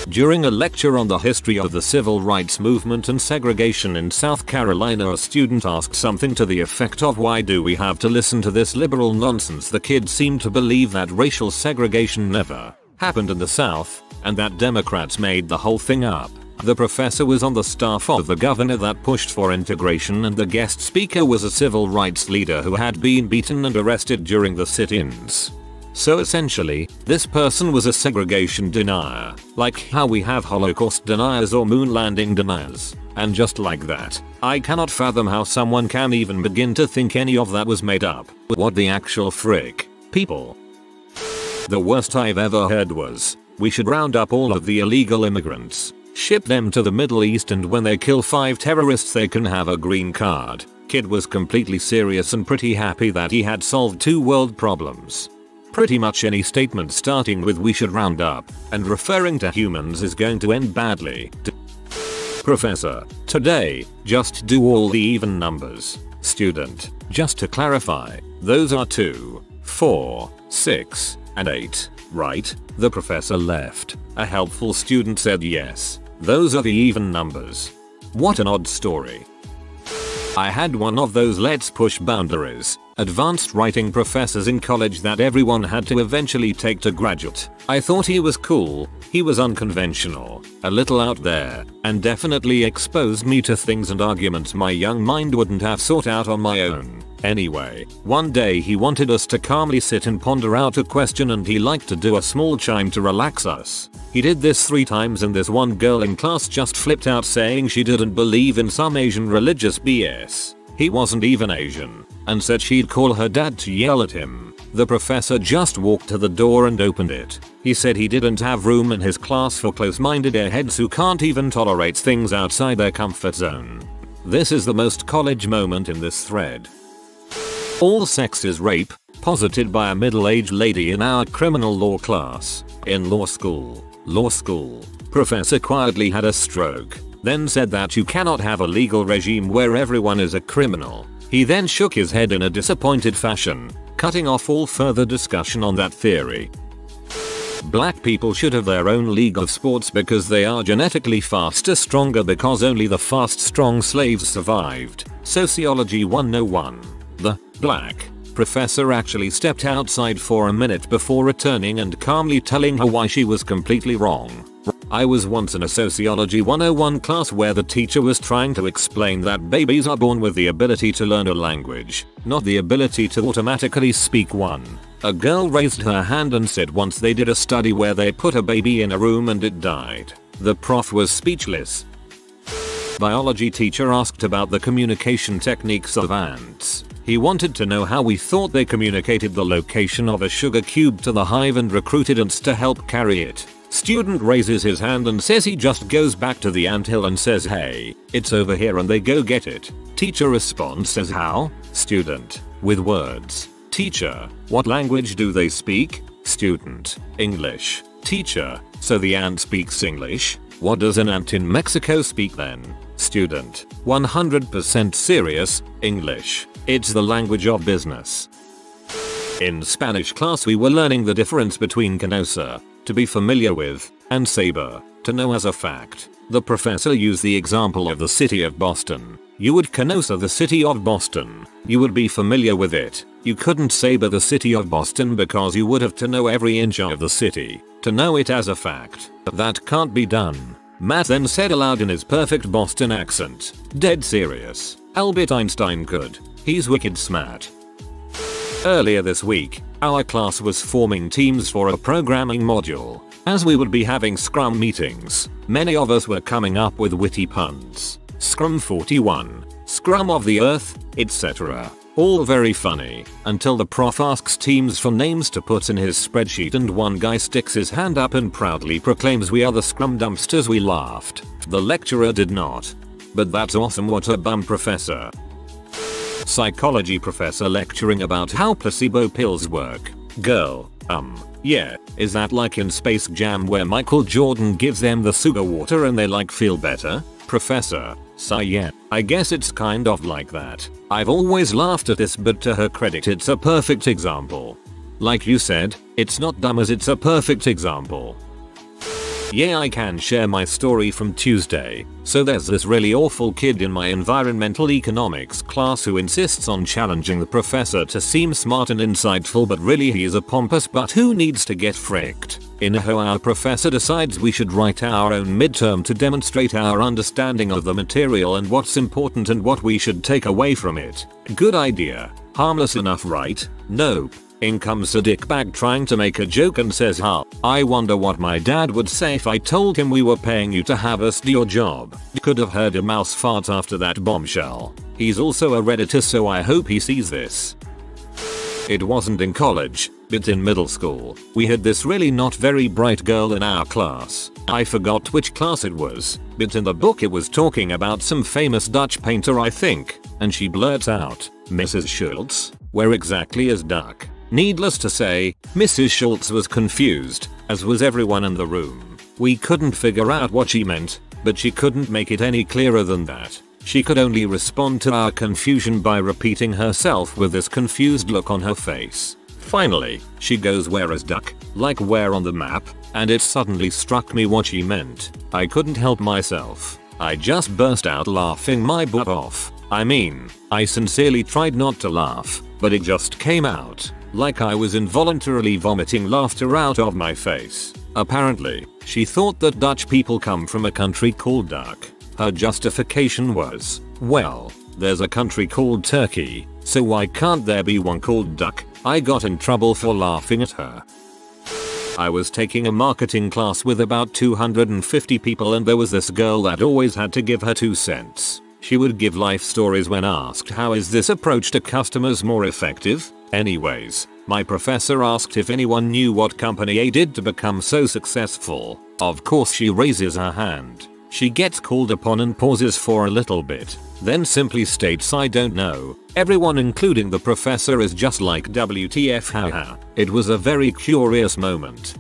During a lecture on the history of the civil rights movement and segregation in South Carolina, a student asked something to the effect of, why do we have to listen to this liberal nonsense? The kid seemed to believe that racial segregation never happened in the South, and that Democrats made the whole thing up. The professor was on the staff of the governor that pushed for integration, and the guest speaker was a civil rights leader who had been beaten and arrested during the sit-ins. So essentially, this person was a segregation denier, like how we have Holocaust deniers or moon landing deniers. And just like that, I cannot fathom how someone can even begin to think any of that was made up. What the actual frick, people? The worst I've ever heard was, we should round up all of the illegal immigrants, ship them to the Middle East, and when they kill 5 terrorists they can have a green card. Kid was completely serious and pretty happy that he had solved 2 world problems. Pretty much any statement starting with we should round up and referring to humans is going to end badly. Professor, today, just do all the even numbers. Student, just to clarify, those are 2, 4, 6, and 8, right? The professor left. A helpful student said yes, those are the even numbers. What an odd story. I had one of those let's push boundaries advanced writing professors in college that everyone had to eventually take to graduate. I thought he was cool, he was unconventional, a little out there, and definitely exposed me to things and arguments my young mind wouldn't have sought out on my own. Anyway, one day he wanted us to calmly sit and ponder out a question, and he liked to do a small chime to relax us. He did this 3 times and this one girl in class just flipped out saying she didn't believe in some Asian religious BS. He wasn't even Asian, and said she'd call her dad to yell at him. The professor just walked to the door and opened it. He said he didn't have room in his class for close-minded airheads who can't even tolerate things outside their comfort zone. This is the most college moment in this thread. All sex is rape. posited by a middle-aged lady in our criminal law class. In law school, professor quietly had a stroke, then said that you cannot have a legal regime where everyone is a criminal. He then shook his head in a disappointed fashion, cutting off all further discussion on that theory. Black people should have their own league of sports because they are genetically faster, stronger, because only the fast, strong slaves survived. Sociology 101. The black professor actually stepped outside for a minute before returning and calmly telling her why she was completely wrong. I was once in a Sociology 101 class where the teacher was trying to explain that babies are born with the ability to learn a language, not the ability to automatically speak one. A girl raised her hand and said once they did a study where they put a baby in a room and it died. The prof was speechless. Biology teacher asked about the communication techniques of ants. He wanted to know how we thought they communicated the location of a sugar cube to the hive and recruited ants to help carry it. Student raises his hand and says he just goes back to the anthill and says, "Hey, it's over here," and they go get it. Teacher responds, says, "How?" Student, with words. Teacher, what language do they speak? Student, English. Teacher, so the ant speaks English? What does an ant in Mexico speak then? Student, 100% serious, English. It's the language of business. In Spanish class we were learning the difference between conocer, to be familiar with, and saber, to know as a fact. The professor used the example of the city of Boston. You would conocer the city of Boston. You would be familiar with it. You couldn't saber the city of Boston because you would have to know every inch of the city, to know it as a fact. That can't be done. Matt then said aloud in his perfect Boston accent. Dead serious. Albert Einstein could. He's wicked smart. Earlier this week, our class was forming teams for a programming module. As we would be having scrum meetings, many of us were coming up with witty puns. Scrum 41, Scrum of the Earth, etc. All very funny, until the prof asks teams for names to put in his spreadsheet and one guy sticks his hand up and proudly proclaims, "We are the Scrum dumpsters." We laughed. The lecturer did not. But that's awesome, what a bum professor. Psychology professor lecturing about how placebo pills work. Girl, yeah, is that like in Space Jam where Michael Jordan gives them the sugar water and they like feel better? Professor, yeah, I guess it's kind of like that. I've always laughed at this, but to her credit it's a perfect example. Like you said, it's not dumb as it's a perfect example. Yeah, I can share my story from Tuesday. So there's this really awful kid in my environmental economics class who insists on challenging the professor to seem smart and insightful, but really he's a pompous butt who needs to get fricked. In our professor decides we should write our own midterm to demonstrate our understanding of the material and what's important and what we should take away from it. Good idea. Harmless enough, right? Nope. In comes a dickbag trying to make a joke and says, I wonder what my dad would say if I told him we were paying you to have us do your job. Could have heard a mouse fart after that bombshell. He's also a Redditor, so I hope he sees this. It wasn't in college, but in middle school. We had this really not very bright girl in our class. I forgot which class it was, but in the book it was talking about some famous Dutch painter, I think, and she blurts out, "Mrs. Schultz? Where exactly is Duck?" Needless to say, Mrs. Schultz was confused, as was everyone in the room. We couldn't figure out what she meant, but she couldn't make it any clearer than that. She could only respond to our confusion by repeating herself with this confused look on her face. Finally, she goes, "Where is Duck?" Like where on the map, and it suddenly struck me what she meant. I couldn't help myself. I just burst out laughing my butt off. I mean, I sincerely tried not to laugh, but it just came out. Like I was involuntarily vomiting laughter out of my face. Apparently, she thought that Dutch people come from a country called Duck. Her justification was, well, there's a country called Turkey, so why can't there be one called Duck? I got in trouble for laughing at her. I was taking a marketing class with about 250 people, and there was this girl that always had to give her 2 cents. She would give life stories when asked, how is this approach to customers more effective? Anyways, my professor asked if anyone knew what company A did to become so successful. Of course she raises her hand. She gets called upon and pauses for a little bit, then simply states, "I don't know." Everyone including the professor is just like WTF haha. It was a very curious moment.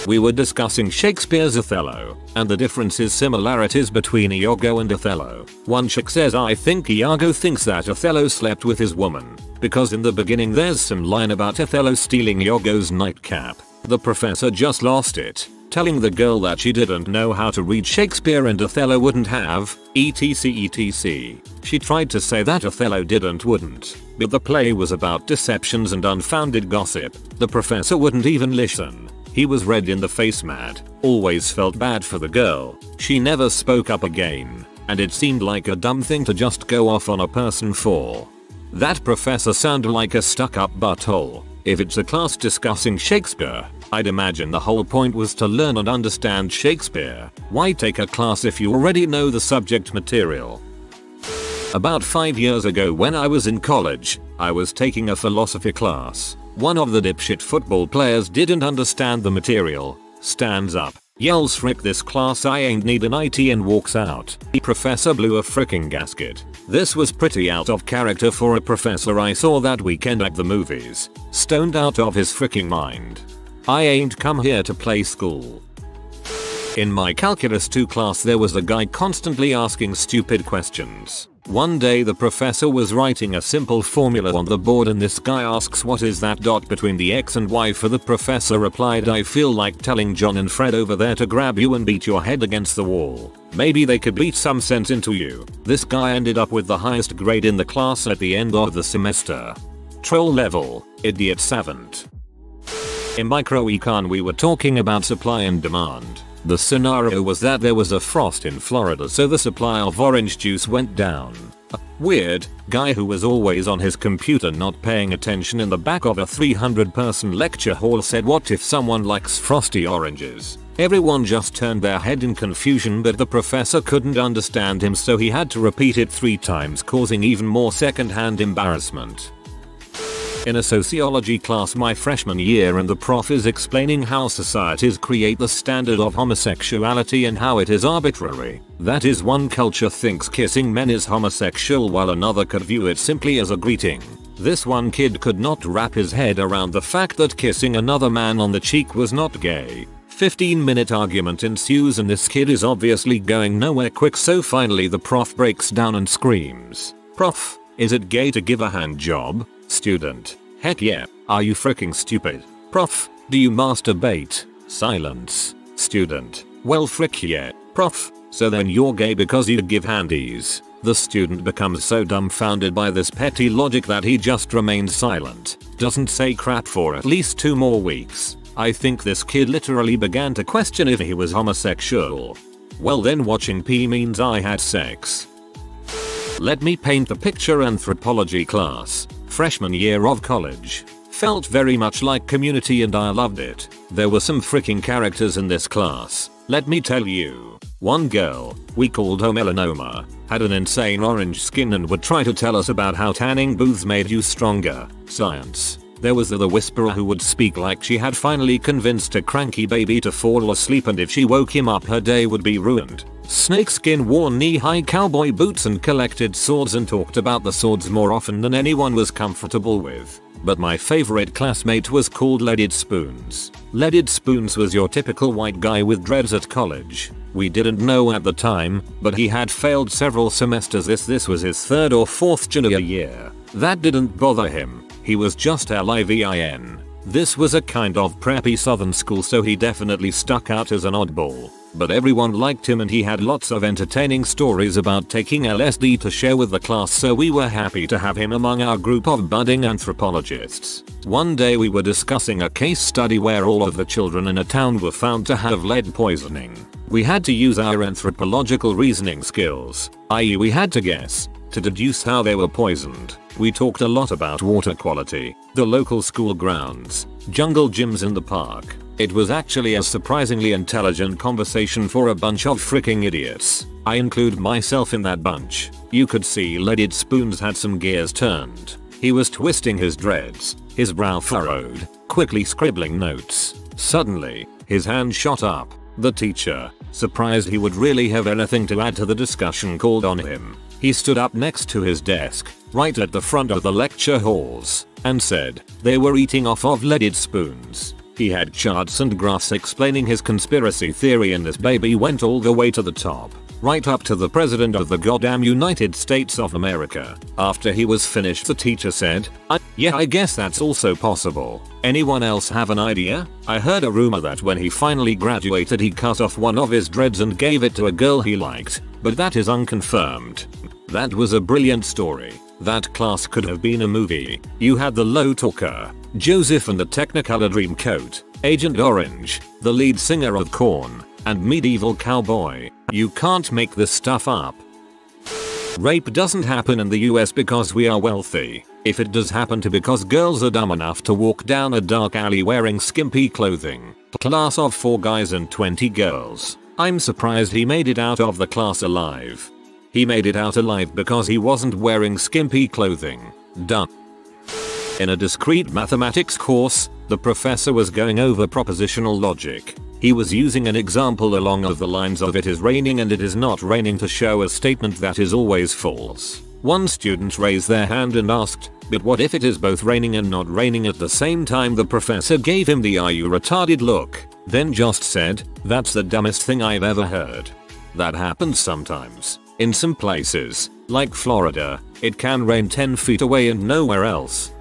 We were discussing Shakespeare's Othello, and the differences similarities between Iago and Othello. One chick says I think Iago thinks that Othello slept with his woman, because in the beginning there's some line about Othello stealing Iago's nightcap. The professor just lost it, telling the girl that she didn't know how to read Shakespeare and Othello wouldn't have, etc. She tried to say that Othello wouldn't, but the play was about deceptions and unfounded gossip. The professor wouldn't even listen. He was red in the face mad, always felt bad for the girl. She never spoke up again, and it seemed like a dumb thing to just go off on a person for. That professor sounded like a stuck-up butthole. If it's a class discussing Shakespeare, I'd imagine the whole point was to learn and understand Shakespeare. Why take a class if you already know the subject material? About 5 years ago when I was in college, I was taking a philosophy class. One of the dipshit football players didn't understand the material, stands up, yells frick this class I ain't need an IT and walks out. The professor blew a fricking gasket. This was pretty out of character for a professor I saw that weekend at the movies. Stoned out of his fricking mind. I ain't come here to play school. In my Calculus 2 class there was a guy constantly asking stupid questions. One day the professor was writing a simple formula on the board and this guy asks what is that dot between the x and y for the professor replied I feel like telling John and Fred over there to grab you and beat your head against the wall. Maybe they could beat some sense into you. This guy ended up with the highest grade in the class at the end of the semester. Troll level, idiot savant. In microecon we were talking about supply and demand. The scenario was that there was a frost in Florida so the supply of orange juice went down. A weird guy who was always on his computer not paying attention in the back of a 300-person lecture hall said what if someone likes frosty oranges? Everyone just turned their head in confusion but the professor couldn't understand him so he had to repeat it 3 times causing even more second-hand embarrassment. In a sociology class my freshman year and the prof is explaining how societies create the standard of homosexuality and how it is arbitrary. That is one culture thinks kissing men is homosexual while another could view it simply as a greeting. This one kid could not wrap his head around the fact that kissing another man on the cheek was not gay. 15-minute argument ensues and this kid is obviously going nowhere quick so finally the prof breaks down and screams. Prof, is it gay to give a hand job? Student. Heck yeah. Are you freaking stupid? Prof. Do you masturbate? Silence. Student. Well frick yeah. Prof. So then you're gay because you give handies. The student becomes so dumbfounded by this petty logic that he just remains silent. Doesn't say crap for at least 2 more weeks. I think this kid literally began to question if he was homosexual. Well then watching pee means I had sex. Let me paint the picture. Anthropology class. Freshman year of college. Felt very much like Community and I loved it. There were some freaking characters in this class. Let me tell you. One girl, we called her Melanoma, had an insane orange skin and would try to tell us about how tanning booths made you stronger. Science. There was the whisperer who would speak like she had finally convinced a cranky baby to fall asleep and if she woke him up her day would be ruined. Snakeskin wore knee-high cowboy boots and collected swords and talked about the swords more often than anyone was comfortable with. But my favorite classmate was called Leaded Spoons. Leaded Spoons was your typical white guy with dreads at college. We didn't know at the time, but he had failed several semesters. This was his 3rd or 4th junior year. That didn't bother him. He was just livin. This was a kind of preppy southern school so he definitely stuck out as an oddball. But everyone liked him and he had lots of entertaining stories about taking LSD to share with the class so we were happy to have him among our group of budding anthropologists. One day we were discussing a case study where all of the children in a town were found to have lead poisoning. We had to use our anthropological reasoning skills, i.e. we had to guess, to deduce how they were poisoned. We talked a lot about water quality, the local school grounds, jungle gyms in the park. It was actually a surprisingly intelligent conversation for a bunch of freaking idiots. I include myself in that bunch. You could see Leaded Spoons had some gears turned. He was twisting his dreads, his brow furrowed, quickly scribbling notes. Suddenly, his hand shot up. The teacher, surprised he would really have anything to add to the discussion, called on him. He stood up next to his desk, right at the front of the lecture halls, and said they were eating off of leaded spoons. He had charts and graphs explaining his conspiracy theory, and this baby went all the way to the top, right up to the president of the goddamn United States of America. After he was finished, the teacher said, yeah, I guess that's also possible. Anyone else have an idea? I heard a rumor that when he finally graduated he cut off one of his dreads and gave it to a girl he liked, but that is unconfirmed. That was a brilliant story. That class could have been a movie. You had the low talker, Joseph and the Technicolor Dreamcoat, Agent Orange, the lead singer of Korn, and Medieval Cowboy. You can't make this stuff up. Rape doesn't happen in the US because we are wealthy. If it does happen to because girls are dumb enough to walk down a dark alley wearing skimpy clothing. Class of 4 guys and 20 girls. I'm surprised he made it out of the class alive. He made it out alive because he wasn't wearing skimpy clothing. Dumb. In a discrete mathematics course, the professor was going over propositional logic. He was using an example along the lines of it is raining and it is not raining to show a statement that is always false. One student raised their hand and asked, but what if it is both raining and not raining at the same time? The professor gave him the "are you retarded" look, then just said, that's the dumbest thing I've ever heard. That happens sometimes. In some places, like Florida, it can rain 10 feet away and nowhere else.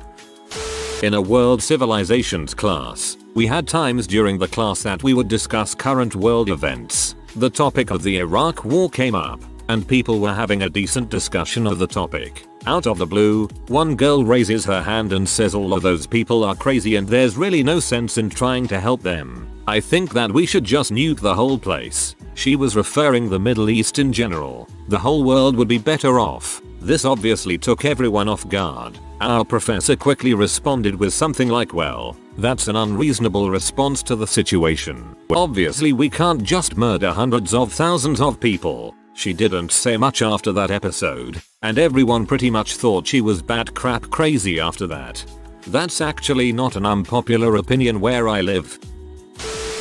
In a world civilizations class, we had times during the class that we would discuss current world events. The topic of the Iraq War came up, and people were having a decent discussion of the topic. Out of the blue, one girl raises her hand and says all of those people are crazy and there's really no sense in trying to help them. I think that we should just nuke the whole place. She was referring the Middle East in general. The whole world would be better off. This obviously took everyone off guard. Our professor quickly responded with something like, well, that's an unreasonable response to the situation. Obviously we can't just murder hundreds of thousands of people. She didn't say much after that episode, and everyone pretty much thought she was bat crap crazy after that. That's actually not an unpopular opinion where I live.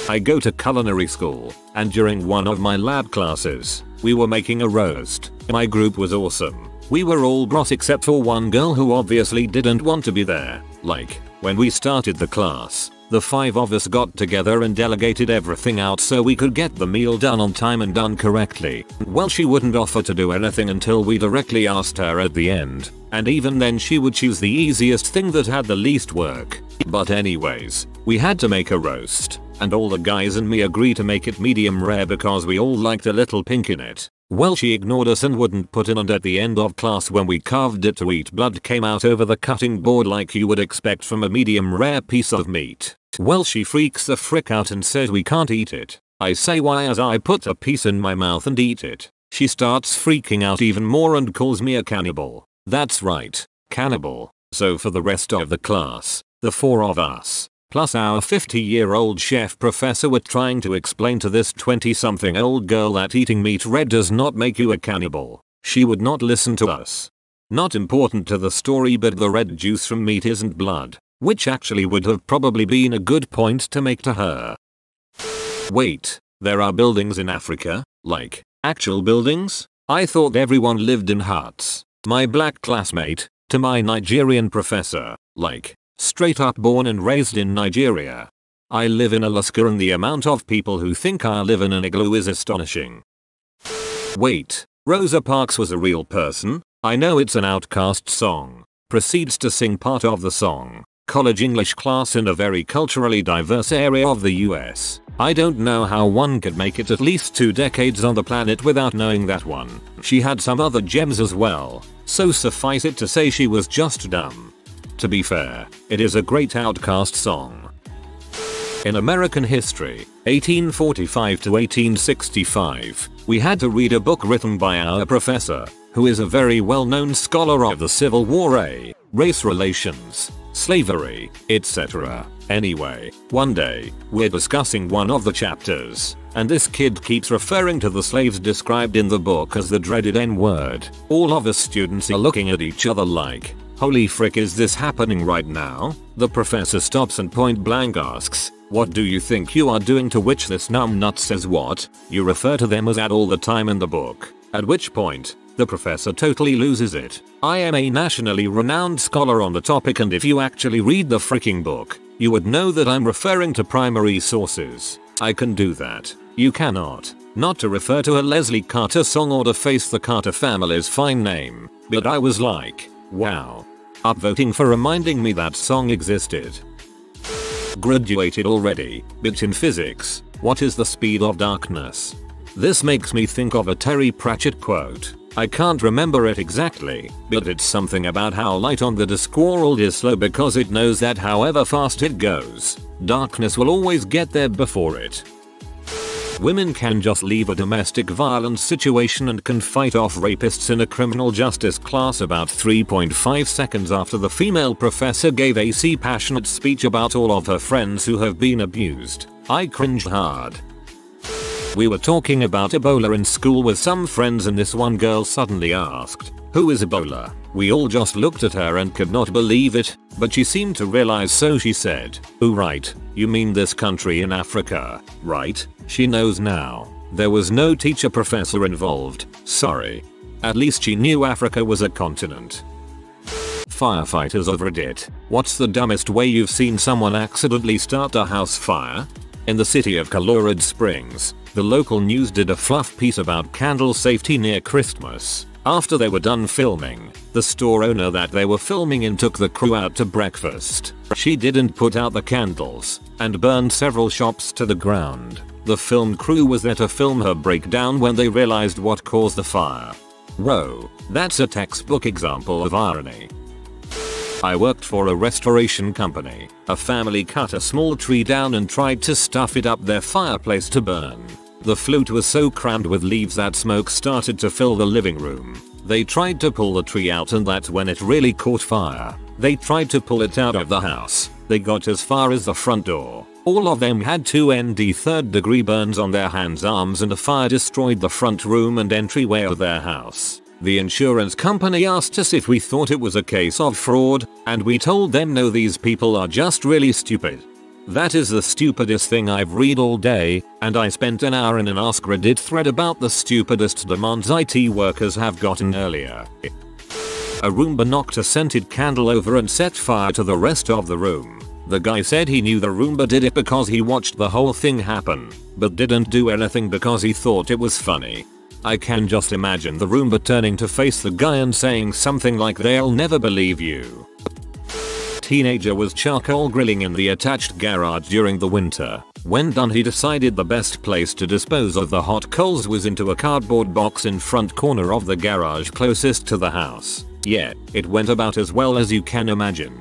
I go to culinary school, and during one of my lab classes, we were making a roast. My group was awesome. We were all bros except for one girl who obviously didn't want to be there. Like, when we started the class, the 5 of us got together and delegated everything out so we could get the meal done on time and done correctly. Well, she wouldn't offer to do anything until we directly asked her at the end, and even then she would choose the easiest thing that had the least work. But anyways, we had to make a roast, and all the guys and me agreed to make it medium rare because we all liked a little pink in it. Well, she ignored us and wouldn't put it on. At the end of class when we carved it to eat, blood came out over the cutting board like you would expect from a medium rare piece of meat. Well, she freaks the frick out and says we can't eat it. I say why as I put a piece in my mouth and eat it. She starts freaking out even more and calls me a cannibal. That's right, cannibal. So for the rest of the class, the 4 of us, plus our 50-year-old chef professor, were trying to explain to this 20-something-old girl that eating meat red does not make you a cannibal. She would not listen to us. Not important to the story, but the red juice from meat isn't blood, which actually would have probably been a good point to make to her. Wait, there are buildings in Africa? Like, actual buildings? I thought everyone lived in huts. My black classmate, to my Nigerian professor, like, straight up born and raised in Nigeria. I live in Alaska and the amount of people who think I live in an igloo is astonishing. Wait, Rosa Parks was a real person? I know it's an Outcast song. Proceeds to sing part of the song. College English class in a very culturally diverse area of the US. I don't know how one could make it at least 2 decades on the planet without knowing that one. She had some other gems as well, so suffice it to say she was just dumb. To be fair, it is a great Outcast song. In American history, 1845 to 1865, we had to read a book written by our professor, who is a very well-known scholar of the Civil War, race relations, slavery, etc. Anyway, one day, we're discussing one of the chapters, and this kid keeps referring to the slaves described in the book as the dreaded N-word. All of us students are looking at each other like, holy frick, is this happening right now? The professor stops and point blank asks, what do you think you are doing? To which this numbnut says, what? You refer to them as that all the time in the book. At which point, the professor totally loses it. I am a nationally renowned scholar on the topic, and if you actually read the freaking book, you would know that I'm referring to primary sources. I can do that. You cannot. Not to refer to a Leslie Carter song or to face the Carter family's fine name, but I was like, wow. Upvoting for reminding me that song existed. Graduated already, but in physics, what is the speed of darkness? This makes me think of a Terry Pratchett quote. I can't remember it exactly, but it's something about how light on the Discworld is slow because it knows that however fast it goes, darkness will always get there before it. Women can just leave a domestic violence situation and can fight off rapists in a criminal justice class about 3.5 seconds after the female professor gave a passionate speech about all of her friends who have been abused. I cringed hard. We were talking about Ebola in school with some friends, and this one girl suddenly asked, "Who is Ebola?" We all just looked at her and could not believe it, but she seemed to realize, so she said, "Oh right, you mean this country in Africa, right?" She knows now. There was no teacher professor involved, sorry. At least she knew Africa was a continent. Firefighters of Reddit, what's the dumbest way you've seen someone accidentally start a house fire? In the city of Colorado Springs, the local news did a fluff piece about candle safety near Christmas. After they were done filming, the store owner that they were filming in took the crew out to breakfast. She didn't put out the candles and burned several shops to the ground. The film crew was there to film her breakdown when they realized what caused the fire. Whoa, that's a textbook example of irony. I worked for a restoration company. A family cut a small tree down and tried to stuff it up their fireplace to burn. The flute was so crammed with leaves that smoke started to fill the living room. They tried to pull the tree out, and that's when it really caught fire. They tried to pull it out of the house. They got as far as the front door. All of them had 2 third-degree burns on their hands, arms, and a fire destroyed the front room and entryway of their house. The insurance company asked us if we thought it was a case of fraud, and we told them no, these people are just really stupid. That is the stupidest thing I've read all day, and I spent an hour in an AskReddit thread about the stupidest demands IT workers have gotten earlier. A Roomba knocked a scented candle over and set fire to the rest of the room. The guy said he knew the Roomba did it because he watched the whole thing happen, but didn't do anything because he thought it was funny. I can just imagine the Roomba turning to face the guy and saying something like, "They'll never believe you." Teenager was charcoal grilling in the attached garage during the winter. When done, he decided the best place to dispose of the hot coals was into a cardboard box in front corner of the garage closest to the house. Yeah, it went about as well as you can imagine.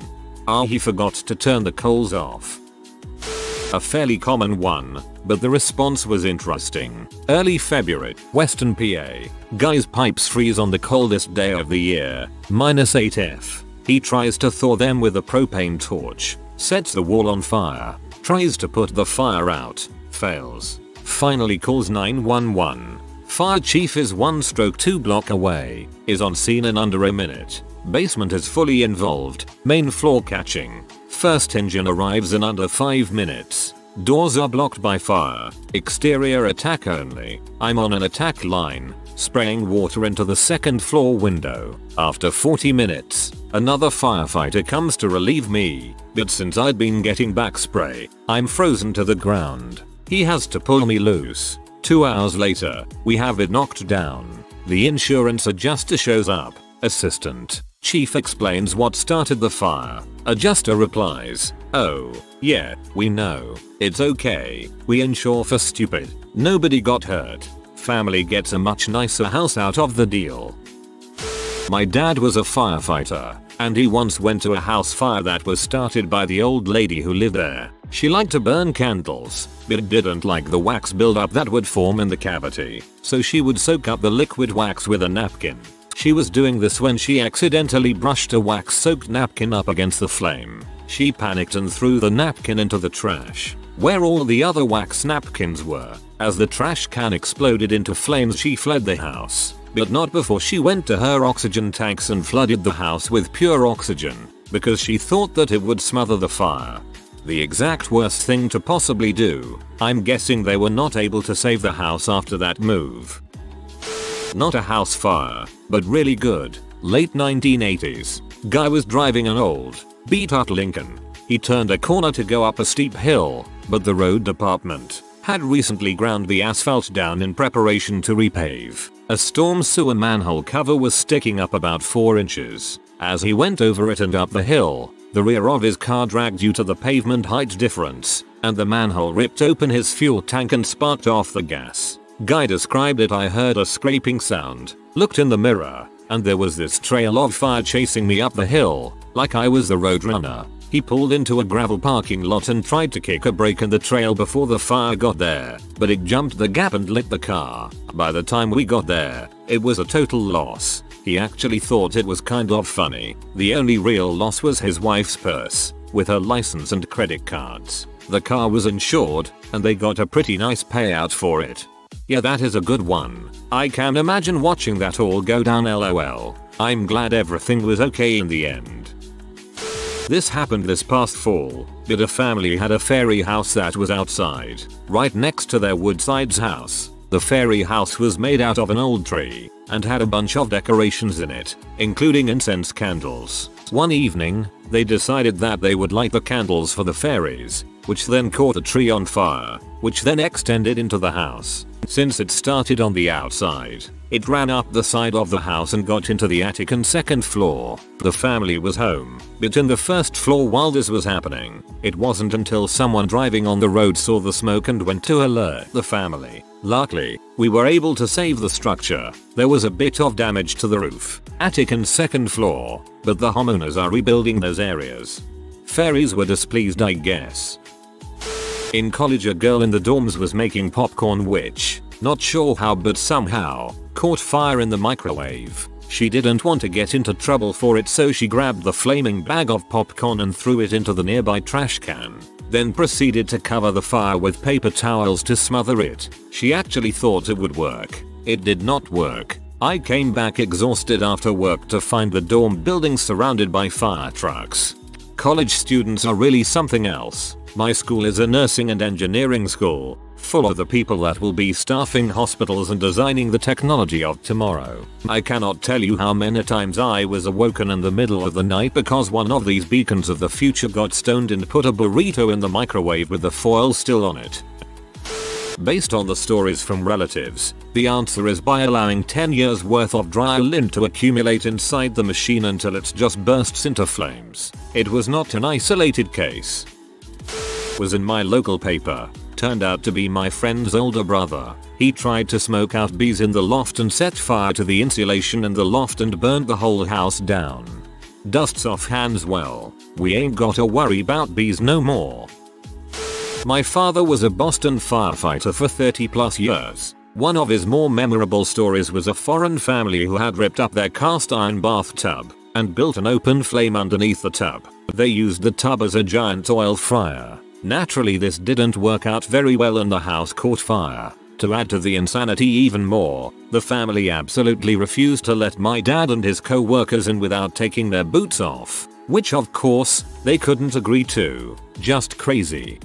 He forgot to turn the coals off. A fairly common one, but the response was interesting. Early February, Western PA. Guy's pipes freeze on the coldest day of the year, -8 F. He tries to thaw them with a propane torch, sets the wall on fire, tries to put the fire out, fails. Finally calls 911. Fire chief is 1/2 block away, is on scene in under a minute. Basement is fully involved, main floor catching. First engine arrives in under 5 minutes. Doors are blocked by fire. Exterior attack only. I'm on an attack line, spraying water into the second floor window. After 40 minutes, another firefighter comes to relieve me, but since I'd been getting back spray, I'm frozen to the ground. He has to pull me loose. 2 hours later, we have it knocked down. The insurance adjuster shows up. Assistant chief explains what started the fire. Adjuster replies, "Oh, yeah, we know. It's okay. We insure for stupid. Nobody got hurt. Family gets a much nicer house out of the deal." My dad was a firefighter, and he once went to a house fire that was started by the old lady who lived there. She liked to burn candles, but didn't like the wax buildup that would form in the cavity, so she would soak up the liquid wax with a napkin. She was doing this when she accidentally brushed a wax-soaked napkin up against the flame. She panicked and threw the napkin into the trash, where all the other wax napkins were. As the trash can exploded into flames, she fled the house, but not before she went to her oxygen tanks and flooded the house with pure oxygen, because she thought that it would smother the fire. The exact worst thing to possibly do. I'm guessing they were not able to save the house after that move. Not a house fire, but really good. Late 1980s. Guy was driving an old, beat-up Lincoln. He turned a corner to go up a steep hill, but the road department had recently ground the asphalt down in preparation to repave. A storm sewer manhole cover was sticking up about 4 inches. As he went over it and up the hill, the rear of his car dragged due to the pavement height difference, and the manhole ripped open his fuel tank and sparked off the gas. Guy described it. I heard a scraping sound, looked in the mirror, and there was this trail of fire chasing me up the hill, like I was the roadrunner. He pulled into a gravel parking lot and tried to kick a brake in the trail before the fire got there, but it jumped the gap and lit the car. By the time we got there, it was a total loss. He actually thought it was kind of funny. The only real loss was his wife's purse, with her license and credit cards. The car was insured, and they got a pretty nice payout for it. Yeah, that is a good one. I can imagine watching that all go down, lol. I'm glad everything was okay in the end. This happened this past fall, but a family had a fairy house that was outside, right next to their Woodsides house. The fairy house was made out of an old tree, and had a bunch of decorations in it, including incense candles. One evening, they decided that they would light the candles for the fairies, which then caught a tree on fire, which then extended into the house. Since it started on the outside, it ran up the side of the house and got into the attic and second floor. The family was home, but in the first floor while this was happening. It wasn't until someone driving on the road saw the smoke and went to alert the family. Luckily, we were able to save the structure. There was a bit of damage to the roof, attic and second floor, but the homeowners are rebuilding those areas. Fairies were displeased, I guess. In college, a girl in the dorms was making popcorn which, not sure how but somehow, caught fire in the microwave. She didn't want to get into trouble for it, so she grabbed the flaming bag of popcorn and threw it into the nearby trash can, then proceeded to cover the fire with paper towels to smother it. She actually thought it would work. It did not work. I came back exhausted after work to find the dorm building surrounded by fire trucks. College students are really something else. My school is a nursing and engineering school, full of the people that will be staffing hospitals and designing the technology of tomorrow. I cannot tell you how many times I was awoken in the middle of the night because one of these beacons of the future got stoned and put a burrito in the microwave with the foil still on it. Based on the stories from relatives, the answer is by allowing 10 years worth of dry lint to accumulate inside the machine until it just bursts into flames. It was not an isolated case. Was in my local paper. Turned out to be my friend's older brother. He tried to smoke out bees in the loft and set fire to the insulation in the loft and burned the whole house down. Dusts off hands. Well, we ain't gotta worry about bees no more. My father was a Boston firefighter for 30+ years. One of his more memorable stories was a foreign family who had ripped up their cast iron bathtub and built an open flame underneath the tub. They used the tub as a giant oil fryer. Naturally, this didn't work out very well and the house caught fire. To add to the insanity even more, the family absolutely refused to let my dad and his co-workers in without taking their boots off, which of course, they couldn't agree to. Just crazy.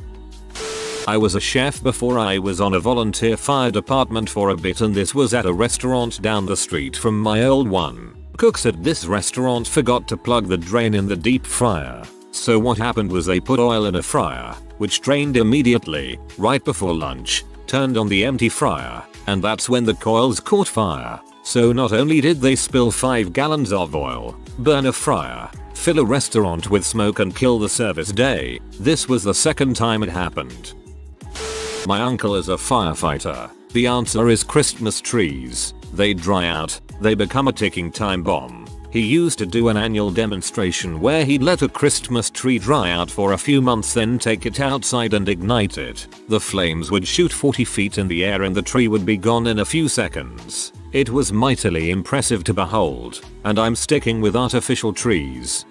I was a chef before I was on a volunteer fire department for a bit, and this was at a restaurant down the street from my old one. Cooks at this restaurant forgot to plug the drain in the deep fryer. So what happened was they put oil in a fryer, which drained immediately, right before lunch, turned on the empty fryer, and that's when the coils caught fire. So not only did they spill 5 gallons of oil, burn a fryer, fill a restaurant with smoke and kill the service day, this was the second time it happened. My uncle is a firefighter. The answer is Christmas trees. They dry out, they become a ticking time bomb. He used to do an annual demonstration where he'd let a Christmas tree dry out for a few months, then take it outside and ignite it. The flames would shoot 40 feet in the air and the tree would be gone in a few seconds. It was mightily impressive to behold, and I'm sticking with artificial trees.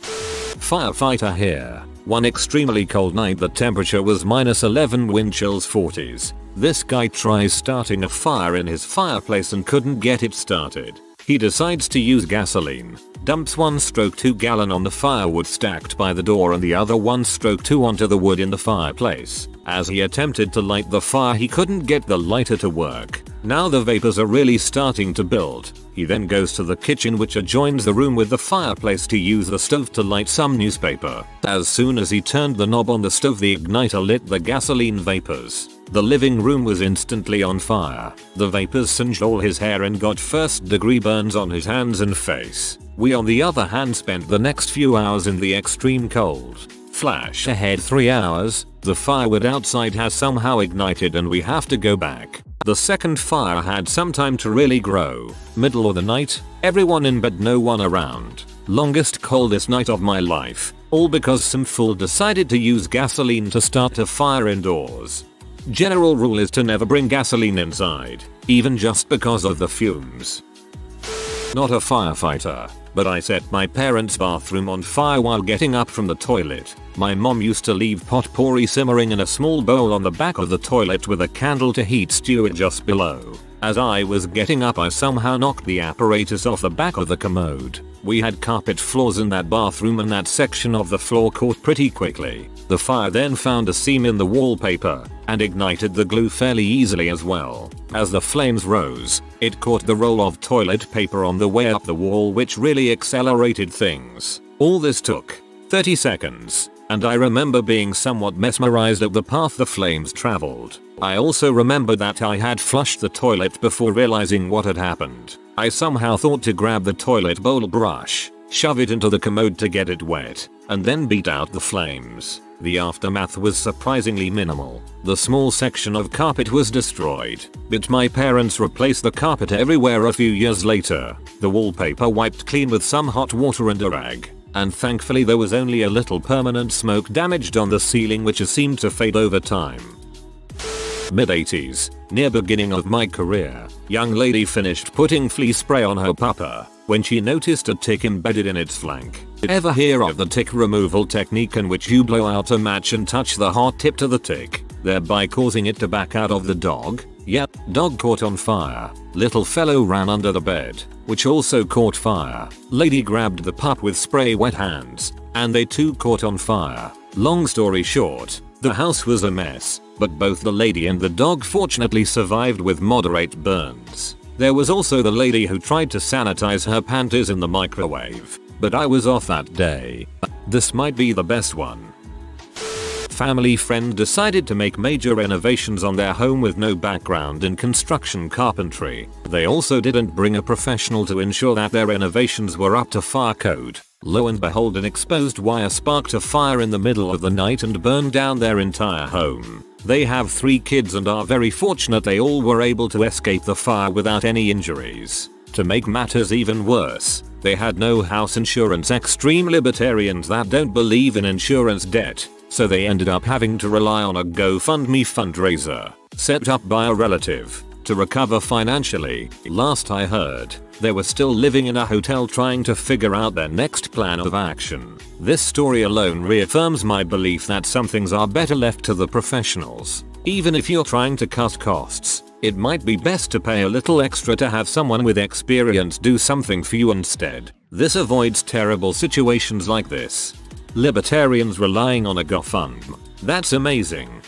Firefighter here. One extremely cold night, the temperature was -11, wind chills 40s. This guy tries starting a fire in his fireplace and couldn't get it started. He decides to use gasoline, dumps 1/2 gallon on the firewood stacked by the door and the other 1/2 onto the wood in the fireplace. As he attempted to light the fire, he couldn't get the lighter to work. Now the vapors are really starting to build. He then goes to the kitchen, which adjoins the room with the fireplace, to use the stove to light some newspaper. As soon as he turned the knob on the stove, the igniter lit the gasoline vapors. The living room was instantly on fire. The vapors singed all his hair and got first-degree burns on his hands and face. We on the other hand spent the next few hours in the extreme cold. Flash ahead 3 hours, the firewood outside has somehow ignited and we have to go back. The second fire had some time to really grow. Middle of the night, everyone in bed, no one around. Longest coldest night of my life. All because some fool decided to use gasoline to start a fire indoors. General rule is to never bring gasoline inside, even just because of the fumes. Not a firefighter, but I set my parents' bathroom on fire while getting up from the toilet. My mom used to leave potpourri simmering in a small bowl on the back of the toilet with a candle to heat stew it just below. As I was getting up, I somehow knocked the apparatus off the back of the commode. We had carpet floors in that bathroom and that section of the floor caught pretty quickly. The fire then found a seam in the wallpaper and ignited the glue fairly easily as well. As the flames rose, it caught the roll of toilet paper on the way up the wall, which really accelerated things. All this took 30 seconds. And I remember being somewhat mesmerized at the path the flames traveled. I also remember that I had flushed the toilet before realizing what had happened. I somehow thought to grab the toilet bowl brush, shove it into the commode to get it wet, and then beat out the flames. The aftermath was surprisingly minimal. The small section of carpet was destroyed, but my parents replaced the carpet everywhere a few years later. The wallpaper wiped clean with some hot water and a rag. And thankfully there was only a little permanent smoke damaged on the ceiling, which has seemed to fade over time. Mid-80s, near beginning of my career, young lady finished putting flea spray on her pupper when she noticed a tick embedded in its flank. Ever hear of the tick removal technique, in which you blow out a match and touch the hot tip to the tick, thereby causing it to back out of the dog? Yep, dog caught on fire. Little fellow ran under the bed, which also caught fire. Lady grabbed the pup with spray wet hands, and they too caught on fire. Long story short, the house was a mess, but both the lady and the dog fortunately survived with moderate burns. There was also the lady who tried to sanitize her panties in the microwave, but I was off that day. This might be the best one. Family friend decided to make major renovations on their home with no background in construction carpentry. They also didn't bring a professional to ensure that their renovations were up to fire code. Lo and behold, an exposed wire sparked a fire in the middle of the night and burned down their entire home. They have 3 kids and are very fortunate they all were able to escape the fire without any injuries. To make matters even worse, they had no house insurance. Extreme libertarians that don't believe in insurance debt. So they ended up having to rely on a GoFundMe fundraiser set up by a relative to recover financially. Last I heard, they were still living in a hotel trying to figure out their next plan of action. This story alone reaffirms my belief that some things are better left to the professionals. Even if you're trying to cut costs, it might be best to pay a little extra to have someone with experience do something for you instead. This avoids terrible situations like this. Libertarians relying on a GoFundMe. That's amazing.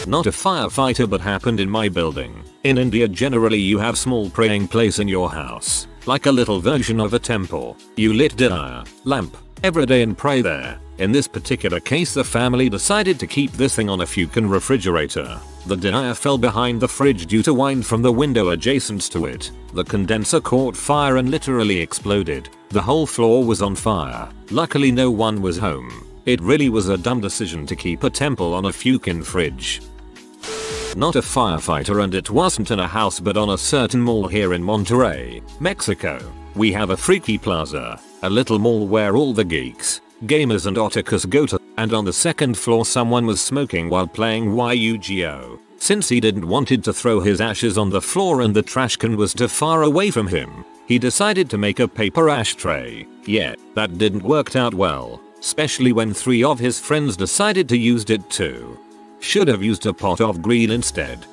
Not a firefighter, but happened in my building. In India generally you have small praying place in your house, like a little version of a temple. You lit diya lamp every day and pray there. In this particular case the family decided to keep this thing on a Fukin refrigerator. The diya fell behind the fridge due to wind from the window adjacent to it. The condenser caught fire and literally exploded. The whole floor was on fire. Luckily no one was home. It really was a dumb decision to keep a temple on a Fukin fridge. Not a firefighter, and it wasn't in a house but on a certain mall here in Monterrey, Mexico. We have a Freaky Plaza, a little mall where all the geeks, gamers and otakus go to, and on the second floor someone was smoking while playing Yu-Gi-Oh! Since he didn't wanted to throw his ashes on the floor and the trash can was too far away from him, he decided to make a paper ashtray. Yeah, that didn't work out well, especially when 3 of his friends decided to use it too. Should have used a pot of green instead.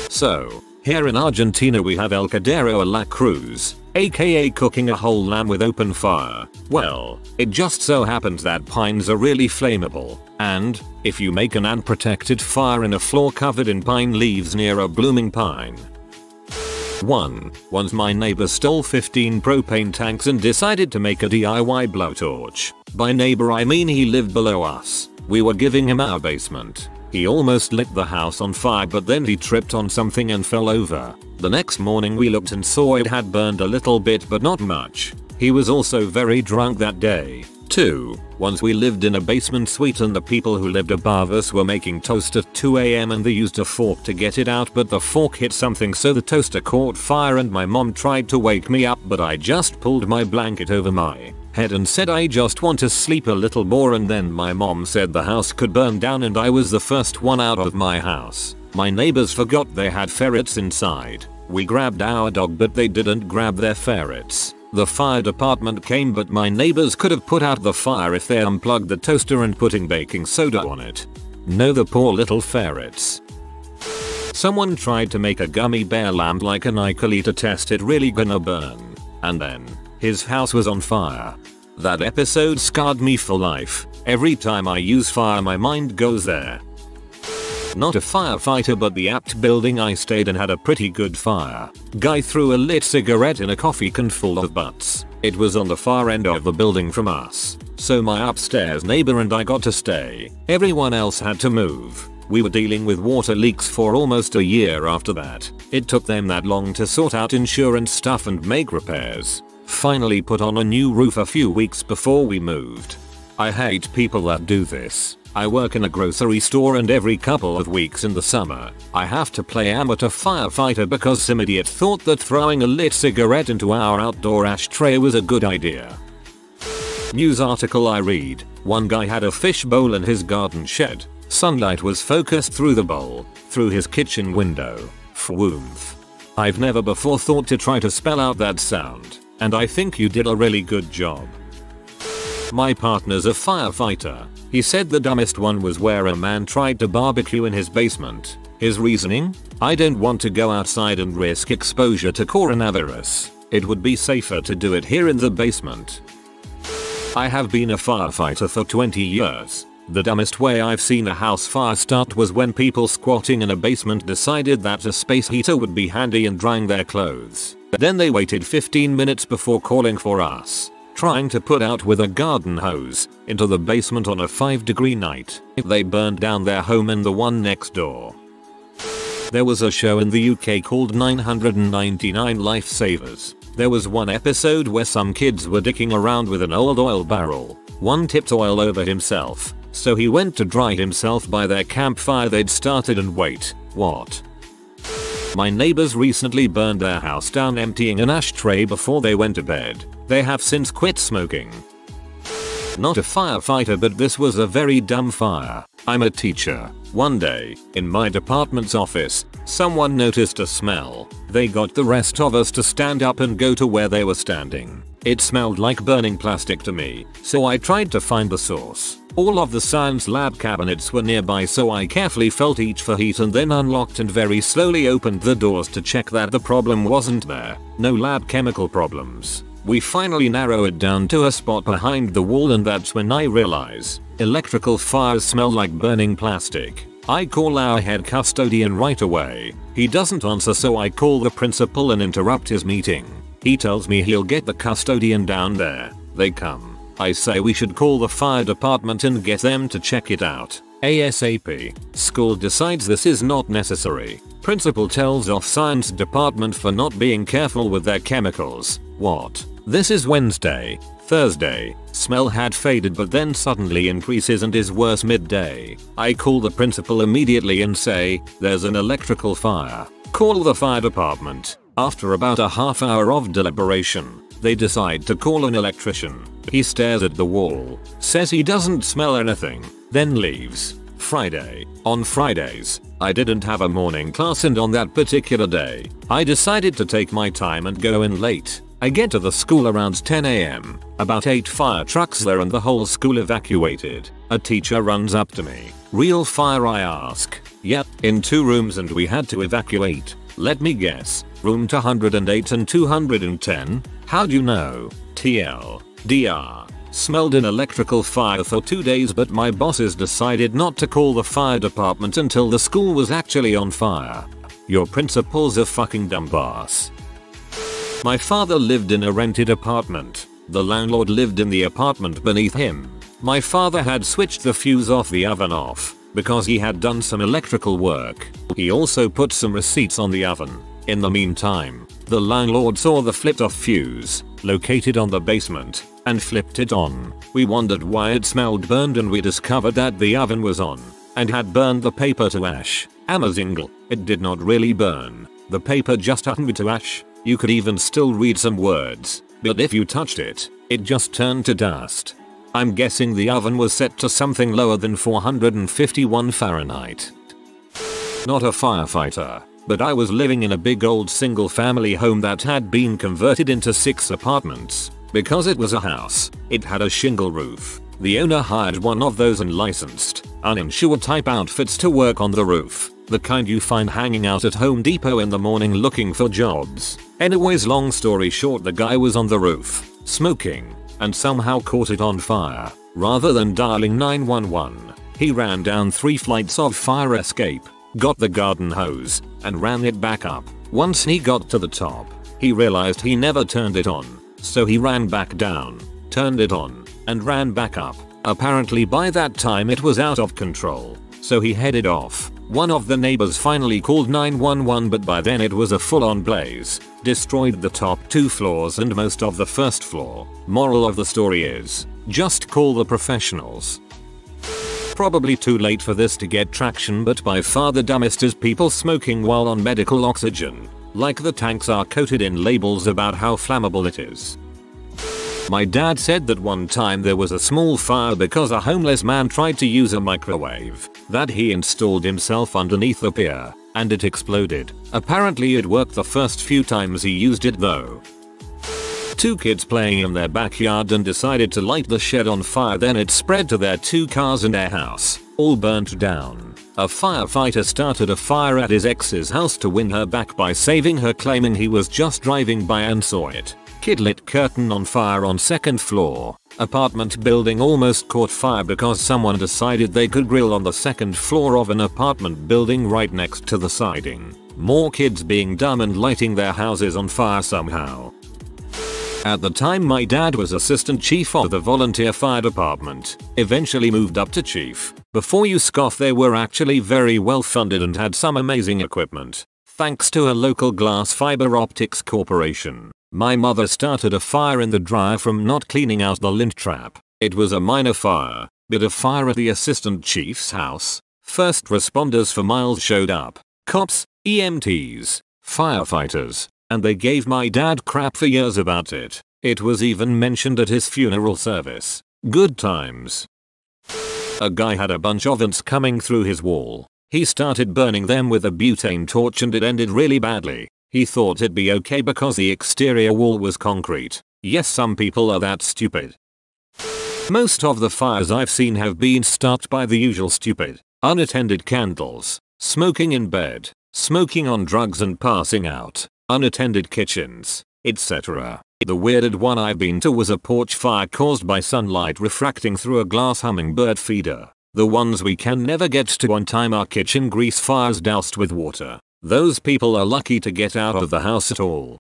So, here in Argentina we have El Caldero a la Cruz, aka cooking a whole lamb with open fire. Well, it just so happens that pines are really flammable, and if you make an unprotected fire in a floor covered in pine leaves near a blooming pine. Once my neighbor stole 15 propane tanks and decided to make a DIY blowtorch. By neighbor I mean he lived below us. We were giving him our basement. He almost lit the house on fire, but then he tripped on something and fell over. The next morning we looked and saw it had burned a little bit but not much. He was also very drunk that day. Once we lived in a basement suite and the people who lived above us were making toast at 2 AM and they used a fork to get it out, but the fork hit something so the toaster caught fire and my mom tried to wake me up, but I just pulled my blanket over my head and said I just want to sleep a little more, and then my mom said the house could burn down and I was the first one out of my house. My neighbors forgot they had ferrets inside. We grabbed our dog but they didn't grab their ferrets. The fire department came but my neighbors could have put out the fire if they unplugged the toaster and putting baking soda on it. No, the poor little ferrets. Someone tried to make a gummy bear lamp like an Icoli to test it really gonna burn. And then his house was on fire. That episode scarred me for life. Every time I use fire my mind goes there. Not a firefighter, but the apt building I stayed in had a pretty good fire. Guy threw a lit cigarette in a coffee can full of butts. It was on the far end of the building from us, so my upstairs neighbor and I got to stay. Everyone else had to move. We were dealing with water leaks for almost a year after that. It took them that long to sort out insurance stuff and make repairs. Finally put on a new roof a few weeks before we moved. I hate people that do this. I work in a grocery store and every couple of weeks in the summer, I have to play amateur firefighter because some idiot thought that throwing a lit cigarette into our outdoor ashtray was a good idea. News article I read. One guy had a fish bowl in his garden shed. Sunlight was focused through the bowl, through his kitchen window. Fwoomph. I've never before thought to try to spell out that sound, and I think you did a really good job. My partner's a firefighter. He said the dumbest one was where a man tried to barbecue in his basement. His reasoning? I don't want to go outside and risk exposure to coronavirus. It would be safer to do it here in the basement. I have been a firefighter for 20 years. The dumbest way I've seen a house fire start was when people squatting in a basement decided that a space heater would be handy in drying their clothes. Then they waited 15 minutes before calling for us. Trying to put out with a garden hose into the basement on a 5-degree night. They burned down their home and the one next door. There was a show in the UK called 999 Lifesavers. There was one episode where some kids were dicking around with an old oil barrel. One tipped oil over himself, so he went to dry himself by their campfire they'd started, and wait, what? My neighbors recently burned their house down emptying an ashtray before they went to bed. They have since quit smoking. Not a firefighter, but this was a very dumb fire. I'm a teacher. One day, in my department's office, someone noticed a smell. They got the rest of us to stand up and go to where they were standing. It smelled like burning plastic to me, so I tried to find the source. All of the science lab cabinets were nearby, so I carefully felt each for heat and then unlocked and very slowly opened the doors to check that the problem wasn't there. No lab chemical problems. We finally narrow it down to a spot behind the wall, and that's when I realize electrical fires smell like burning plastic. I call our head custodian right away. He doesn't answer, so I call the principal and interrupt his meeting. He tells me he'll get the custodian down there. They come. I say we should call the fire department and get them to check it out ASAP. School decides this is not necessary. Principal tells off science department for not being careful with their chemicals. What? This is Wednesday. Thursday, smell had faded but then suddenly increases and is worse midday. I call the principal immediately and say, there's an electrical fire. Call the fire department. After about a half hour of deliberation, they decide to call an electrician. He stares at the wall, says he doesn't smell anything, then leaves. Friday. On Fridays, I didn't have a morning class, and on that particular day, I decided to take my time and go in late. I get to the school around 10 AM. About 8 fire trucks there and the whole school evacuated. A teacher runs up to me. Real fire, I ask. Yep, in 2 rooms and we had to evacuate. Let me guess. room 208 and 210. How'd you know? TL. DR. Smelled an electrical fire for 2 days, but my bosses decided not to call the fire department until the school was actually on fire. Your principal's a fucking dumbass. My father lived in a rented apartment. The landlord lived in the apartment beneath him. My father had switched the fuse off the oven off because he had done some electrical work. He also put some receipts on the oven. In the meantime, the landlord saw the flipped off fuse, located on the basement, and flipped it on. We wondered why it smelled burned, and we discovered that the oven was on and had burned the paper to ash. Amazing. It did not really burn. The paper just turned to ash. You could even still read some words, but if you touched it, it just turned to dust. I'm guessing the oven was set to something lower than 451 Fahrenheit. Not a firefighter, but I was living in a big old single family home that had been converted into 6 apartments. Because it was a house, it had a shingle roof. The owner hired one of those unlicensed, uninsured type outfits to work on the roof. The kind you find hanging out at Home Depot in the morning looking for jobs. Anyways, long story short, the guy was on the roof, smoking, and somehow caught it on fire. Rather than dialing 911, he ran down 3 flights of fire escape, got the garden hose, and ran it back up. Once he got to the top, he realized he never turned it on, so he ran back down, turned it on, and ran back up. Apparently by that time it was out of control, so he headed off. One of the neighbors finally called 911, but by then it was a full-on blaze. Destroyed the top 2 floors and most of the first floor. Moral of the story is, just call the professionals. Probably too late for this to get traction, but by far the dumbest is people smoking while on medical oxygen. Like the tanks are coated in labels about how flammable it is. My dad said that one time there was a small fire because a homeless man tried to use a microwave that he installed himself underneath the pier, and it exploded. Apparently it worked the first few times he used it though. 2 kids playing in their backyard and decided to light the shed on fire, then it spread to their 2 cars and their house, all burnt down. A firefighter started a fire at his ex's house to win her back by saving her, claiming he was just driving by and saw it. Kid lit curtain on fire on 2nd floor. Apartment building almost caught fire because someone decided they could grill on the 2nd floor of an apartment building right next to the siding. More kids being dumb and lighting their houses on fire somehow. At the time my dad was assistant chief of the volunteer fire department, eventually moved up to chief. Before you scoff, they were actually very well funded and had some amazing equipment, thanks to a local glass fiber optics corporation. My mother started a fire in the dryer from not cleaning out the lint trap. It was a minor fire, but a fire at the assistant chief's house. First responders for miles showed up. Cops, EMTs, firefighters, and they gave my dad crap for years about it. It was even mentioned at his funeral service. Good times. A guy had a bunch of ants coming through his wall. He started burning them with a butane torch and it ended really badly. He thought it'd be okay because the exterior wall was concrete. Yes, some people are that stupid. Most of the fires I've seen have been started by the usual stupid. Unattended candles, smoking in bed, smoking on drugs and passing out, unattended kitchens, etc. The weirdest one I've been to was a porch fire caused by sunlight refracting through a glass hummingbird feeder. The ones we can never get to on time are kitchen grease fires doused with water. Those people are lucky to get out of the house at all.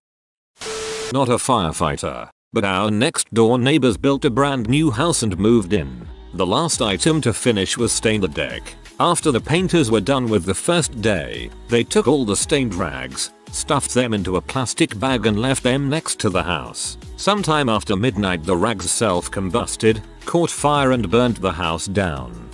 Not a firefighter, but our next door neighbors built a brand new house and moved in. The last item to finish was stain the deck. After the painters were done with the first day, they took all the stained rags, stuffed them into a plastic bag and left them next to the house. Sometime after midnight the rags self-combusted, caught fire and burnt the house down.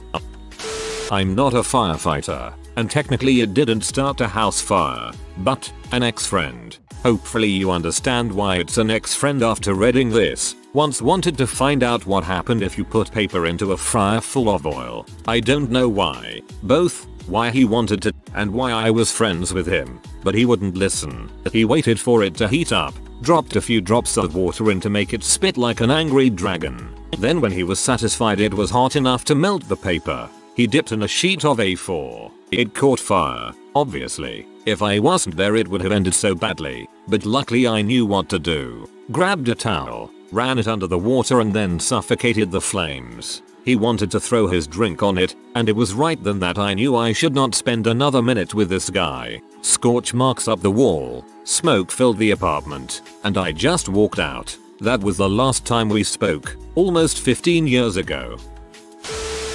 I'm not a firefighter, and technically it didn't start a house fire, but an ex-friend. Hopefully you understand why it's an ex-friend after reading this. Once wanted to find out what happened if you put paper into a fryer full of oil. I don't know why. Both why he wanted to and why I was friends with him, but he wouldn't listen. He waited for it to heat up, dropped a few drops of water in to make it spit like an angry dragon. Then when he was satisfied it was hot enough to melt the paper, he dipped in a sheet of A4. It caught fire, obviously. If I wasn't there it would have ended so badly, but luckily I knew what to do. Grabbed a towel, ran it under the water and then suffocated the flames. He wanted to throw his drink on it, and it was right then that I knew I should not spend another minute with this guy. Scorch marks up the wall, smoke filled the apartment, and I just walked out. That was the last time we spoke, almost 15 years ago.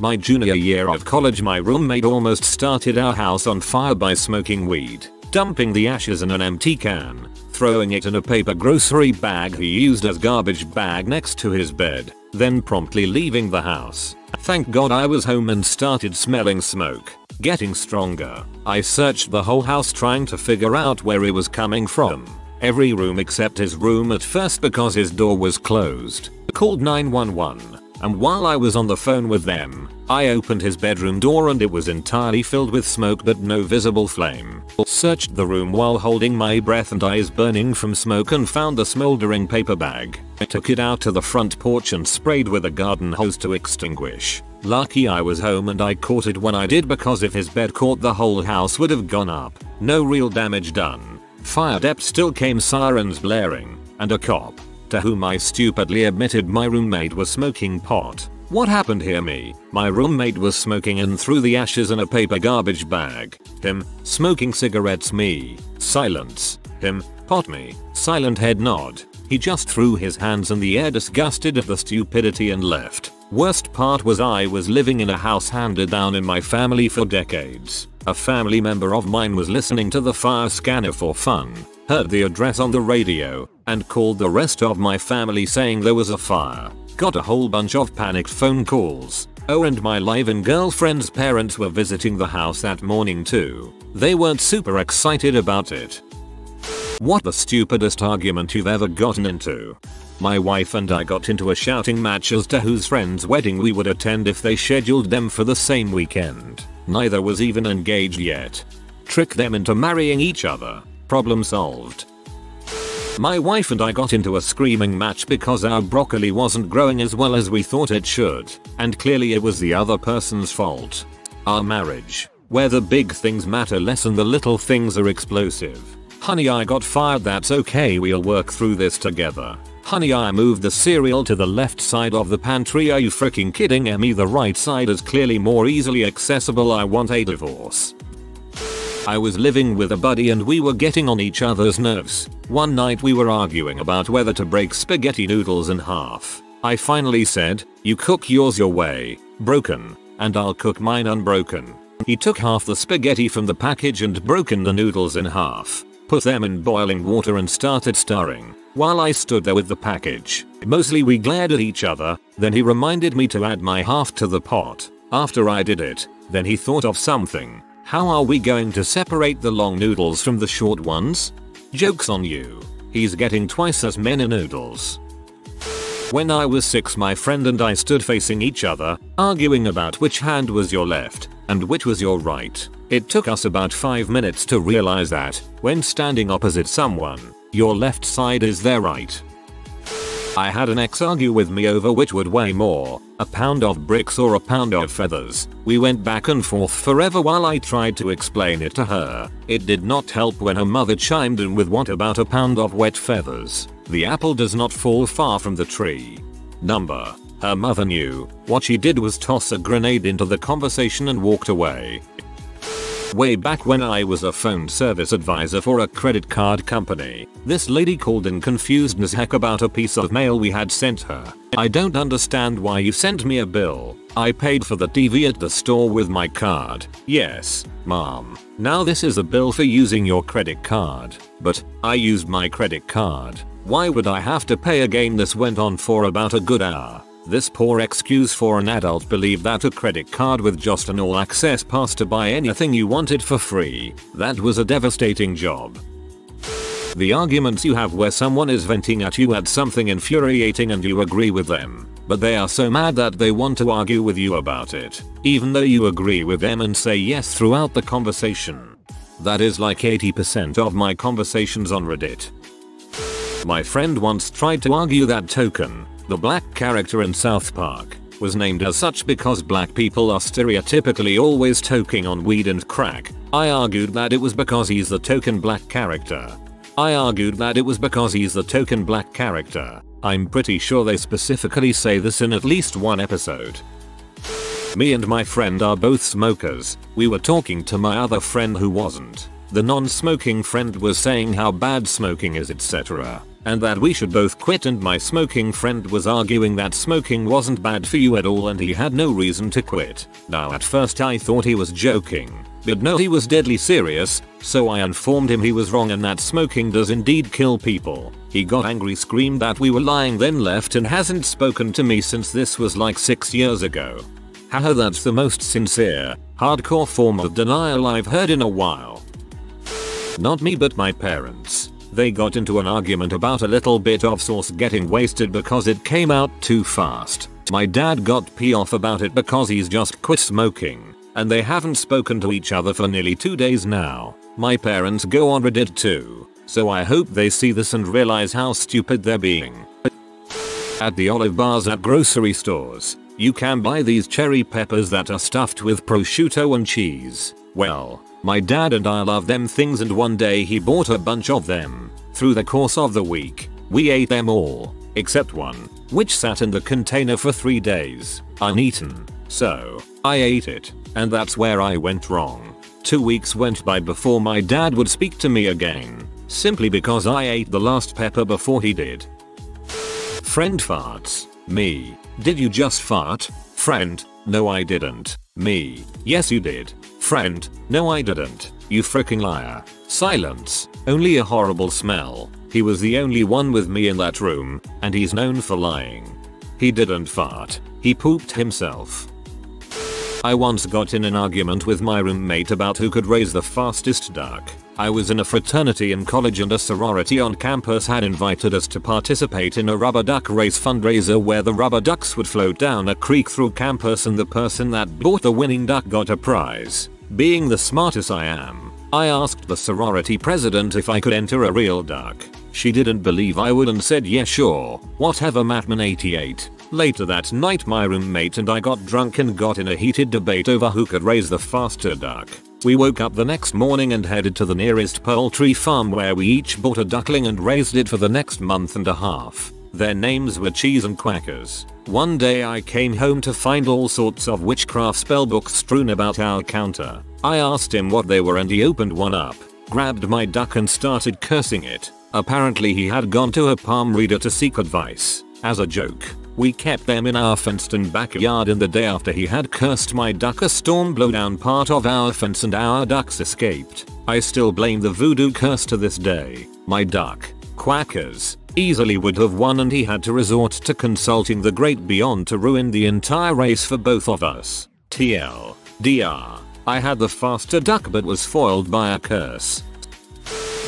My junior year of college, my roommate almost started our house on fire by smoking weed, dumping the ashes in an empty can, throwing it in a paper grocery bag he used as garbage bag next to his bed, then promptly leaving the house. Thank God I was home and started smelling smoke, getting stronger. I searched the whole house trying to figure out where it was coming from. Every room except his room at first because his door was closed. Called 911. And while I was on the phone with them, I opened his bedroom door and it was entirely filled with smoke but no visible flame. Searched the room while holding my breath and eyes burning from smoke and found the smoldering paper bag. I took it out to the front porch and sprayed with a garden hose to extinguish. Lucky I was home and I caught it when I did, because if his bed caught the whole house would have gone up. No real damage done. Fire dep still came, sirens blaring, and a cop, to whom I stupidly admitted my roommate was smoking pot. What happened here? Me. My roommate was smoking and threw the ashes in a paper garbage bag. Him. Smoking cigarettes. Me. Silence. Him. Pot. Me. Silent head nod. He just threw his hands in the air, disgusted at the stupidity, and left. Worst part was I was living in a house handed down in my family for decades. A family member of mine was listening to the fire scanner for fun, heard the address on the radio, and called the rest of my family saying there was a fire. Got a whole bunch of panicked phone calls. Oh, and my live-in girlfriend's parents were visiting the house that morning too. They weren't super excited about it. What the stupidest argument you've ever gotten into? My wife and I got into a shouting match as to whose friend's wedding we would attend if they scheduled them for the same weekend. Neither was even engaged yet. Trick them into marrying each other. Problem solved. My wife and I got into a screaming match because our broccoli wasn't growing as well as we thought it should, and clearly it was the other person's fault. Our marriage, where the big things matter less and the little things are explosive. Honey, I got fired. That's okay, we'll work through this together. Honey, I moved the cereal to the left side of the pantry. Are you freaking kidding me? The right side is clearly more easily accessible. I want a divorce. I was living with a buddy and we were getting on each other's nerves. One night we were arguing about whether to break spaghetti noodles in half. I finally said, "You cook yours your way, broken, and I'll cook mine unbroken." He took half the spaghetti from the package and broken the noodles in half, put them in boiling water and started stirring, while I stood there with the package. Mostly we glared at each other, then he reminded me to add my half to the pot. After I did it, then he thought of something. How are we going to separate the long noodles from the short ones? Joke's on you. He's getting twice as many noodles. When I was 6, my friend and I stood facing each other, arguing about which hand was your left and which was your right. It took us about 5 minutes to realize that, when standing opposite someone, your left side is their right. I had an ex argue with me over which would weigh more, a pound of bricks or a pound of feathers. We went back and forth forever while I tried to explain it to her. It did not help when her mother chimed in with, "What about a pound of wet feathers? The apple does not fall far from the tree." Number. Her mother knew. What she did was toss a grenade into the conversation and walked away. Way back when I was a phone service advisor for a credit card company, this lady called in confused as heck about a piece of mail we had sent her. "I don't understand why you sent me a bill. I paid for the TV at the store with my card." "Yes, ma'am. Now this is a bill for using your credit card." "But I used my credit card. Why would I have to pay again?" This went on for about a good hour. This poor excuse for an adult believed that a credit card with just an all-access pass to buy anything you wanted for free. That was a devastating job. The arguments you have where someone is venting at you at something infuriating and you agree with them, but they are so mad that they want to argue with you about it, even though you agree with them and say yes throughout the conversation. That is like 80% of my conversations on Reddit. My friend once tried to argue that Token, the black character in South Park, was named as such because black people are stereotypically always toking on weed and crack, I argued that it was because he's the token black character. I'm pretty sure they specifically say this in at least one episode. Me and my friend are both smokers. We were talking to my other friend who wasn't. The non-smoking friend was saying how bad smoking is, etc. and that we should both quit, and my smoking friend was arguing that smoking wasn't bad for you at all and he had no reason to quit. Now at first I thought he was joking, but no, he was deadly serious, so I informed him he was wrong and that smoking does indeed kill people. He got angry, screamed that we were lying, then left and hasn't spoken to me since. This was like 6 years ago. Haha, that's the most sincere, hardcore form of denial I've heard in a while. Not me but my parents. They got into an argument about a little bit of sauce getting wasted because it came out too fast. My dad got pissed off about it because he's just quit smoking, and they haven't spoken to each other for nearly 2 days now. My parents go on Reddit too, so I hope they see this and realize how stupid they're being. At the olive bars at grocery stores, you can buy these cherry peppers that are stuffed with prosciutto and cheese. Well, my dad and I love them things, and one day he bought a bunch of them. Through the course of the week, we ate them all, except one, which sat in the container for 3 days, uneaten. So, I ate it, and that's where I went wrong. 2 weeks went by before my dad would speak to me again, simply because I ate the last pepper before he did. Friend farts. Me. Did you just fart? Friend. No, I didn't. Me. Yes, you did. Friend. No, I didn't. You freaking liar. Silence. Only a horrible smell. He was the only one with me in that room, and he's known for lying. He didn't fart. He pooped himself. I once got in an argument with my roommate about who could raise the fastest duck. I was in a fraternity in college, and a sorority on campus had invited us to participate in a rubber duck race fundraiser where the rubber ducks would float down a creek through campus and the person that bought the winning duck got a prize. Being the smartest I am, I asked the sorority president if I could enter a real duck. She didn't believe I would and said yeah sure, whatever Matman 88. Later that night my roommate and I got drunk and got in a heated debate over who could raise the faster duck. We woke up the next morning and headed to the nearest poultry farm where we each bought a duckling and raised it for the next month and a half. Their names were Cheese and Quackers. One day I came home to find all sorts of witchcraft spellbooks strewn about our counter. I asked him what they were and he opened one up, grabbed my duck and started cursing it. Apparently he had gone to a palm reader to seek advice. As a joke, we kept them in our fenced-in backyard, and the day after he had cursed my duck a storm blew down part of our fence and our ducks escaped. I still blame the voodoo curse to this day. My duck, Quackers, easily would have won and he had to resort to consulting the great beyond to ruin the entire race for both of us. TLDR. I had the faster duck but was foiled by a curse.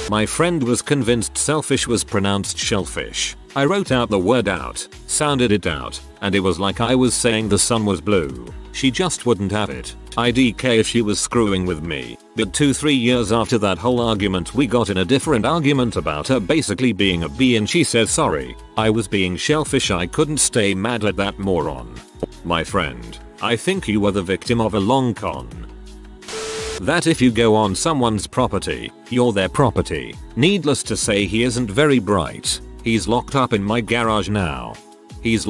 My friend was convinced selfish was pronounced shellfish. I wrote out the word out, sounded it out, and it was like I was saying the sun was blue. She just wouldn't have it. IDK if she was screwing with me. But 2-3 years after that whole argument we got in a different argument about her basically being a bee and she said sorry, I was being shellfish, I couldn't stay mad at that moron. My friend, I think you were the victim of a long con. That if you go on someone's property, you're their property. Needless to say he isn't very bright. He's locked up in my garage now. It's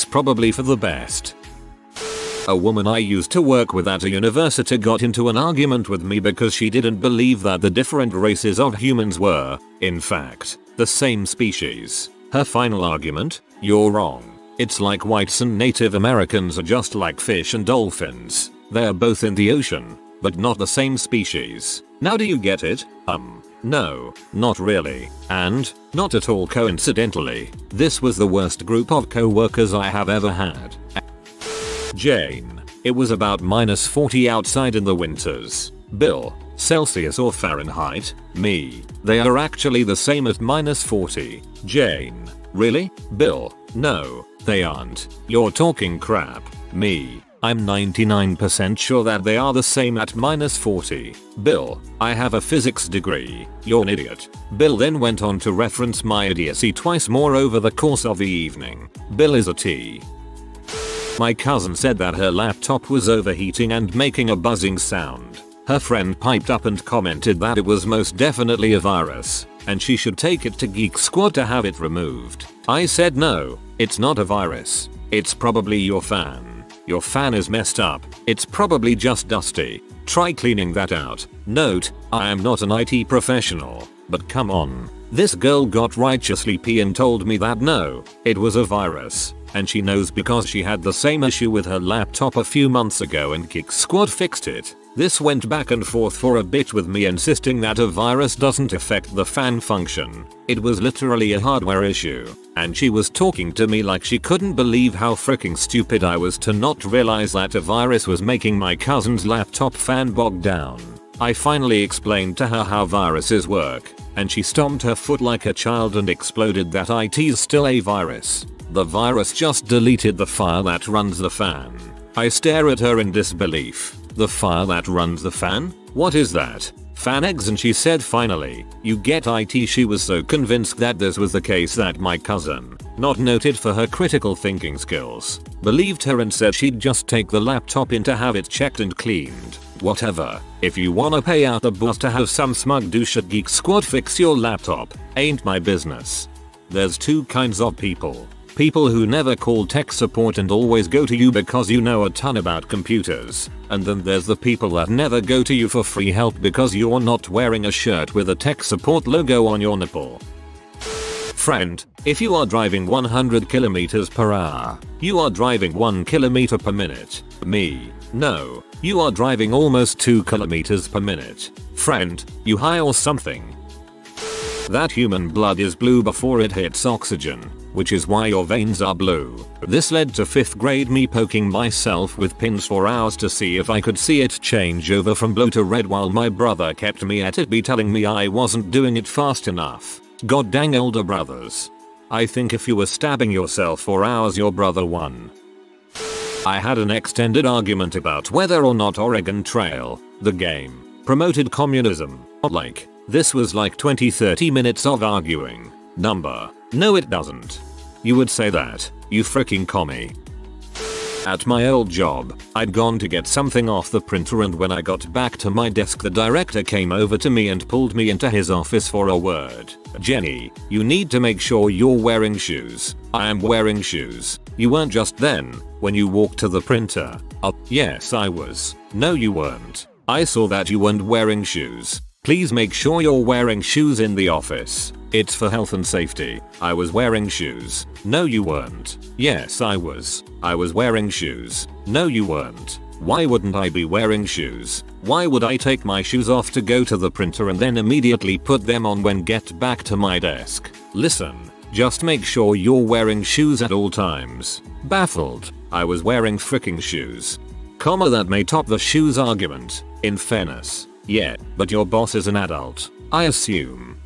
probably for the best. A woman I used to work with at a university got into an argument with me because she didn't believe that the different races of humans were, in fact, the same species. Her final argument? You're wrong. It's like whites and Native Americans are just like fish and dolphins. They're both in the ocean, but not the same species. Now do you get it? No, not really. And, not at all coincidentally, this was the worst group of co-workers I have ever had. Jane. It was about -40 outside in the winters. Bill. Celsius or Fahrenheit? Me. They are actually the same at -40. Jane. Really? Bill. No, they aren't. You're talking crap. Me. I'm 99% sure that they are the same at -40. Bill, I have a physics degree. You're an idiot. Bill then went on to reference my idiocy twice more over the course of the evening. Bill is a T. My cousin said that her laptop was overheating and making a buzzing sound. Her friend piped up and commented that it was most definitely a virus, and she should take it to Geek Squad to have it removed. I said no, it's not a virus. It's probably your fan. Your fan is messed up. It's probably just dusty. Try cleaning that out. Note, I am not an IT professional, but come on. This girl got righteously pee and told me that no, it was a virus. And she knows because she had the same issue with her laptop a few months ago and Geek Squad fixed it. This went back and forth for a bit with me insisting that a virus doesn't affect the fan function. It was literally a hardware issue. And she was talking to me like she couldn't believe how freaking stupid I was to not realize that a virus was making my cousin's laptop fan bog down. I finally explained to her how viruses work, and she stomped her foot like a child and exploded that IT's still a virus. The virus just deleted the file that runs the fan. I stare at her in disbelief. The file that runs the fan? What is that? Fan eggs? And she said finally, you get IT. She was so convinced that this was the case that my cousin, not noted for her critical thinking skills, believed her and said she'd just take the laptop in to have it checked and cleaned. Whatever. If you wanna pay out the boss to have some smug douche at Geek Squad fix your laptop, ain't my business. There's two kinds of people. People who never call tech support and always go to you because you know a ton about computers. And then there's the people that never go to you for free help because you're not wearing a shirt with a tech support logo on your nipple. Friend, if you are driving 100 km per hour, you are driving 1 km per minute. Me, no, you are driving almost 2 km per minute. Friend, you high or something? That human blood is blue before it hits oxygen, which is why your veins are blue. This led to 5th grade me poking myself with pins for hours to see if I could see it change over from blue to red while my brother kept me at it by telling me I wasn't doing it fast enough. God dang older brothers. I think if you were stabbing yourself for hours your brother won. I had an extended argument about whether or not Oregon Trail, the game, promoted communism. Like, this was like 20-30 minutes of arguing. Number. No it doesn't. You would say that, you freaking commie. At my old job, I'd gone to get something off the printer and when I got back to my desk the director came over to me and pulled me into his office for a word. Jenny, you need to make sure you're wearing shoes. I am wearing shoes. You weren't just then, when you walked to the printer. Yes I was. No you weren't. I saw that you weren't wearing shoes. Please make sure you're wearing shoes in the office. It's for health and safety. I was wearing shoes. No you weren't. Yes I was. I was wearing shoes. No you weren't. Why wouldn't I be wearing shoes? Why would I take my shoes off to go to the printer and then immediately put them on when get back to my desk? Listen, just make sure you're wearing shoes at all times. Baffled. I was wearing freaking shoes. Comma that may top the shoes argument, in fairness. Yeah, but your boss is an adult, I assume.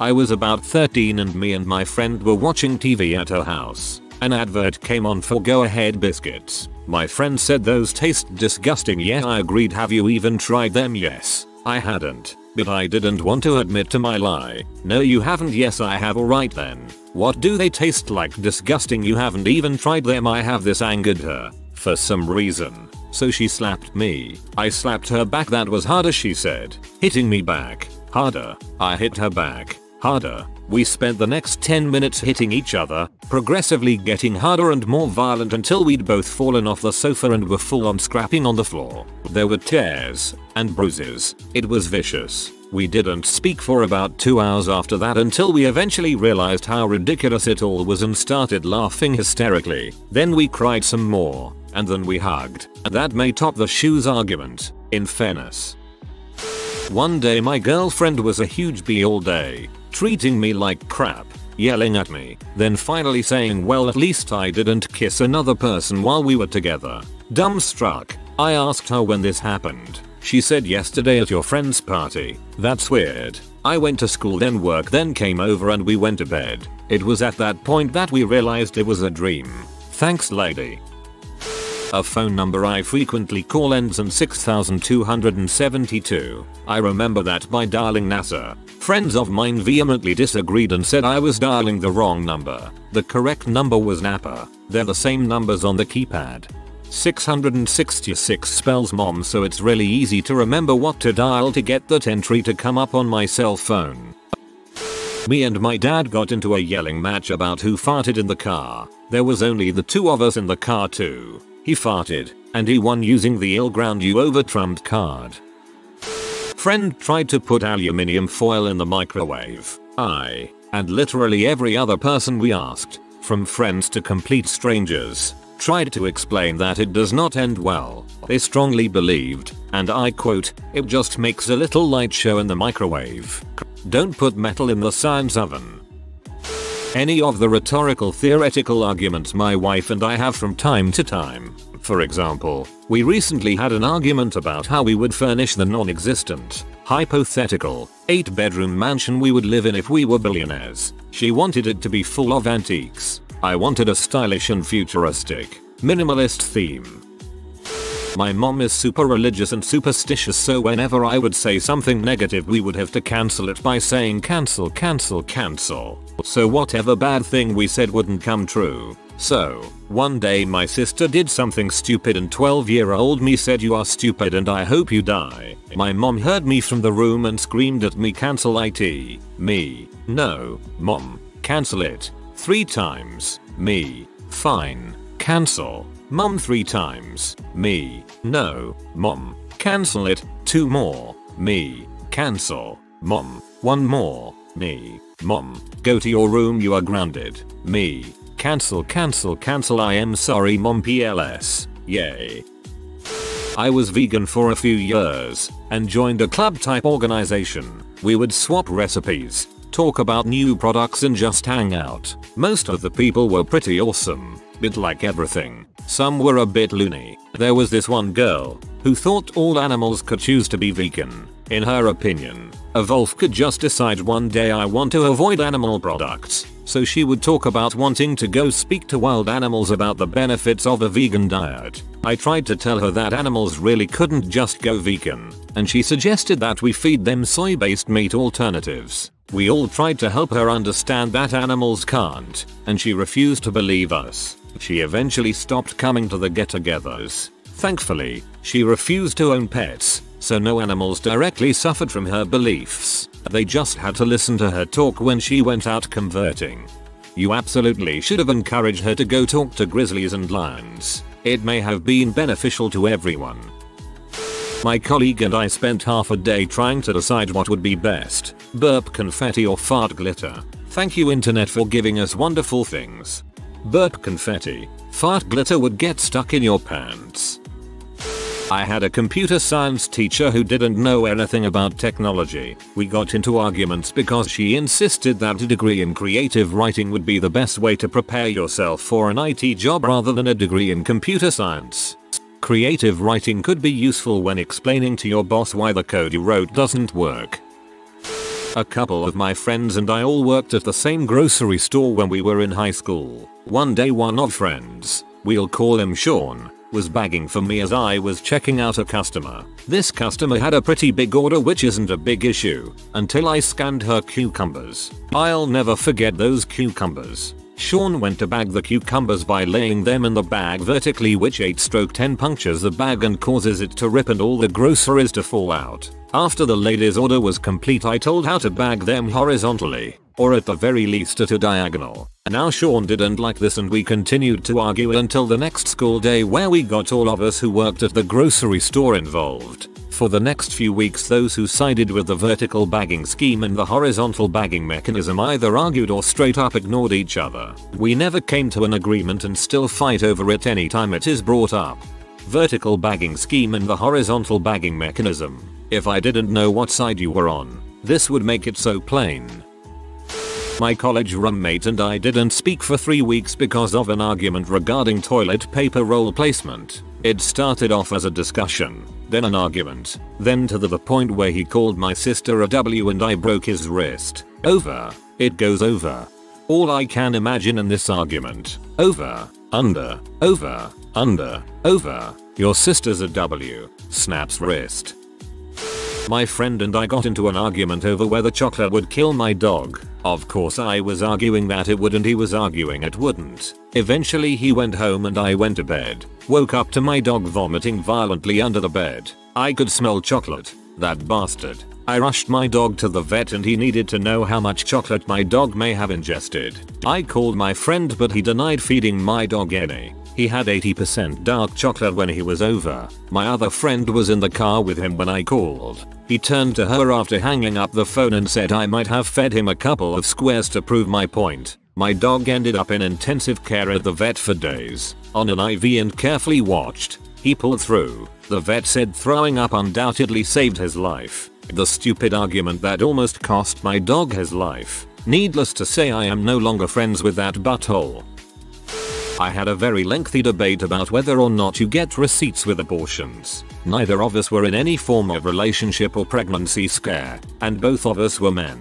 I was about 13 and me and my friend were watching TV at her house. An advert came on for Go Ahead biscuits. My friend said those taste disgusting. Yeah I agreed. Have you even tried them? Yes, I hadn't, but I didn't want to admit to my lie. No you haven't. Yes I have. Alright then. What do they taste like? Disgusting. You haven't even tried them. I have. This angered her, for some reason. So she slapped me. I slapped her back. That was harder she said, hitting me back. Harder. I hit her back. Harder. We spent the next 10 minutes hitting each other, progressively getting harder and more violent until we'd both fallen off the sofa and were full on scrapping on the floor. There were tears and bruises. It was vicious. We didn't speak for about 2 hours after that until we eventually realized how ridiculous it all was and started laughing hysterically. Then we cried some more, and then we hugged. And that may top the shoes argument, in fairness. One day my girlfriend was a huge bee all day, treating me like crap, yelling at me, then finally saying well at least I didn't kiss another person while we were together. Dumbstruck, I asked her when this happened. She said yesterday at your friend's party. That's weird. I went to school then work then came over and we went to bed. It was at that point that we realized it was a dream. Thanks lady. A phone number I frequently call ends in 6272. I remember that by dialing NASA. Friends of mine vehemently disagreed and said I was dialing the wrong number. The correct number was Napa. They're the same numbers on the keypad. 666 spells mom, so it's really easy to remember what to dial to get that entry to come up on my cell phone. Me and my dad got into a yelling match about who farted in the car. There was only the two of us in the car too. He farted, and he won using the "ill ground you over Trumped" card. Friend tried to put aluminium foil in the microwave. I, and literally every other person we asked, from friends to complete strangers, tried to explain that it does not end well. They strongly believed, and I quote, "It just makes a little light show in the microwave. Don't put metal in the science oven." Any of the rhetorical theoretical arguments my wife and I have from time to time. For example, we recently had an argument about how we would furnish the non-existent, hypothetical, 8-bedroom mansion we would live in if we were billionaires. She wanted it to be full of antiques. I wanted a stylish and futuristic, minimalist theme. My mom is super religious and superstitious, so whenever I would say something negative we would have to cancel it by saying cancel, cancel, cancel. So whatever bad thing we said wouldn't come true. So, one day my sister did something stupid and 12-year-old me said, "You are stupid and I hope you die." My mom heard me from the room and screamed at me, "Cancel it." Me. "No, mom. Cancel it." 3 times. Me. "Fine. Cancel." Mom 3 times. Me. "No, mom. Cancel it." 2 more. Me. "Cancel." Mom. 1 more. Me. "Mom. Go to your room, you are grounded." Me. "Cancel, cancel, cancel. I am sorry, mom. PLS. Yay." I was vegan for a few years and joined a club type organization. We would swap recipes, talk about new products and just hang out. Most of the people were pretty awesome, but like everything, some were a bit loony. There was this one girl who thought all animals could choose to be vegan. In her opinion, a wolf could just decide one day, "I want to avoid animal products." So she would talk about wanting to go speak to wild animals about the benefits of a vegan diet. I tried to tell her that animals really couldn't just go vegan, and she suggested that we feed them soy-based meat alternatives. We all tried to help her understand that animals can't, and she refused to believe us. She eventually stopped coming to the get-togethers. Thankfully, she refused to own pets, so no animals directly suffered from her beliefs. They just had to listen to her talk when she went out converting. You absolutely should have encouraged her to go talk to grizzlies and lions. It may have been beneficial to everyone. My colleague and I spent half a day trying to decide what would be best, burp confetti or fart glitter. Thank you internet for giving us wonderful things. Burp confetti. Fart glitter would get stuck in your pants. I had a computer science teacher who didn't know anything about technology. We got into arguments because she insisted that a degree in creative writing would be the best way to prepare yourself for an IT job rather than a degree in computer science. Creative writing could be useful when explaining to your boss why the code you wrote doesn't work. A couple of my friends and I all worked at the same grocery store when we were in high school. One day one of friends, we'll call him Sean, was bagging for me as I was checking out a customer. This customer had a pretty big order, which isn't a big issue, until I scanned her cucumbers. I'll never forget those cucumbers. Sean went to bag the cucumbers by laying them in the bag vertically, which 8/10 punctures the bag and causes it to rip and all the groceries to fall out. After the lady's order was complete, I told how to bag them horizontally, or at the very least at a diagonal. Now Sean didn't like this and we continued to argue until the next school day, where we got all of us who worked at the grocery store involved. For the next few weeks, those who sided with the vertical bagging scheme and the horizontal bagging mechanism either argued or straight up ignored each other. We never came to an agreement and still fight over it anytime it is brought up. Vertical bagging scheme and the horizontal bagging mechanism. If I didn't know what side you were on, this would make it so plain. My college roommate and I didn't speak for 3 weeks because of an argument regarding toilet paper roll placement. It started off as a discussion, then an argument, then to the point where he called my sister a W and I broke his wrist. Over. It goes over. All I can imagine in this argument. Over. under, over, under, over. Your sister's a W. Snaps wrist. My friend and I got into an argument over whether chocolate would kill my dog. Of course I was arguing that it would and he was arguing it wouldn't. Eventually he went home and I went to bed. Woke up to my dog vomiting violently under the bed. I could smell chocolate. That bastard. I rushed my dog to the vet and he needed to know how much chocolate my dog may have ingested. I called my friend but he denied feeding my dog any. He had 80% dark chocolate when he was over. My other friend was in the car with him when I called. He turned to her after hanging up the phone and said I might have fed him a couple of squares to prove my point. My dog ended up in intensive care at the vet for days, on an IV and carefully watched. He pulled through. The vet said throwing up undoubtedly saved his life. The stupid argument that almost cost my dog his life. Needless to say I am no longer friends with that butthole. I had a very lengthy debate about whether or not you get receipts with abortions. Neither of us were in any form of relationship or pregnancy scare, and both of us were men.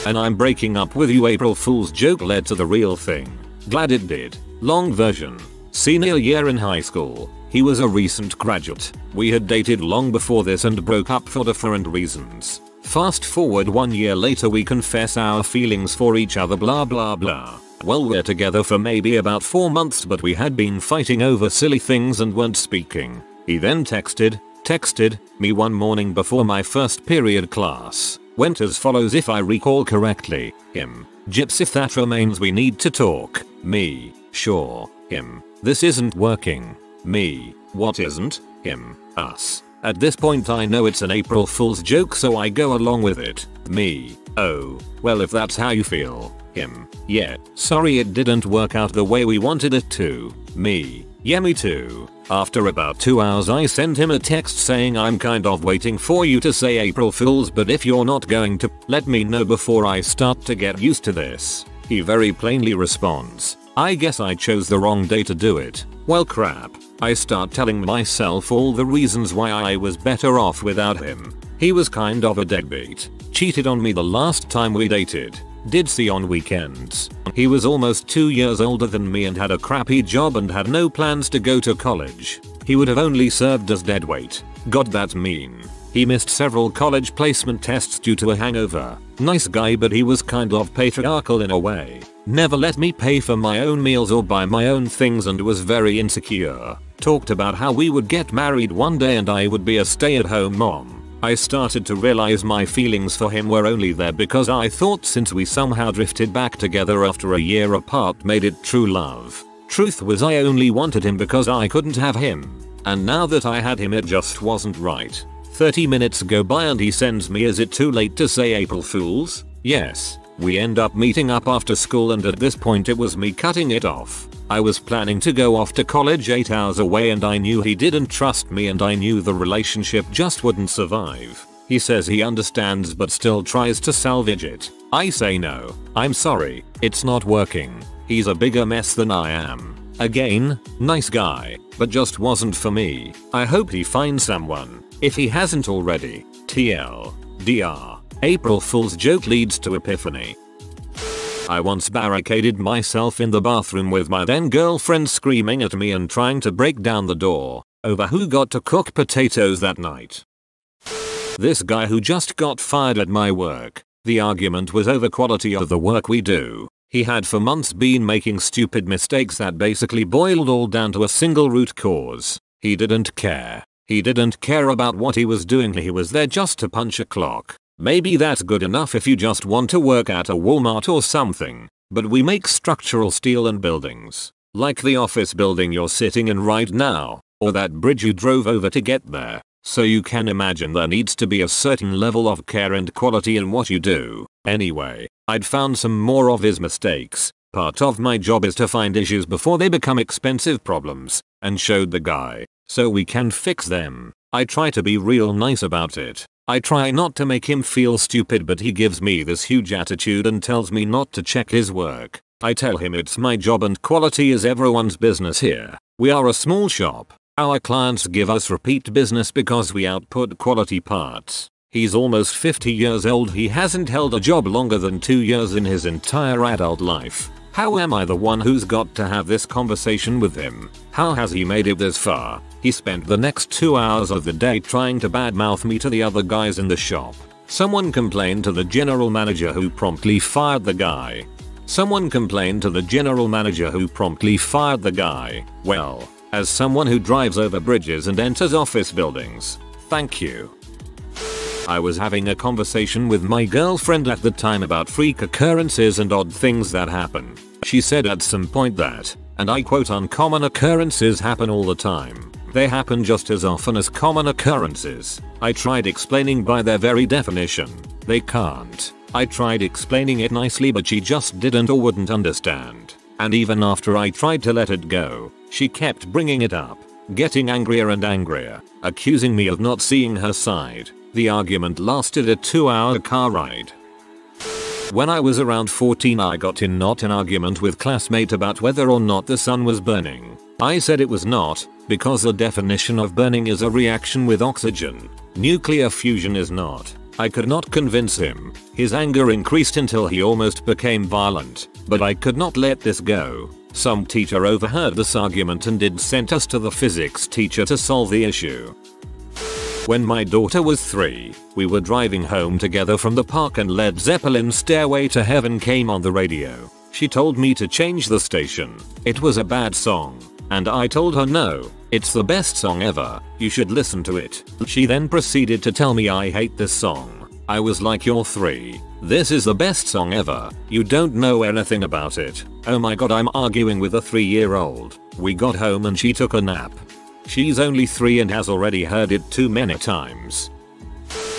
And I'm breaking up with you. April Fool's joke led to the real thing. Glad it did. Long version. Senior year in high school. He was a recent graduate. We had dated long before this and broke up for different reasons. Fast forward 1 year later we confess our feelings for each other blah blah blah. Well, we're together for maybe about 4 months but we had been fighting over silly things and weren't speaking. He then texted me one morning before my first period class. Went as follows if I recall correctly. Him. Gyps, if that remains we need to talk. Me. Sure. Him. This isn't working. Me. What isn't? Him. Us. At this point I know it's an April Fool's joke so I go along with it. Me. Oh. Well, if that's how you feel. Him. Yeah. Sorry it didn't work out the way we wanted it to. Me. Yeah, me too. After about 2 hours I sent him a text saying I'm kind of waiting for you to say April Fools, but if you're not going to, let me know before I start to get used to this. He very plainly responds, I guess I chose the wrong day to do it. Well, crap. I start telling myself all the reasons why I was better off without him. He was kind of a deadbeat. Cheated on me the last time we dated. Did see on weekends. He was almost 2 years older than me and had a crappy job and had no plans to go to college. He would have only served as deadweight. God, that's mean. He missed several college placement tests due to a hangover. Nice guy, but he was kind of patriarchal in a way. Never let me pay for my own meals or buy my own things and was very insecure. Talked about how we would get married one day and I would be a stay-at-home mom. I started to realize my feelings for him were only there because I thought since we somehow drifted back together after a year apart made it true love. Truth was I only wanted him because I couldn't have him. And now that I had him it just wasn't right. 30 minutes go by and he sends me, is it too late to say April Fools? Yes. We end up meeting up after school and at this point it was me cutting it off. I was planning to go off to college 8 hours away and I knew he didn't trust me and I knew the relationship just wouldn't survive. He says he understands but still tries to salvage it. I say no, I'm sorry, it's not working. He's a bigger mess than I am. Again, nice guy, but just wasn't for me. I hope he finds someone, if he hasn't already. TL. DR. April Fool's joke leads to epiphany. I once barricaded myself in the bathroom with my then girlfriend screaming at me and trying to break down the door over who got to cook potatoes that night. This guy who just got fired at my work. The argument was over quality of the work we do. He had for months been making stupid mistakes that basically boiled all down to a single root cause. He didn't care. He didn't care about what he was doing. He was there just to punch a clock. Maybe that's good enough if you just want to work at a Walmart or something, but we make structural steel and buildings, like the office building you're sitting in right now, or that bridge you drove over to get there. So you can imagine there needs to be a certain level of care and quality in what you do. Anyway, I'd found some more of his mistakes. Part of my job is to find issues before they become expensive problems, and showed the guy, so we can fix them. I try to be real nice about it. I try not to make him feel stupid, but he gives me this huge attitude and tells me not to check his work. I tell him it's my job and quality is everyone's business here. We are a small shop. Our clients give us repeat business because we output quality parts. He's almost 50 years old. He hasn't held a job longer than 2 years in his entire adult life. How am I the one who's got to have this conversation with him? How has he made it this far? He spent the next 2 hours of the day trying to badmouth me to the other guys in the shop. Someone complained to the general manager who promptly fired the guy. Well, as someone who drives over bridges and enters office buildings, thank you. I was having a conversation with my girlfriend at the time about freak occurrences and odd things that happen. She said at some point that, and I quote, uncommon occurrences happen all the time. They happen just as often as common occurrences. I tried explaining by their very definition. They can't. I tried explaining it nicely, but she just didn't or wouldn't understand. And even after I tried to let it go, she kept bringing it up, getting angrier and angrier, accusing me of not seeing her side. The argument lasted a 2-hour car ride. When I was around 14, I got in not an argument with classmate about whether or not the sun was burning. I said it was not, because the definition of burning is a reaction with oxygen. Nuclear fusion is not. I could not convince him. His anger increased until he almost became violent, but I could not let this go. Some teacher overheard this argument and sent us to the physics teacher to solve the issue. When my daughter was 3, we were driving home together from the park and Led Zeppelin's Stairway to Heaven came on the radio. She told me to change the station. It was a bad song. And I told her no, it's the best song ever, you should listen to it. She then proceeded to tell me I hate this song. I was like, you're 3. This is the best song ever. You don't know anything about it. Oh my god, I'm arguing with a 3-year-old. We got home and she took a nap. She's only 3 and has already heard it too many times.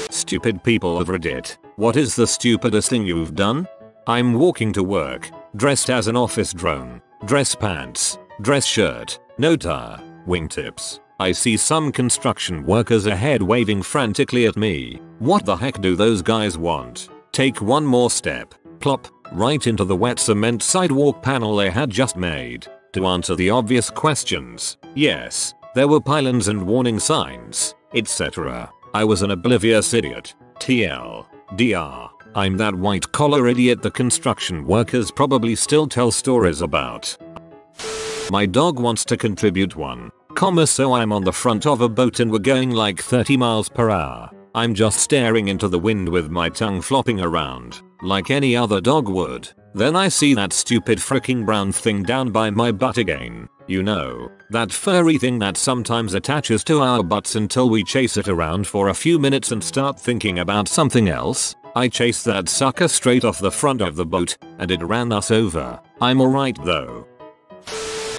Stupid people of Reddit. What is the stupidest thing you've done? I'm walking to work, dressed as an office drone, dress pants, dress shirt, no tie, wingtips. I see some construction workers ahead waving frantically at me. What the heck do those guys want? Take one more step, plop, right into the wet cement sidewalk panel they had just made. To answer the obvious questions, yes, there were pylons and warning signs, etc. I was an oblivious idiot. TLDR. I'm that white collar idiot the construction workers probably still tell stories about. My dog wants to contribute 1, so I'm on the front of a boat and we're going like 30 miles per hour. I'm just staring into the wind with my tongue flopping around, like any other dog would. Then I see that stupid freaking brown thing down by my butt again. You know, that furry thing that sometimes attaches to our butts until we chase it around for a few minutes and start thinking about something else. I chased that sucker straight off the front of the boat, and it ran us over. I'm alright though.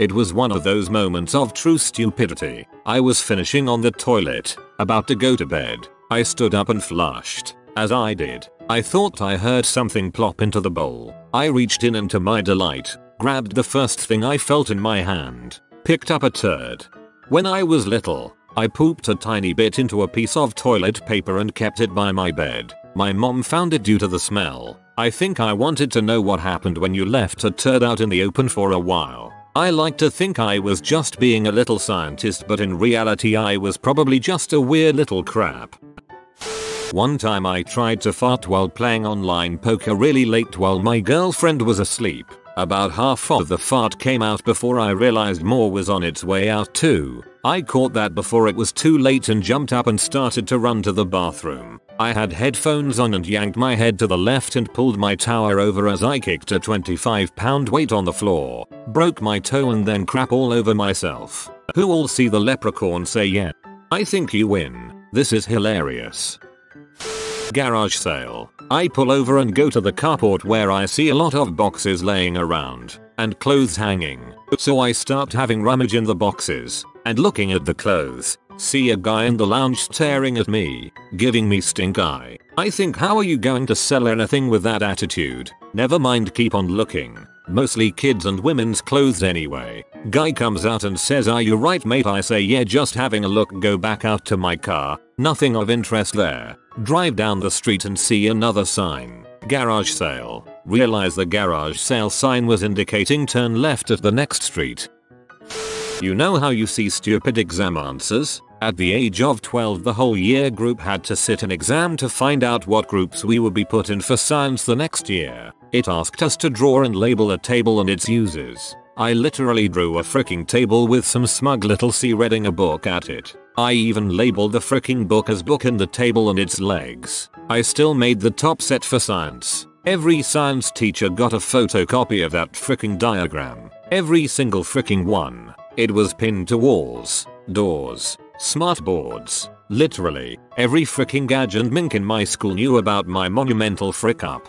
It was one of those moments of true stupidity. I was finishing on the toilet, about to go to bed. I stood up and flushed. As I did, I thought I heard something plop into the bowl. I reached in and to my delight, grabbed the first thing I felt in my hand, picked up a turd. When I was little, I pooped a tiny bit into a piece of toilet paper and kept it by my bed. My mom found it due to the smell. I think I wanted to know what happened when you left a turd out in the open for a while. I like to think I was just being a little scientist, but in reality I was probably just a weird little crap. One time I tried to fart while playing online poker really late while my girlfriend was asleep. About half of the fart came out before I realized more was on its way out too. I caught that before it was too late and jumped up and started to run to the bathroom. I had headphones on and yanked my head to the left and pulled my tower over as I kicked a 25-pound weight on the floor, broke my toe and then crap all over myself. Who all see the leprechaun say yeah? I think you win. This is hilarious. Garage sale. I pull over and go to the carport where I see a lot of boxes laying around and clothes hanging. So I start having rummage in the boxes and looking at the clothes. See a guy in the lounge staring at me, giving me stink eye. I think, how are you going to sell anything with that attitude? Never mind, keep on looking. Mostly kids and women's clothes anyway. Guy comes out and says, are you right mate? I say yeah, just having a look. Go back out to my car. Nothing of interest there. Drive down the street and see another sign. Garage sale. Realize the garage sale sign was indicating turn left at the next street. You know how you see stupid exam answers? At the age of 12 the whole year group had to sit an exam to find out what groups we would be put in for science the next year. It asked us to draw and label a table and its uses. I literally drew a freaking table with some smug little C reading a book at it. I even labeled the freaking book as book and the table and its legs. I still made the top set for science. Every science teacher got a photocopy of that freaking diagram. Every single freaking one. It was pinned to walls, doors, smart boards. Literally, every freaking gadget and mink in my school knew about my monumental frick up.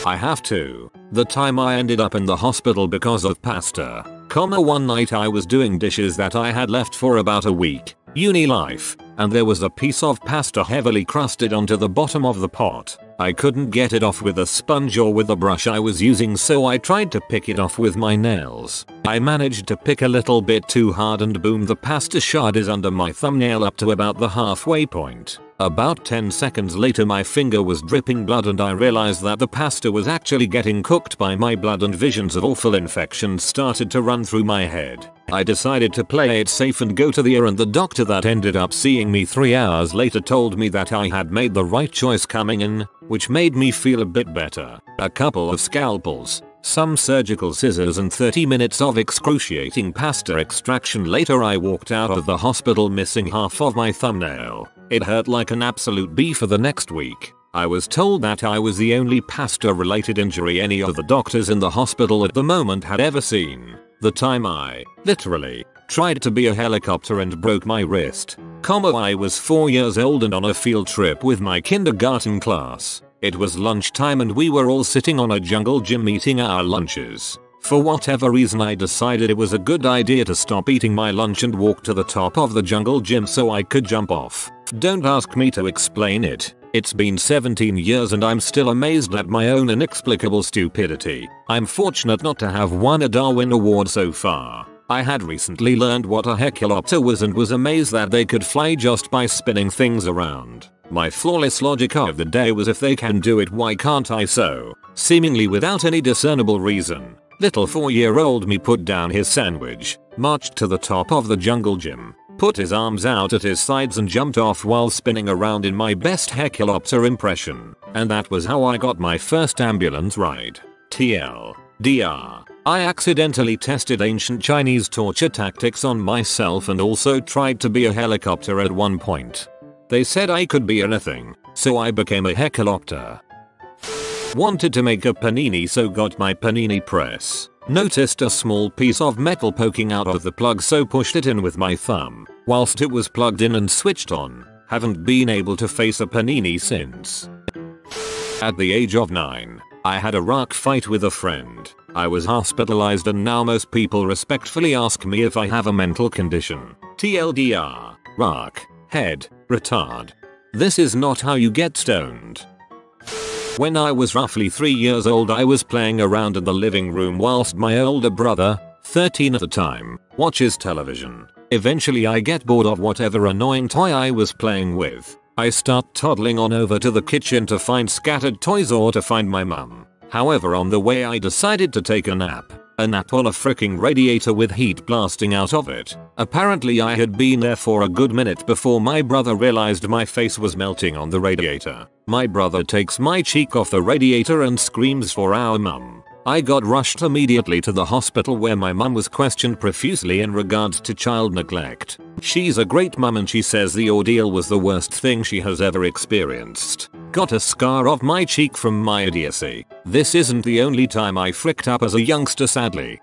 I have to. The time I ended up in the hospital because of pasta. One night I was doing dishes that I had left for about a week. Uni life. And there was a piece of pasta heavily crusted onto the bottom of the pot. I couldn't get it off with a sponge or with the brush I was using, so I tried to pick it off with my nails. I managed to pick a little bit too hard and boom, the pasta shard is under my thumbnail up to about the halfway point. About 10 seconds later my finger was dripping blood and I realized that the pasta was actually getting cooked by my blood and visions of awful infections started to run through my head. I decided to play it safe and go to the ER, and the doctor that ended up seeing me 3 hours later told me that I had made the right choice coming in, which made me feel a bit better. A couple of scalpels, some surgical scissors and 30 minutes of excruciating pasta extraction later I walked out of the hospital missing half of my thumbnail. It hurt like an absolute bee for the next week. I was told that I was the only pasta related injury any of the doctors in the hospital at the moment had ever seen. The time I, literally, tried to be a helicopter and broke my wrist. I was 4 years old and on a field trip with my kindergarten class. It was lunchtime and we were all sitting on a jungle gym eating our lunches. For whatever reason I decided it was a good idea to stop eating my lunch and walk to the top of the jungle gym so I could jump off. Don't ask me to explain it. It's been 17 years and I'm still amazed at my own inexplicable stupidity. I'm fortunate not to have won a Darwin Award so far. I had recently learned what a helicopter was and was amazed that they could fly just by spinning things around. My flawless logic of the day was, if they can do it, why can't I? So, seemingly without any discernible reason, little 4-year-old me put down his sandwich, marched to the top of the jungle gym, put his arms out at his sides and jumped off while spinning around in my best helicopter impression. And that was how I got my first ambulance ride. TLDR. I accidentally tested ancient Chinese torture tactics on myself and also tried to be a helicopter at one point. They said I could be anything, so I became a helicopter. Wanted to make a panini, so got my panini press. Noticed a small piece of metal poking out of the plug, so pushed it in with my thumb. Whilst it was plugged in and switched on, haven't been able to face a panini since. At the age of 9, I had a rock fight with a friend. I was hospitalized and now most people respectfully ask me if I have a mental condition. TLDR. Rock. Head. Retard. This is not how you get stoned. When I was roughly 3 years old I was playing around in the living room whilst my older brother, 13 at the time, watches television. Eventually I get bored of whatever annoying toy I was playing with. I start toddling on over to the kitchen to find scattered toys or to find my mum. However, on the way I decided to take a nap. A nap on a freaking radiator with heat blasting out of it. Apparently I had been there for a good minute before my brother realized my face was melting on the radiator. My brother takes my cheek off the radiator and screams for our mum. I got rushed immediately to the hospital where my mum was questioned profusely in regards to child neglect. She's a great mum and she says the ordeal was the worst thing she has ever experienced. Got a scar off my cheek from my idiocy. This isn't the only time I fricked up as a youngster, sadly.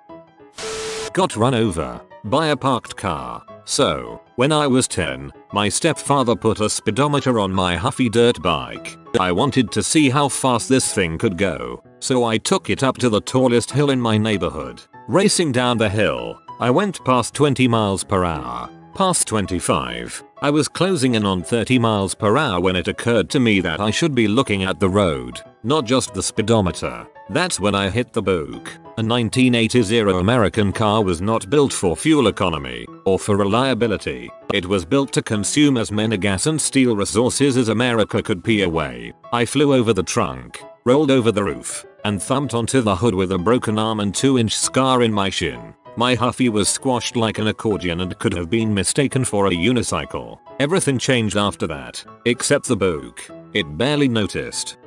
Got run over by a parked car. So, when I was 10, my stepfather put a speedometer on my huffy dirt bike. I wanted to see how fast this thing could go, so I took it up to the tallest hill in my neighborhood. Racing down the hill, I went past 20 miles per hour, past 25. I was closing in on 30 miles per hour when it occurred to me that I should be looking at the road, not just the speedometer. That's when I hit the book. A 1980s era American car was not built for fuel economy or for reliability. It was built to consume as many gas and steel resources as America could pee away. I flew over the trunk, rolled over the roof, and thumped onto the hood with a broken arm and 2-inch scar in my shin. My Huffy was squashed like an accordion and could have been mistaken for a unicycle. Everything changed after that, except the book. It barely noticed.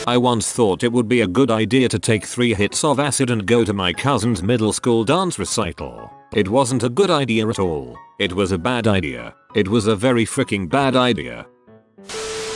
I once thought it would be a good idea to take 3 hits of acid and go to my cousin's middle school dance recital. It wasn't a good idea at all. It was a bad idea. It was a very freaking bad idea.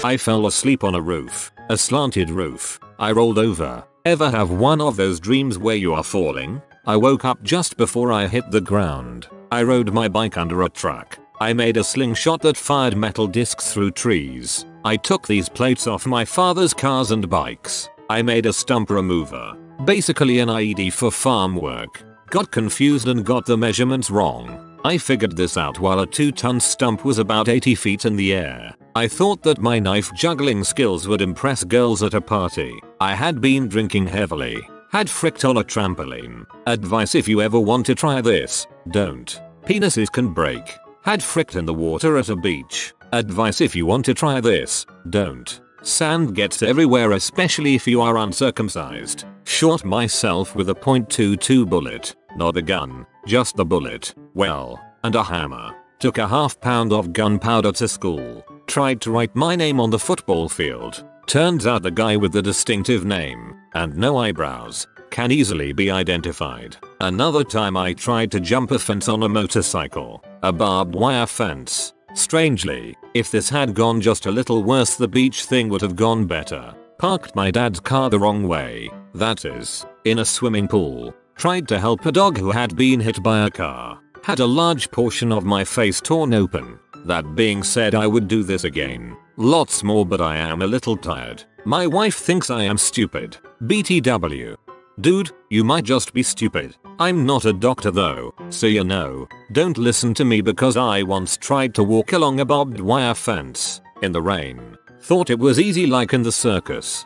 I fell asleep on a roof, a slanted roof. I rolled over. Ever have one of those dreams where you are falling? I woke up just before I hit the ground. I rode my bike under a truck. I made a slingshot that fired metal discs through trees. I took these plates off my father's cars and bikes. I made a stump remover, basically an IED for farm work. Got confused and got the measurements wrong. I figured this out while a 2-ton stump was about 80 feet in the air. I thought that my knife juggling skills would impress girls at a party. I had been drinking heavily. Had fricked on a trampoline. Advice: if you ever want to try this, don't. Penises can break. Had fricked in the water at a beach. Advice: if you want to try this, don't. Sand gets everywhere, especially if you are uncircumcised. Shot myself with a .22 bullet. Not a gun, just the bullet. Well, and a hammer. Took a half pound of gunpowder to school. Tried to write my name on the football field. Turns out the guy with the distinctive name and no eyebrows can easily be identified. Another time I tried to jump a fence on a motorcycle. A barbed wire fence. Strangely, if this had gone just a little worse, the beach thing would have gone better. Parked my dad's car the wrong way. That is, in a swimming pool. Tried to help a dog who had been hit by a car. Had a large portion of my face torn open. That being said, I would do this again. Lots more, but I am a little tired. My wife thinks I am stupid. BTW. Dude, you might just be stupid. I'm not a doctor though, so you know. Don't listen to me because I once tried to walk along a barbed wire fence in the rain. Thought it was easy like in the circus.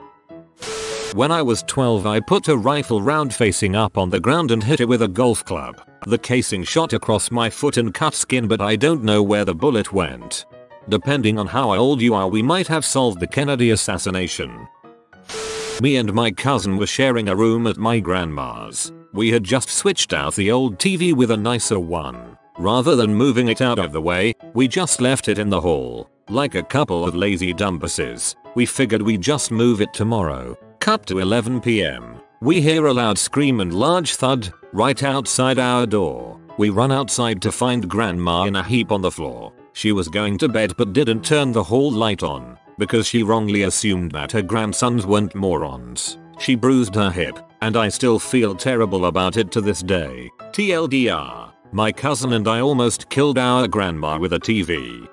When I was 12, I put a rifle round facing up on the ground and hit it with a golf club. The casing shot across my foot and cut skin, but I don't know where the bullet went. Depending on how old you are, we might have solved the Kennedy assassination. Me and my cousin were sharing a room at my grandma's. We had just switched out the old TV with a nicer one. Rather than moving it out of the way, we just left it in the hall. Like a couple of lazy dumbasses, we figured we'd just move it tomorrow. Cut to 11 PM. We hear a loud scream and large thud right outside our door. We run outside to find grandma in a heap on the floor. She was going to bed but didn't turn the hall light on because she wrongly assumed that her grandsons weren't morons. She bruised her hip, and I still feel terrible about it to this day. TLDR, my cousin and I almost killed our grandma with a TV.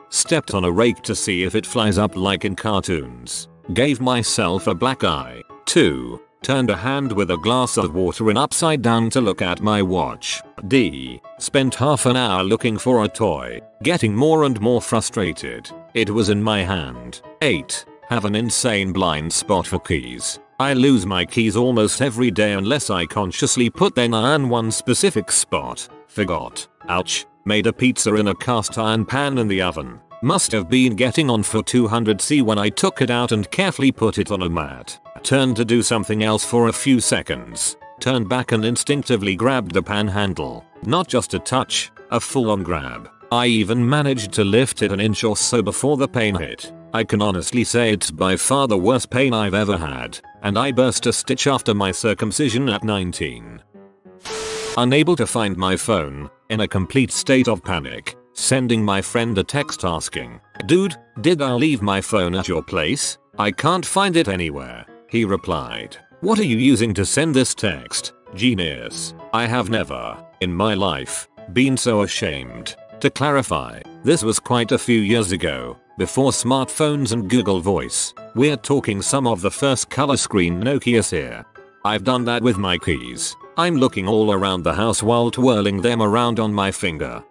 Stepped on a rake to see if it flies up like in cartoons. Gave myself a black eye. 2. Turned a hand with a glass of water in upside down to look at my watch. D. Spent half an hour looking for a toy, getting more and more frustrated. It was in my hand. 8. Have an insane blind spot for keys. I lose my keys almost every day unless I consciously put them in one specific spot. Forgot. Ouch. Made a pizza in a cast iron pan in the oven. Must have been getting on for 200°C when I took it out and carefully put it on a mat. Turned to do something else for a few seconds. Turned back and instinctively grabbed the pan handle. Not just a touch, a full-on grab. I even managed to lift it an inch or so before the pain hit. I can honestly say it's by far the worst pain I've ever had, and I burst a stitch after my circumcision at 19. Unable to find my phone, in a complete state of panic. Sending my friend a text asking, "Dude, did I leave my phone at your place? I can't find it anywhere." He replied, "What are you using to send this text? Genius. I have never, in my life, been so ashamed." To clarify, this was quite a few years ago, before smartphones and Google Voice. We're talking some of the first color screen Nokias here. I've done that with my keys. I'm looking all around the house while twirling them around on my finger.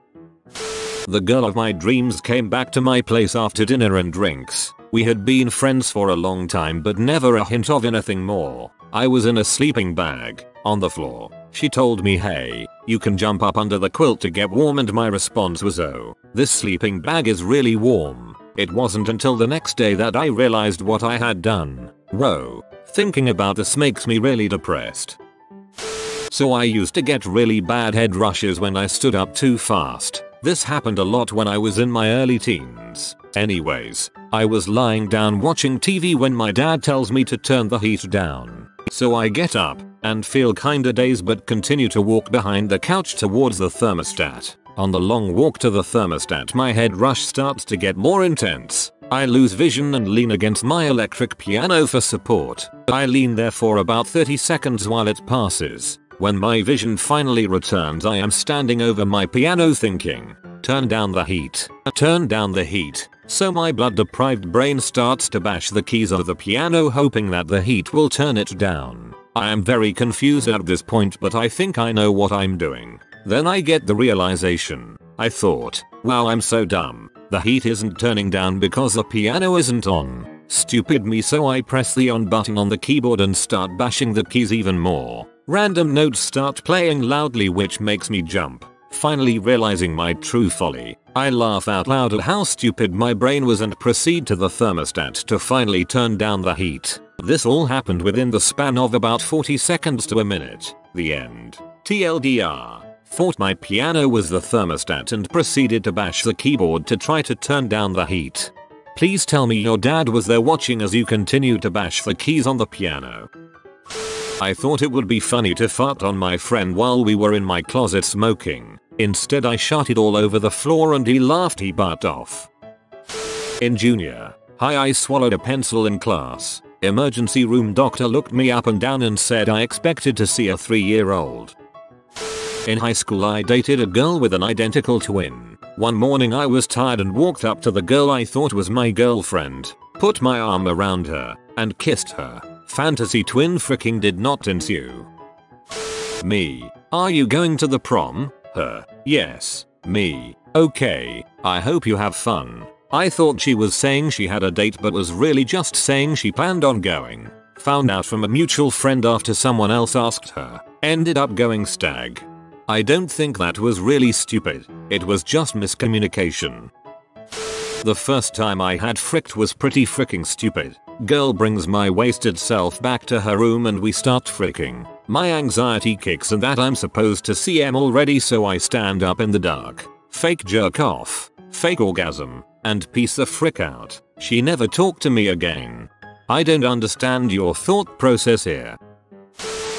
The girl of my dreams came back to my place after dinner and drinks. We had been friends for a long time but never a hint of anything more. I was in a sleeping bag, on the floor. She told me, "Hey, you can jump up under the quilt to get warm," and my response was, "Oh, this sleeping bag is really warm." It wasn't until the next day that I realized what I had done. Whoa, thinking about this makes me really depressed. So I used to get really bad head rushes when I stood up too fast. This happened a lot when I was in my early teens. Anyways, I was lying down watching TV when my dad tells me to turn the heat down. So I get up and feel kinda dazed but continue to walk behind the couch towards the thermostat. On the long walk to the thermostat, my head rush starts to get more intense. I lose vision and lean against my electric piano for support. I lean there for about 30 seconds while it passes. When my vision finally returns, I am standing over my piano thinking, turn down the heat, turn down the heat. So my blood deprived brain starts to bash the keys of the piano hoping that the heat will turn it down. I am very confused at this point, but I think I know what I'm doing. Then I get the realization. I thought, wow, I'm so dumb. The heat isn't turning down because the piano isn't on. Stupid me, so I press the on button on the keyboard and start bashing the keys even more. Random notes start playing loudly, which makes me jump. Finally realizing my true folly, I laugh out loud at how stupid my brain was and proceed to the thermostat to finally turn down the heat. This all happened within the span of about 40 seconds to a minute. The end. TLDR. Thought my piano was the thermostat and proceeded to bash the keyboard to try to turn down the heat. Please tell me your dad was there watching as you continued to bash the keys on the piano. I thought it would be funny to fart on my friend while we were in my closet smoking. Instead I shat all over the floor and he laughed his butt off. In junior high, I swallowed a pencil in class. Emergency room doctor looked me up and down and said I expected to see a 3-year-old. In high school I dated a girl with an identical twin. One morning I was tired and walked up to the girl I thought was my girlfriend, put my arm around her, and kissed her. Fantasy twin freaking did not ensue. Me. Are you going to the prom? Her. Yes. Me. Okay. I hope you have fun. I thought she was saying she had a date but was really just saying she planned on going. Found out from a mutual friend after someone else asked her. Ended up going stag. I don't think that was really stupid. It was just miscommunication. The first time I had fricked was pretty freaking stupid. Girl brings my wasted self back to her room and we start fricking. My anxiety kicks and that I'm supposed to see M already, so I stand up in the dark. Fake jerk off. Fake orgasm. And peace the frick out. She never talked to me again. I don't understand your thought process here.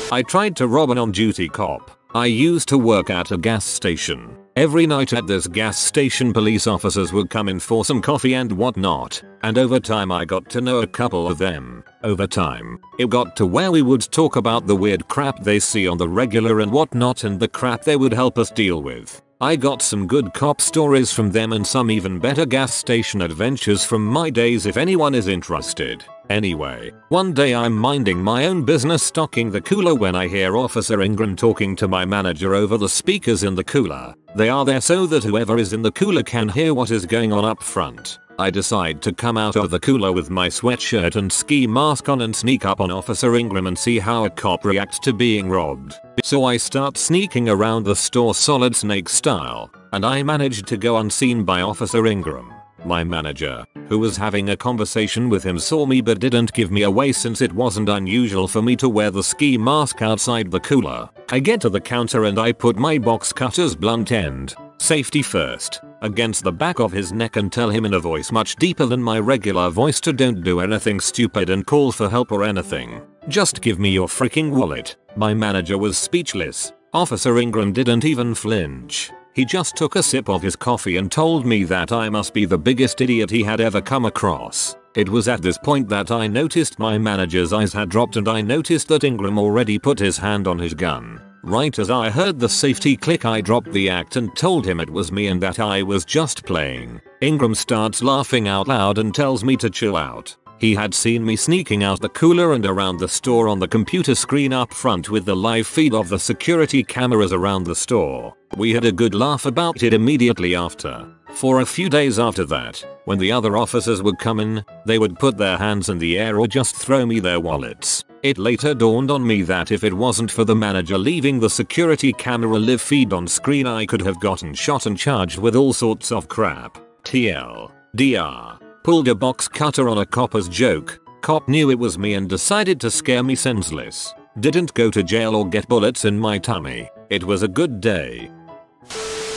I tried to rob an on-duty cop. I used to work at a gas station. Every night at this gas station police officers would come in for some coffee and whatnot, and over time I got to know a couple of them. Over time, it got to where we would talk about the weird crap they see on the regular and whatnot and the crap they would help us deal with. I got some good cop stories from them and some even better gas station adventures from my days if anyone is interested. Anyway, one day I'm minding my own business stocking the cooler when I hear Officer Ingram talking to my manager over the speakers in the cooler. They are there so that whoever is in the cooler can hear what is going on up front. I decide to come out of the cooler with my sweatshirt and ski mask on and sneak up on Officer Ingram and see how a cop reacts to being robbed. So I start sneaking around the store solid snake style, and I managed to go unseen by Officer Ingram. My manager, who was having a conversation with him, saw me but didn't give me away since it wasn't unusual for me to wear the ski mask outside the cooler. I get to the counter and I put my box cutter's blunt end, safety first, against the back of his neck and tell him in a voice much deeper than my regular voice to don't do anything stupid and call for help or anything. Just give me your freaking wallet. My manager was speechless. Officer Ingram didn't even flinch. He just took a sip of his coffee and told me that I must be the biggest idiot he had ever come across. It was at this point that I noticed my manager's eyes had dropped and I noticed that Ingram already put his hand on his gun. Right as I heard the safety click, I dropped the act and told him it was me and that I was just playing. Ingram starts laughing out loud and tells me to chill out. He had seen me sneaking out the cooler and around the store on the computer screen up front with the live feed of the security cameras around the store. We had a good laugh about it immediately after. For a few days after that, when the other officers would come in, they would put their hands in the air or just throw me their wallets. It later dawned on me that if it wasn't for the manager leaving the security camera live feed on screen, I could have gotten shot and charged with all sorts of crap. TLDR. Pulled a box cutter on a cop as joke. Cop knew it was me and decided to scare me senseless. Didn't go to jail or get bullets in my tummy. It was a good day.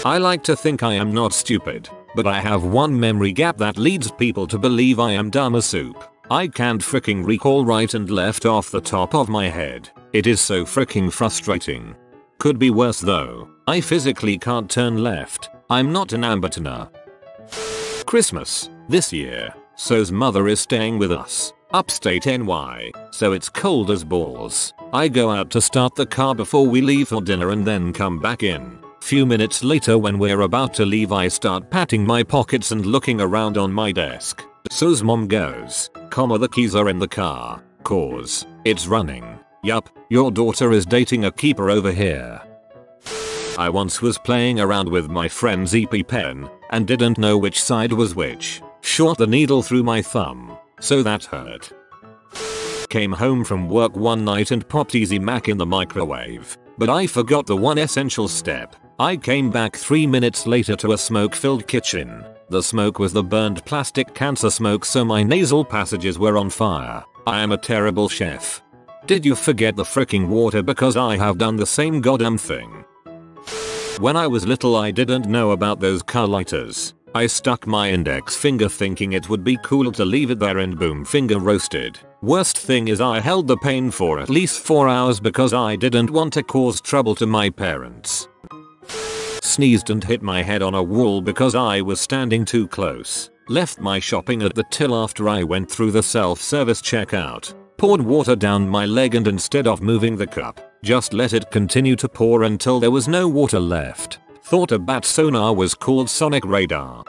I like to think I am not stupid, but I have one memory gap that leads people to believe I am dumb as soup. I can't freaking recall right and left off the top of my head. It is so freaking frustrating. Could be worse though. I physically can't turn left. I'm not an ambitoner. Christmas this year. So's mother is staying with us. Upstate NY, so it's cold as balls. I go out to start the car before we leave for dinner and then come back in. Few minutes later when we're about to leave I start patting my pockets and looking around on my desk. So's mom goes, the keys are in the car, cause it's running. Yup, your daughter is dating a keeper over here. I once was playing around with my friend's EpiPen and didn't know which side was which. Shot the needle through my thumb, so that hurt. Came home from work one night and popped Easy Mac in the microwave, but I forgot the one essential step. I came back 3 minutes later to a smoke-filled kitchen. The smoke was the burned plastic cancer smoke, so my nasal passages were on fire. I am a terrible chef. Did you forget the freaking water? Because I have done the same goddamn thing. When I was little I didn't know about those car lighters. I stuck my index finger thinking it would be cool to leave it there and boom, finger roasted. Worst thing is I held the pain for at least 4 hours because I didn't want to cause trouble to my parents. Sneezed and hit my head on a wall because I was standing too close. Left my shopping at the till after I went through the self-service checkout. Poured water down my leg and instead of moving the cup, just let it continue to pour until there was no water left. Thought a bat sonar was called sonic radar.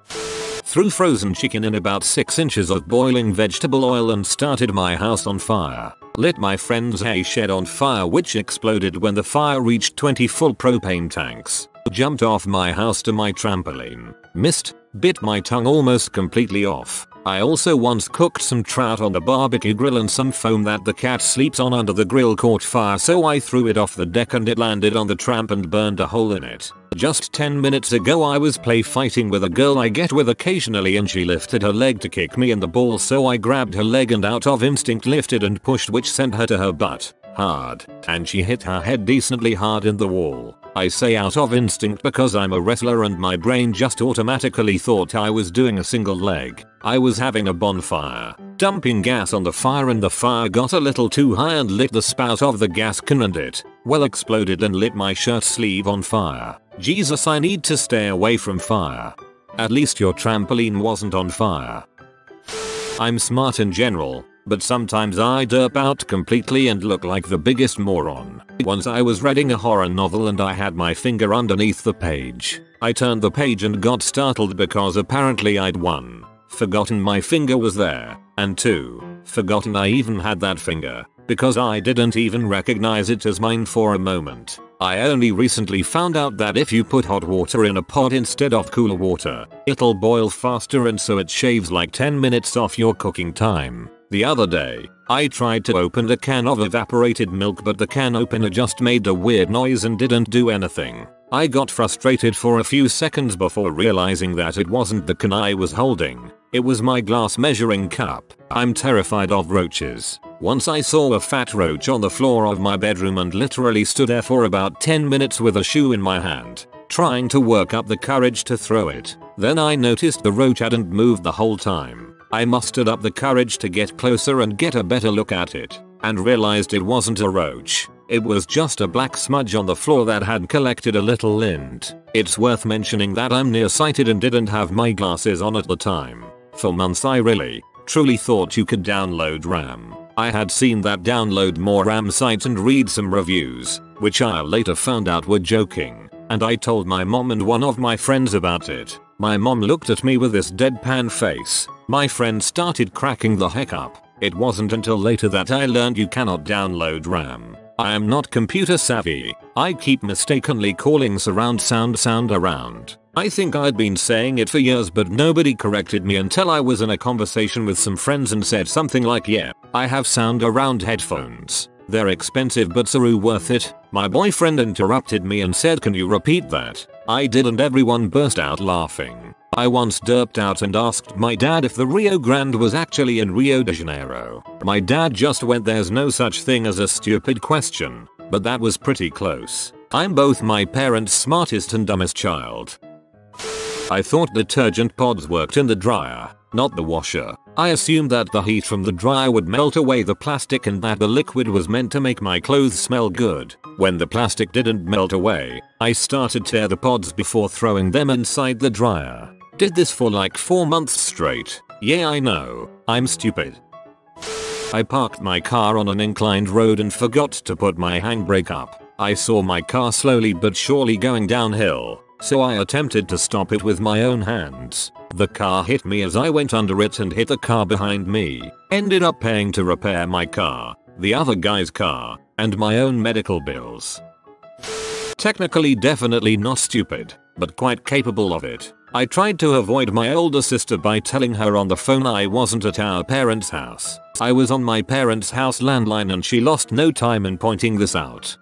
Threw frozen chicken in about 6 inches of boiling vegetable oil and started my house on fire. Lit my friend's hay shed on fire which exploded when the fire reached 20 full propane tanks. Jumped off my house to my trampoline. Missed, bit my tongue almost completely off. I also once cooked some trout on the barbecue grill and some foam that the cat sleeps on under the grill caught fire, so I threw it off the deck and it landed on the tramp and burned a hole in it. Just 10 minutes ago I was play fighting with a girl I get with occasionally and she lifted her leg to kick me in the balls, so I grabbed her leg and out of instinct lifted and pushed, which sent her to her butt. Hard. And she hit her head decently hard in the wall. I say out of instinct because I'm a wrestler and my brain just automatically thought I was doing a single leg. I was having a bonfire, dumping gas on the fire, and the fire got a little too high and lit the spout of the gas can and it, well, exploded and lit my shirt sleeve on fire. Jesus, I need to stay away from fire. At least your trampoline wasn't on fire. I'm smart in general, but sometimes I derp out completely and look like the biggest moron. Once I was reading a horror novel and I had my finger underneath the page. I turned the page and got startled because apparently I'd 1. Forgotten my finger was there, and 2. Forgotten I even had that finger, because I didn't even recognize it as mine for a moment. I only recently found out that if you put hot water in a pot instead of cooler water, it'll boil faster and so it shaves like 10 minutes off your cooking time. The other day, I tried to open a can of evaporated milk, but the can opener just made a weird noise and didn't do anything. I got frustrated for a few seconds before realizing that it wasn't the can I was holding. It was my glass measuring cup. I'm terrified of roaches. Once I saw a fat roach on the floor of my bedroom and literally stood there for about 10 minutes with a shoe in my hand, trying to work up the courage to throw it. Then I noticed the roach hadn't moved the whole time. I mustered up the courage to get closer and get a better look at it, and realized it wasn't a roach. It was just a black smudge on the floor that had collected a little lint. It's worth mentioning that I'm nearsighted and didn't have my glasses on at the time. For months I really, truly thought you could download RAM. I had seen that download more RAM sites and read some reviews, which I later found out were joking, and I told my mom and one of my friends about it. My mom looked at me with this deadpan face. My friend started cracking the heck up. It wasn't until later that I learned you cannot download RAM. I am not computer savvy. I keep mistakenly calling surround sound around. I think I'd been saying it for years, but nobody corrected me until I was in a conversation with some friends and said something like, yeah, I have sound around headphones. They're expensive but so worth it. My boyfriend interrupted me and said, can you repeat that? I did, and everyone burst out laughing. I once derped out and asked my dad if the Rio Grande was actually in Rio de Janeiro. My dad just went, "There's no such thing as a stupid question," but that was pretty close. I'm both my parents' smartest and dumbest child. I thought detergent pods worked in the dryer, not the washer. I assumed that the heat from the dryer would melt away the plastic and that the liquid was meant to make my clothes smell good. When the plastic didn't melt away, I started to tear the pods before throwing them inside the dryer. Did this for like 4 months straight. Yeah, I know, I'm stupid. I parked my car on an inclined road and forgot to put my handbrake up. I saw my car slowly but surely going downhill, so I attempted to stop it with my own hands. The car hit me as I went under it and hit the car behind me. Ended up paying to repair my car, the other guy's car, and my own medical bills. Technically definitely not stupid, but quite capable of it. I tried to avoid my older sister by telling her on the phone I wasn't at our parents' house. I was on my parents' house landline and she lost no time in pointing this out.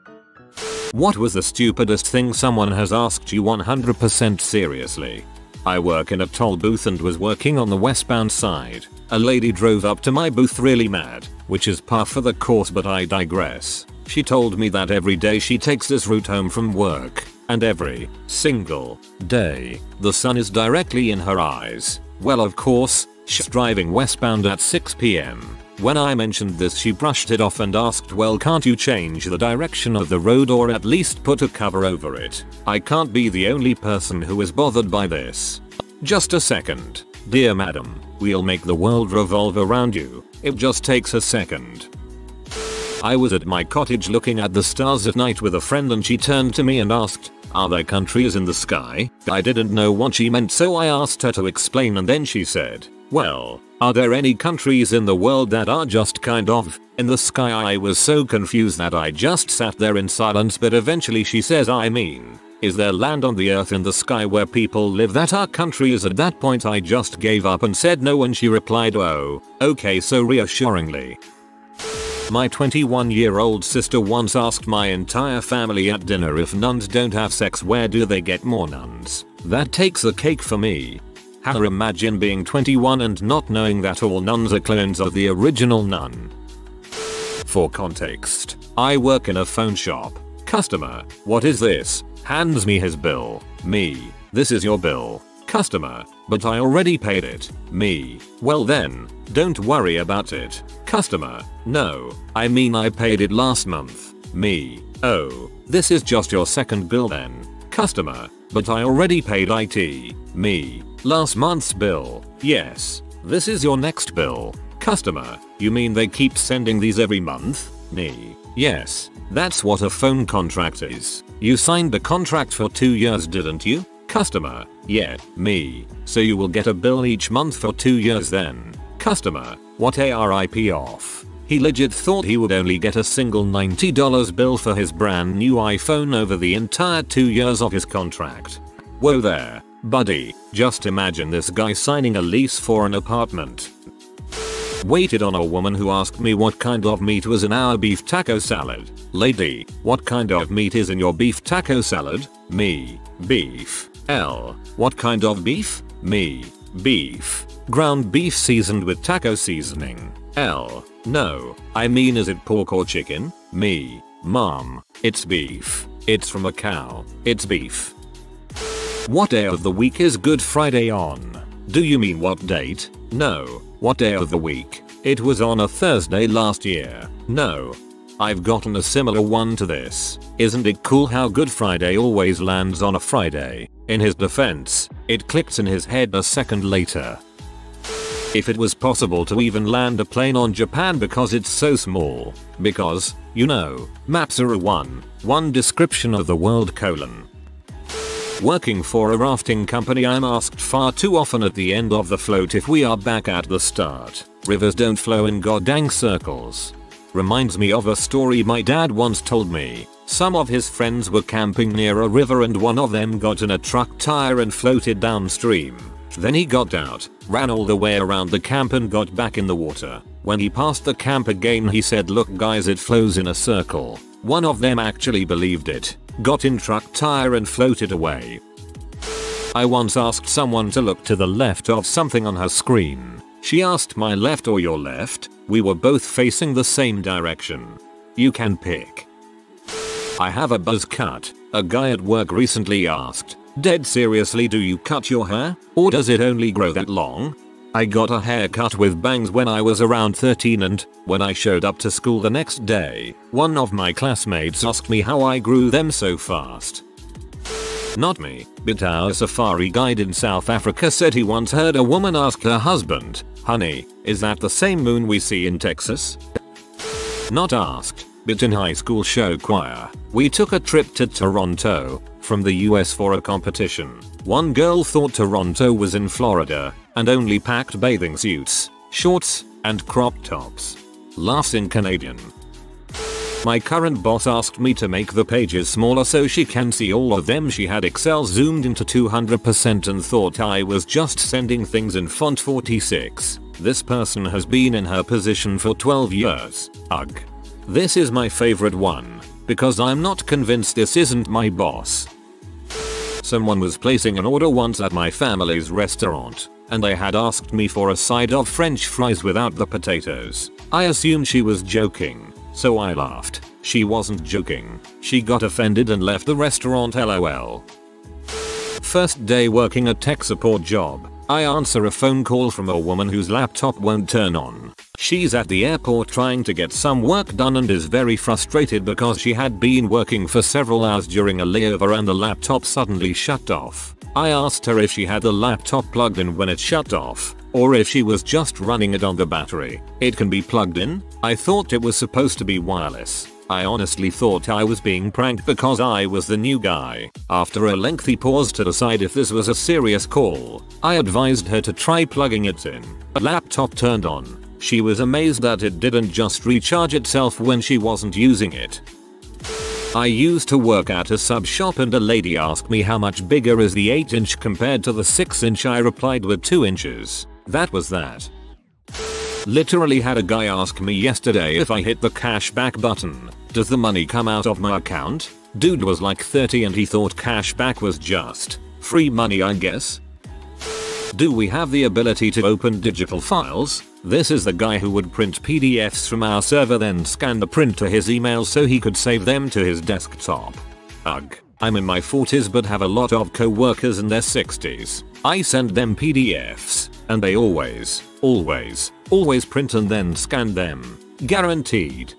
What was the stupidest thing someone has asked you 100% seriously? I work in a toll booth and was working on the westbound side. A lady drove up to my booth really mad, which is par for the course, but I digress. She told me that every day she takes this route home from work, and every single day, the sun is directly in her eyes. Well, of course, she's driving westbound at 6 p.m. When I mentioned this, she brushed it off and asked, "Well, can't you change the direction of the road or at least put a cover over it?" I can't be the only person who is bothered by this. Just a second. Dear madam, we'll make the world revolve around you. It just takes a second. I was at my cottage looking at the stars at night with a friend and she turned to me and asked, "Are there countries in the sky?" I didn't know what she meant, so I asked her to explain, and then she said, "Well, are there any countries in the world that are just kind of in the sky?" I was so confused that I just sat there in silence, but eventually she says, "I mean, is there land on the earth in the sky where people live that are countries?" At that point I just gave up and said no, and she replied, "Oh, okay," so reassuringly. My 21-year-old sister once asked my entire family at dinner, if nuns don't have sex, where do they get more nuns? That takes the cake for me. How imagine being 21 and not knowing that all nuns are clones of the original nun. For context, I work in a phone shop. Customer, "What is this?" Hands me his bill. Me, "This is your bill." Customer, "But I already paid it." Me, "Well then, don't worry about it." Customer, "No, I mean I paid it last month." Me, "Oh, this is just your second bill then." Customer, "But I already paid it." Me, "Last month's bill." Yes, this is your next bill. Customer, "You mean they keep sending these every month?" Me, "Yes, that's what a phone contract is. You signed the contract for 2 years, didn't you?" Customer, "Yeah." Me, "So you will get a bill each month for 2 years then?" Customer, "What a rip off. He legit thought he would only get a single $90 bill for his brand new iPhone over the entire 2 years of his contract. Whoa there, buddy, just imagine this guy signing a lease for an apartment. Waited on a woman who asked me what kind of meat was in our beef taco salad. Lady, "What kind of meat is in your beef taco salad?" Me, "Beef." L, "What kind of beef?" Me, "Beef. Ground beef seasoned with taco seasoning." L, "No, I mean, is it pork or chicken?" Me, "Mom, it's beef. It's from a cow. It's beef." What day of the week is Good Friday on? Do you mean what date? No. What day of the week? It was on a Thursday last year. No. I've gotten a similar one to this. Isn't it cool how Good Friday always lands on a Friday? In his defense, it clicked in his head a second later. If it was possible to even land a plane on Japan because it's so small. Because, you know, maps are a one description of the world : Working for a rafting company, I'm asked far too often at the end of the float if we are back at the start. Rivers don't flow in goddamn circles. Reminds me of a story my dad once told me. Some of his friends were camping near a river and one of them got in a truck tire and floated downstream. Then he got out, ran all the way around the camp and got back in the water. When he passed the camp again, he said, "Look guys, it flows in a circle." One of them actually believed it, got in truck tire and floated away. I once asked someone to look to the left of something on her screen. She asked my left or your left. We were both facing the same direction. You can pick. I have a buzz cut. A guy at work recently asked, "Dead seriously, do you cut your hair? Or does it only grow that long?" I got a haircut with bangs when I was around 13, and when I showed up to school the next day, one of my classmates asked me how I grew them so fast. Not me, but our safari guide in South Africa said he once heard a woman ask her husband, "Honey, is that the same moon we see in Texas?" Not asked, but in high school show choir, we took a trip to Toronto from the US for a competition. One girl thought Toronto was in Florida and only packed bathing suits, shorts, and crop tops. Laughs in Canadian. My current boss asked me to make the pages smaller so she can see all of them. She had Excel zoomed into 200% and thought I was just sending things in font 46. This person has been in her position for 12 years. Ugh. This is my favorite one, because I'm not convinced this isn't my boss. Someone was placing an order once at my family's restaurant, and they had asked me for a side of French fries without the potatoes. I assumed she was joking, so I laughed. She wasn't joking. She got offended and left the restaurant, lol. First day working a tech support job. I answer a phone call from a woman whose laptop won't turn on. She's at the airport trying to get some work done and is very frustrated because she had been working for several hours during a layover and the laptop suddenly shut off. I asked her if she had the laptop plugged in when it shut off, or if she was just running it on the battery. It can be plugged in? I thought it was supposed to be wireless. I honestly thought I was being pranked because I was the new guy. After a lengthy pause to decide if this was a serious call, I advised her to try plugging it in. The laptop turned on. She was amazed that it didn't just recharge itself when she wasn't using it. I used to work at a sub shop and a lady asked me how much bigger is the 8-inch compared to the 6-inch. I replied with 2 inches. That was that. Literally had a guy ask me yesterday if I hit the cashback button, does the money come out of my account? Dude was like 30 and he thought cashback was just free money, I guess. Do we have the ability to open digital files? This is the guy who would print PDFs from our server then scan the print to his email so he could save them to his desktop. Ugh. I'm in my 40s but have a lot of co-workers in their 60s. I send them PDFs and they always print and then scan them. Guaranteed.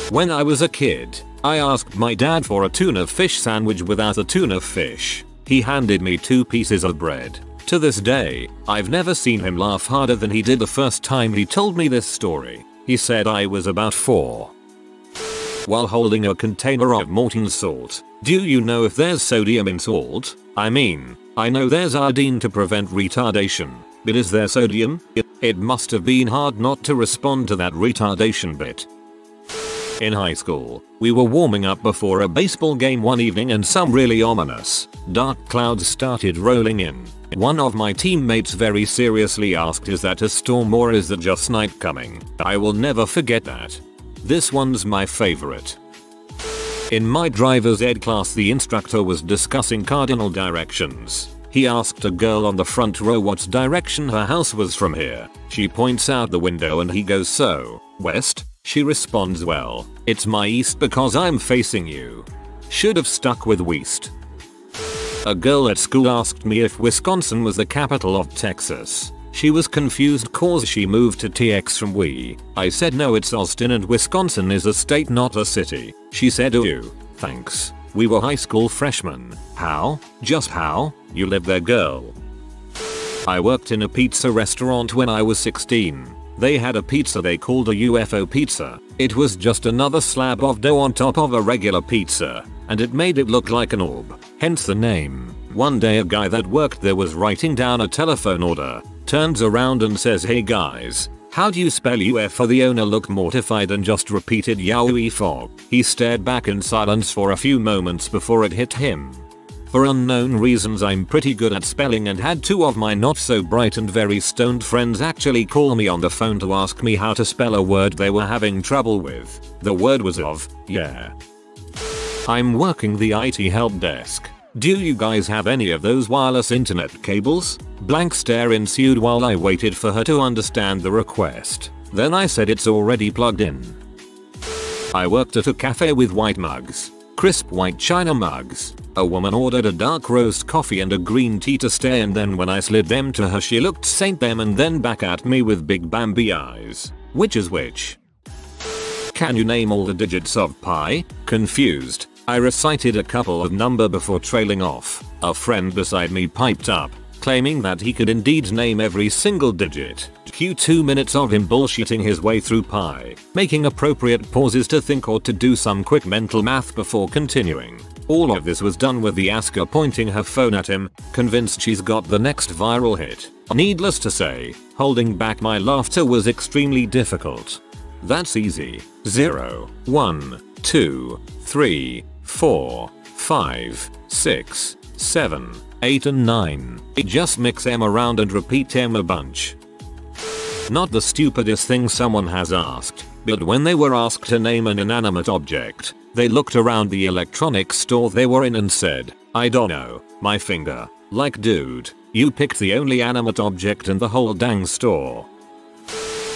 When I was a kid, I asked my dad for a tuna fish sandwich without a tuna fish. He handed me 2 pieces of bread. To this day, I've never seen him laugh harder than he did the first time he told me this story. He said I was about 4. While holding a container of molten salt. Do you know if there's sodium in salt? I mean, I know there's iodine to prevent retardation, but is there sodium? It must have been hard not to respond to that retardation bit. In high school, we were warming up before a baseball game one evening and some really ominous, dark clouds started rolling in. One of my teammates very seriously asked, "Is that a storm or is it just night coming?" I will never forget that. This one's my favorite. In my driver's ed class, the instructor was discussing cardinal directions. He asked a girl on the front row what direction her house was from here. She points out the window and he goes, "So, west?" She responds, "Well, it's my east because I'm facing you." Should have stuck with west. A girl at school asked me if Wisconsin was the capital of Texas. She was confused cause she moved to TX from we. I said no, it's Austin and Wisconsin is a state not a city. She said, "Ooh, thanks. We were high school freshmen." How? Just how? You live there, girl. I worked in a pizza restaurant when I was 16. They had a pizza they called a UFO pizza. It was just another slab of dough on top of a regular pizza, and it made it look like an orb, hence the name. One day a guy that worked there was writing down a telephone order, turns around and says, "Hey guys, how do you spell UFO?" The owner looked mortified and just repeated UFO. He stared back in silence for a few moments before it hit him. For unknown reasons I'm pretty good at spelling and had 2 of my not so bright and very stoned friends actually call me on the phone to ask me how to spell a word they were having trouble with. The word was of, yeah. I'm working the IT help desk. Do you guys have any of those wireless internet cables? Blank stare ensued while I waited for her to understand the request. Then I said it's already plugged in. I worked at a cafe with white mugs. Crisp white china mugs. A woman ordered a dark roast coffee and a green tea to stay, and then when I slid them to her she looked saint them and then back at me with big Bambi eyes. Which is which? Can you name all the digits of pi? Confused, I recited a couple of number before trailing off. A friend beside me piped up, claiming that he could indeed name every single digit. Cue 2 minutes of him bullshitting his way through pi, making appropriate pauses to think or to do some quick mental math before continuing. All of this was done with the asker pointing her phone at him, convinced she's got the next viral hit. Needless to say, holding back my laughter was extremely difficult. That's easy. 0, 1, 2, 3, 4, 5, 6, 7, 8 and 9. Just mix them around and repeat them a bunch. Not the stupidest thing someone has asked, but when they were asked to name an inanimate object, they looked around the electronics store they were in and said, I don't know, my finger. Like dude, you picked the only animate object in the whole dang store.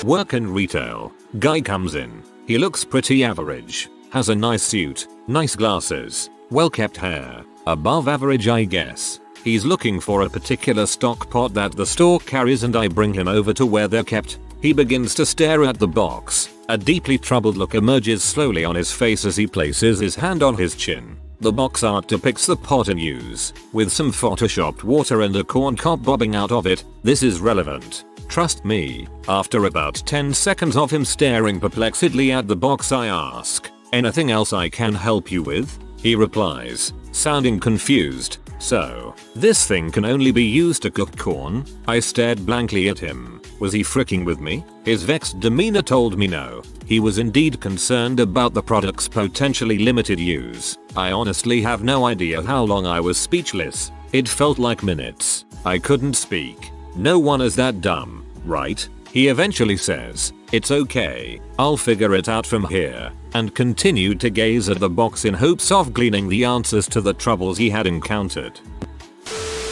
Work in retail. Guy comes in. He looks pretty average. Has a nice suit, nice glasses, well kept hair. Above average I guess. He's looking for a particular stock pot that the store carries and I bring him over to where they're kept. He begins to stare at the box. A deeply troubled look emerges slowly on his face as he places his hand on his chin. The box art depicts the pot in use, with some photoshopped water and a corn cob bobbing out of it. This is relevant. Trust me. After about 10 seconds of him staring perplexedly at the box I ask, anything else I can help you with? He replies, sounding confused. So, this thing can only be used to cook corn? I stared blankly at him. Was he fricking with me? His vexed demeanor told me no. He was indeed concerned about the product's potentially limited use. I honestly have no idea how long I was speechless. It felt like minutes. I couldn't speak. No one is that dumb, right? He eventually says, it's okay, I'll figure it out from here, and continued to gaze at the box in hopes of gleaning the answers to the troubles he had encountered.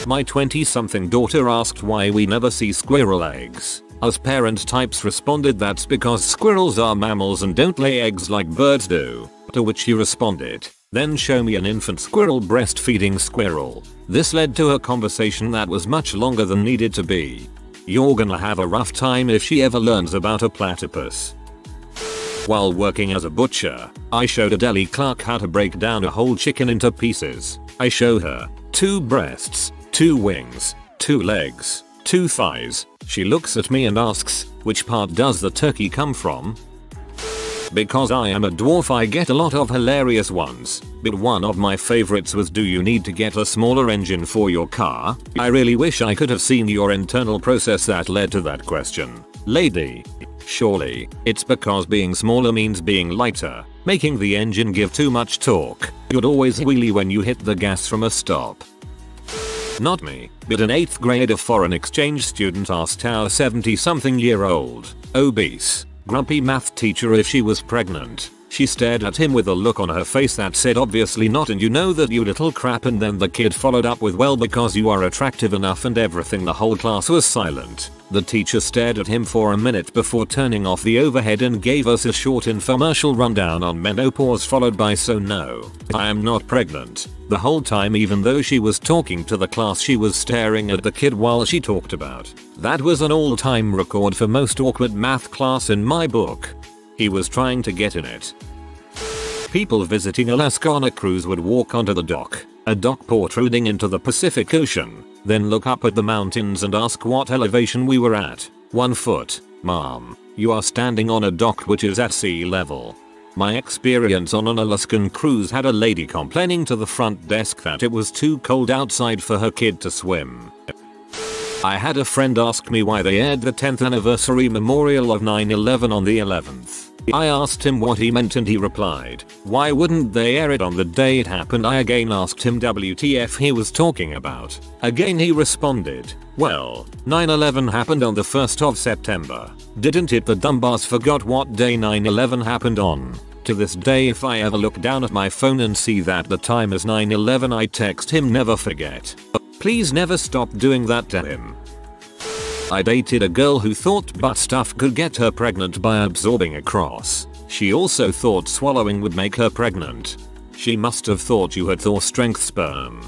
My 20-something daughter asked why we never see squirrel eggs. Us parent types responded that's because squirrels are mammals and don't lay eggs like birds do, to which she responded, then show me an infant squirrel breastfeeding squirrel. This led to a conversation that was much longer than needed to be. You're gonna have a rough time if she ever learns about a platypus. While working as a butcher, I showed a deli clerk how to break down a whole chicken into pieces. I show her 2 breasts, 2 wings, 2 legs, 2 thighs. She looks at me and asks, which part does the turkey come from? Because I am a dwarf I get a lot of hilarious ones, but one of my favorites was, do you need to get a smaller engine for your car? I really wish I could have seen your internal process that led to that question. Lady. Surely, it's because being smaller means being lighter, making the engine give too much torque. You'd always wheelie when you hit the gas from a stop. Not me, but an 8th grade foreign exchange student asked our 70-something-year-old, obese, grumpy math teacher if she was pregnant. She stared at him with a look on her face that said obviously not and you know that you little crap, and then the kid followed up with well because you are attractive enough and everything. The whole class was silent. The teacher stared at him for a minute before turning off the overhead and gave us a short infomercial rundown on menopause followed by so no, I am not pregnant. The whole time, even though she was talking to the class, she was staring at the kid while she talked about. That was an all-time record for most awkward math class in my book. He was trying to get in it. People visiting Alaska on a cruise would walk onto the dock, a dock protruding into the Pacific Ocean, then look up at the mountains and ask what elevation we were at. 1 foot. Mom, you are standing on a dock which is at sea level. My experience on an Alaskan cruise had a lady complaining to the front desk that it was too cold outside for her kid to swim. I had a friend ask me why they aired the 10th anniversary memorial of 9/11 on the 11th. I asked him what he meant and he replied, why wouldn't they air it on the day it happened? I again asked him WTF he was talking about. Again he responded, well, 9/11 happened on the 1st of September. Didn't it? The dumbass forgot what day 9/11 happened on. To this day if I ever look down at my phone and see that the time is 9:11 I text him never forget. Please never stop doing that to him. I dated a girl who thought butt stuff could get her pregnant by absorbing a cross. She also thought swallowing would make her pregnant. She must have thought you had Thor strength sperm.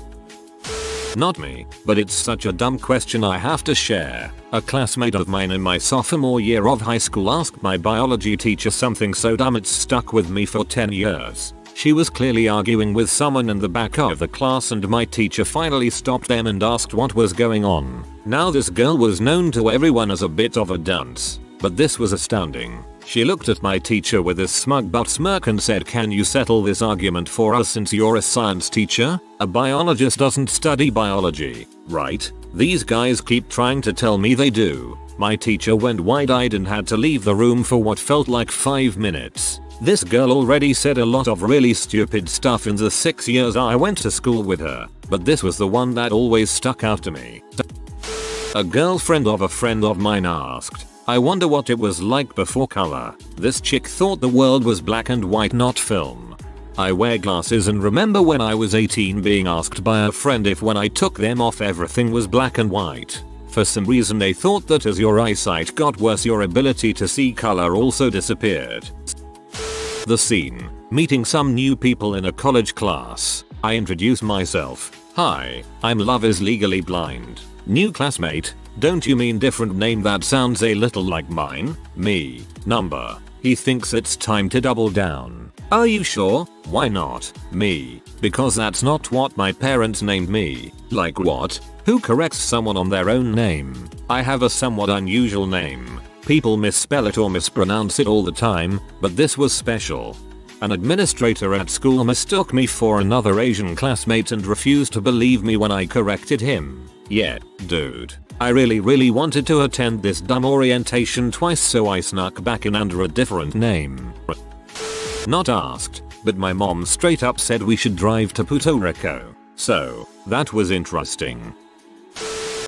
Not me, but it's such a dumb question I have to share. A classmate of mine in my sophomore year of high school asked my biology teacher something so dumb it's stuck with me for 10 years. She was clearly arguing with someone in the back of the class and my teacher finally stopped them and asked what was going on. Now this girl was known to everyone as a bit of a dunce, but this was astounding. She looked at my teacher with a smug butt smirk and said, "Can you settle this argument for us since you're a science teacher? A biologist doesn't study biology, right? These guys keep trying to tell me they do." My teacher went wide-eyed and had to leave the room for what felt like 5 minutes. This girl already said a lot of really stupid stuff in the 6 years I went to school with her, but this was the one that always stuck out to me. A girlfriend of a friend of mine asked, "I wonder what it was like before color." This chick thought the world was black and white, not film. I wear glasses and remember when I was 18 being asked by a friend if when I took them off everything was black and white. For some reason they thought that as your eyesight got worse your ability to see color also disappeared. The scene. Meeting some new people in a college class. I introduce myself. "Hi, I'm Love is Legally Blind." New classmate. "Don't you mean different name? That sounds a little like mine." Me. Number. He thinks it's time to double down. "Are you sure? Why not?" Me. "Because that's not what my parents named me." Like what? Who corrects someone on their own name? I have a somewhat unusual name. People misspell it or mispronounce it all the time, but this was special. An administrator at school mistook me for another Asian classmate and refused to believe me when I corrected him. Yeah, dude. I really wanted to attend this dumb orientation twice, so I snuck back in under a different name. Not asked, but my mom straight up said we should drive to Puerto Rico. So, that was interesting.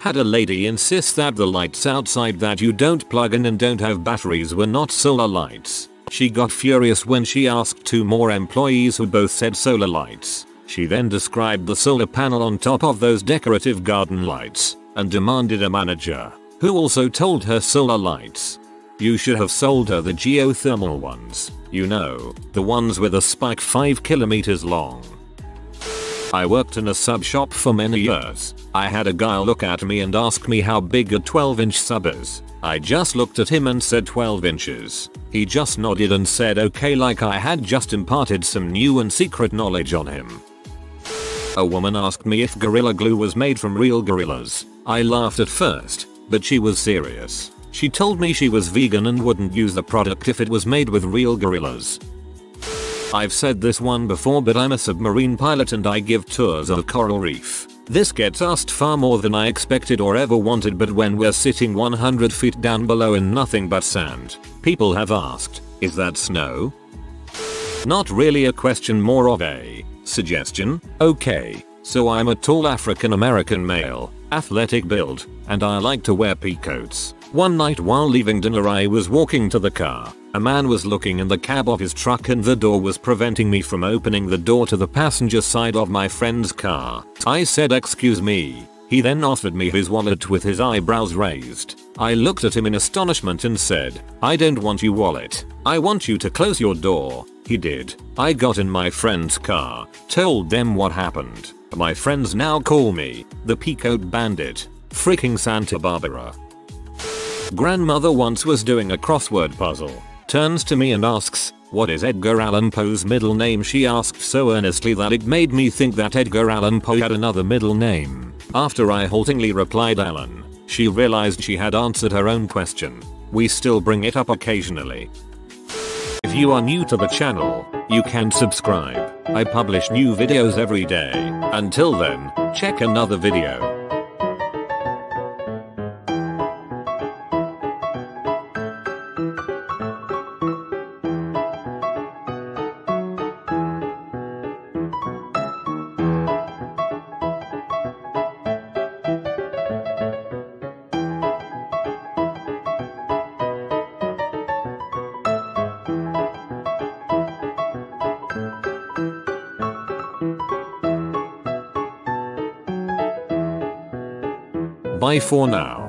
Had a lady insist that the lights outside that you don't plug in and don't have batteries were not solar lights. She got furious when she asked 2 more employees who both said solar lights. She then described the solar panel on top of those decorative garden lights and demanded a manager, who also told her solar lights. You should have sold her the geothermal ones. You know, the ones with a spike 5 kilometers long. I worked in a sub shop for many years. I had a guy look at me and ask me how big a 12-inch sub is. I just looked at him and said 12 inches. He just nodded and said okay, like I had just imparted some new and secret knowledge on him. A woman asked me if Gorilla Glue was made from real gorillas. I laughed at first, but she was serious. She told me she was vegan and wouldn't use the product if it was made with real gorillas. I've said this one before, but I'm a submarine pilot and I give tours of a coral reef. This gets asked far more than I expected or ever wanted, but when we're sitting 100 feet down below in nothing but sand, people have asked, "Is that snow?" Not really a question, more of a suggestion. Okay, so I'm a tall African American male, athletic build, and I like to wear peacoats. One night while leaving dinner I was walking to the car. A man was looking in the cab of his truck and the door was preventing me from opening the door to the passenger side of my friend's car. I said excuse me. He then offered me his wallet with his eyebrows raised. I looked at him in astonishment and said, "I don't want your wallet. I want you to close your door." He did. I got in my friend's car, told them what happened. My friends now call me the Peacoat Bandit. Freaking Santa Barbara. Grandmother once was doing a crossword puzzle. Turns to me and asks, "What is Edgar Allan Poe's middle name?" She asked so earnestly that it made me think that Edgar Allan Poe had another middle name. After I haltingly replied Allan, she realized she had answered her own question. We still bring it up occasionally. If you are new to the channel, you can subscribe. I publish new videos every day. Until then, check another video. Bye for now.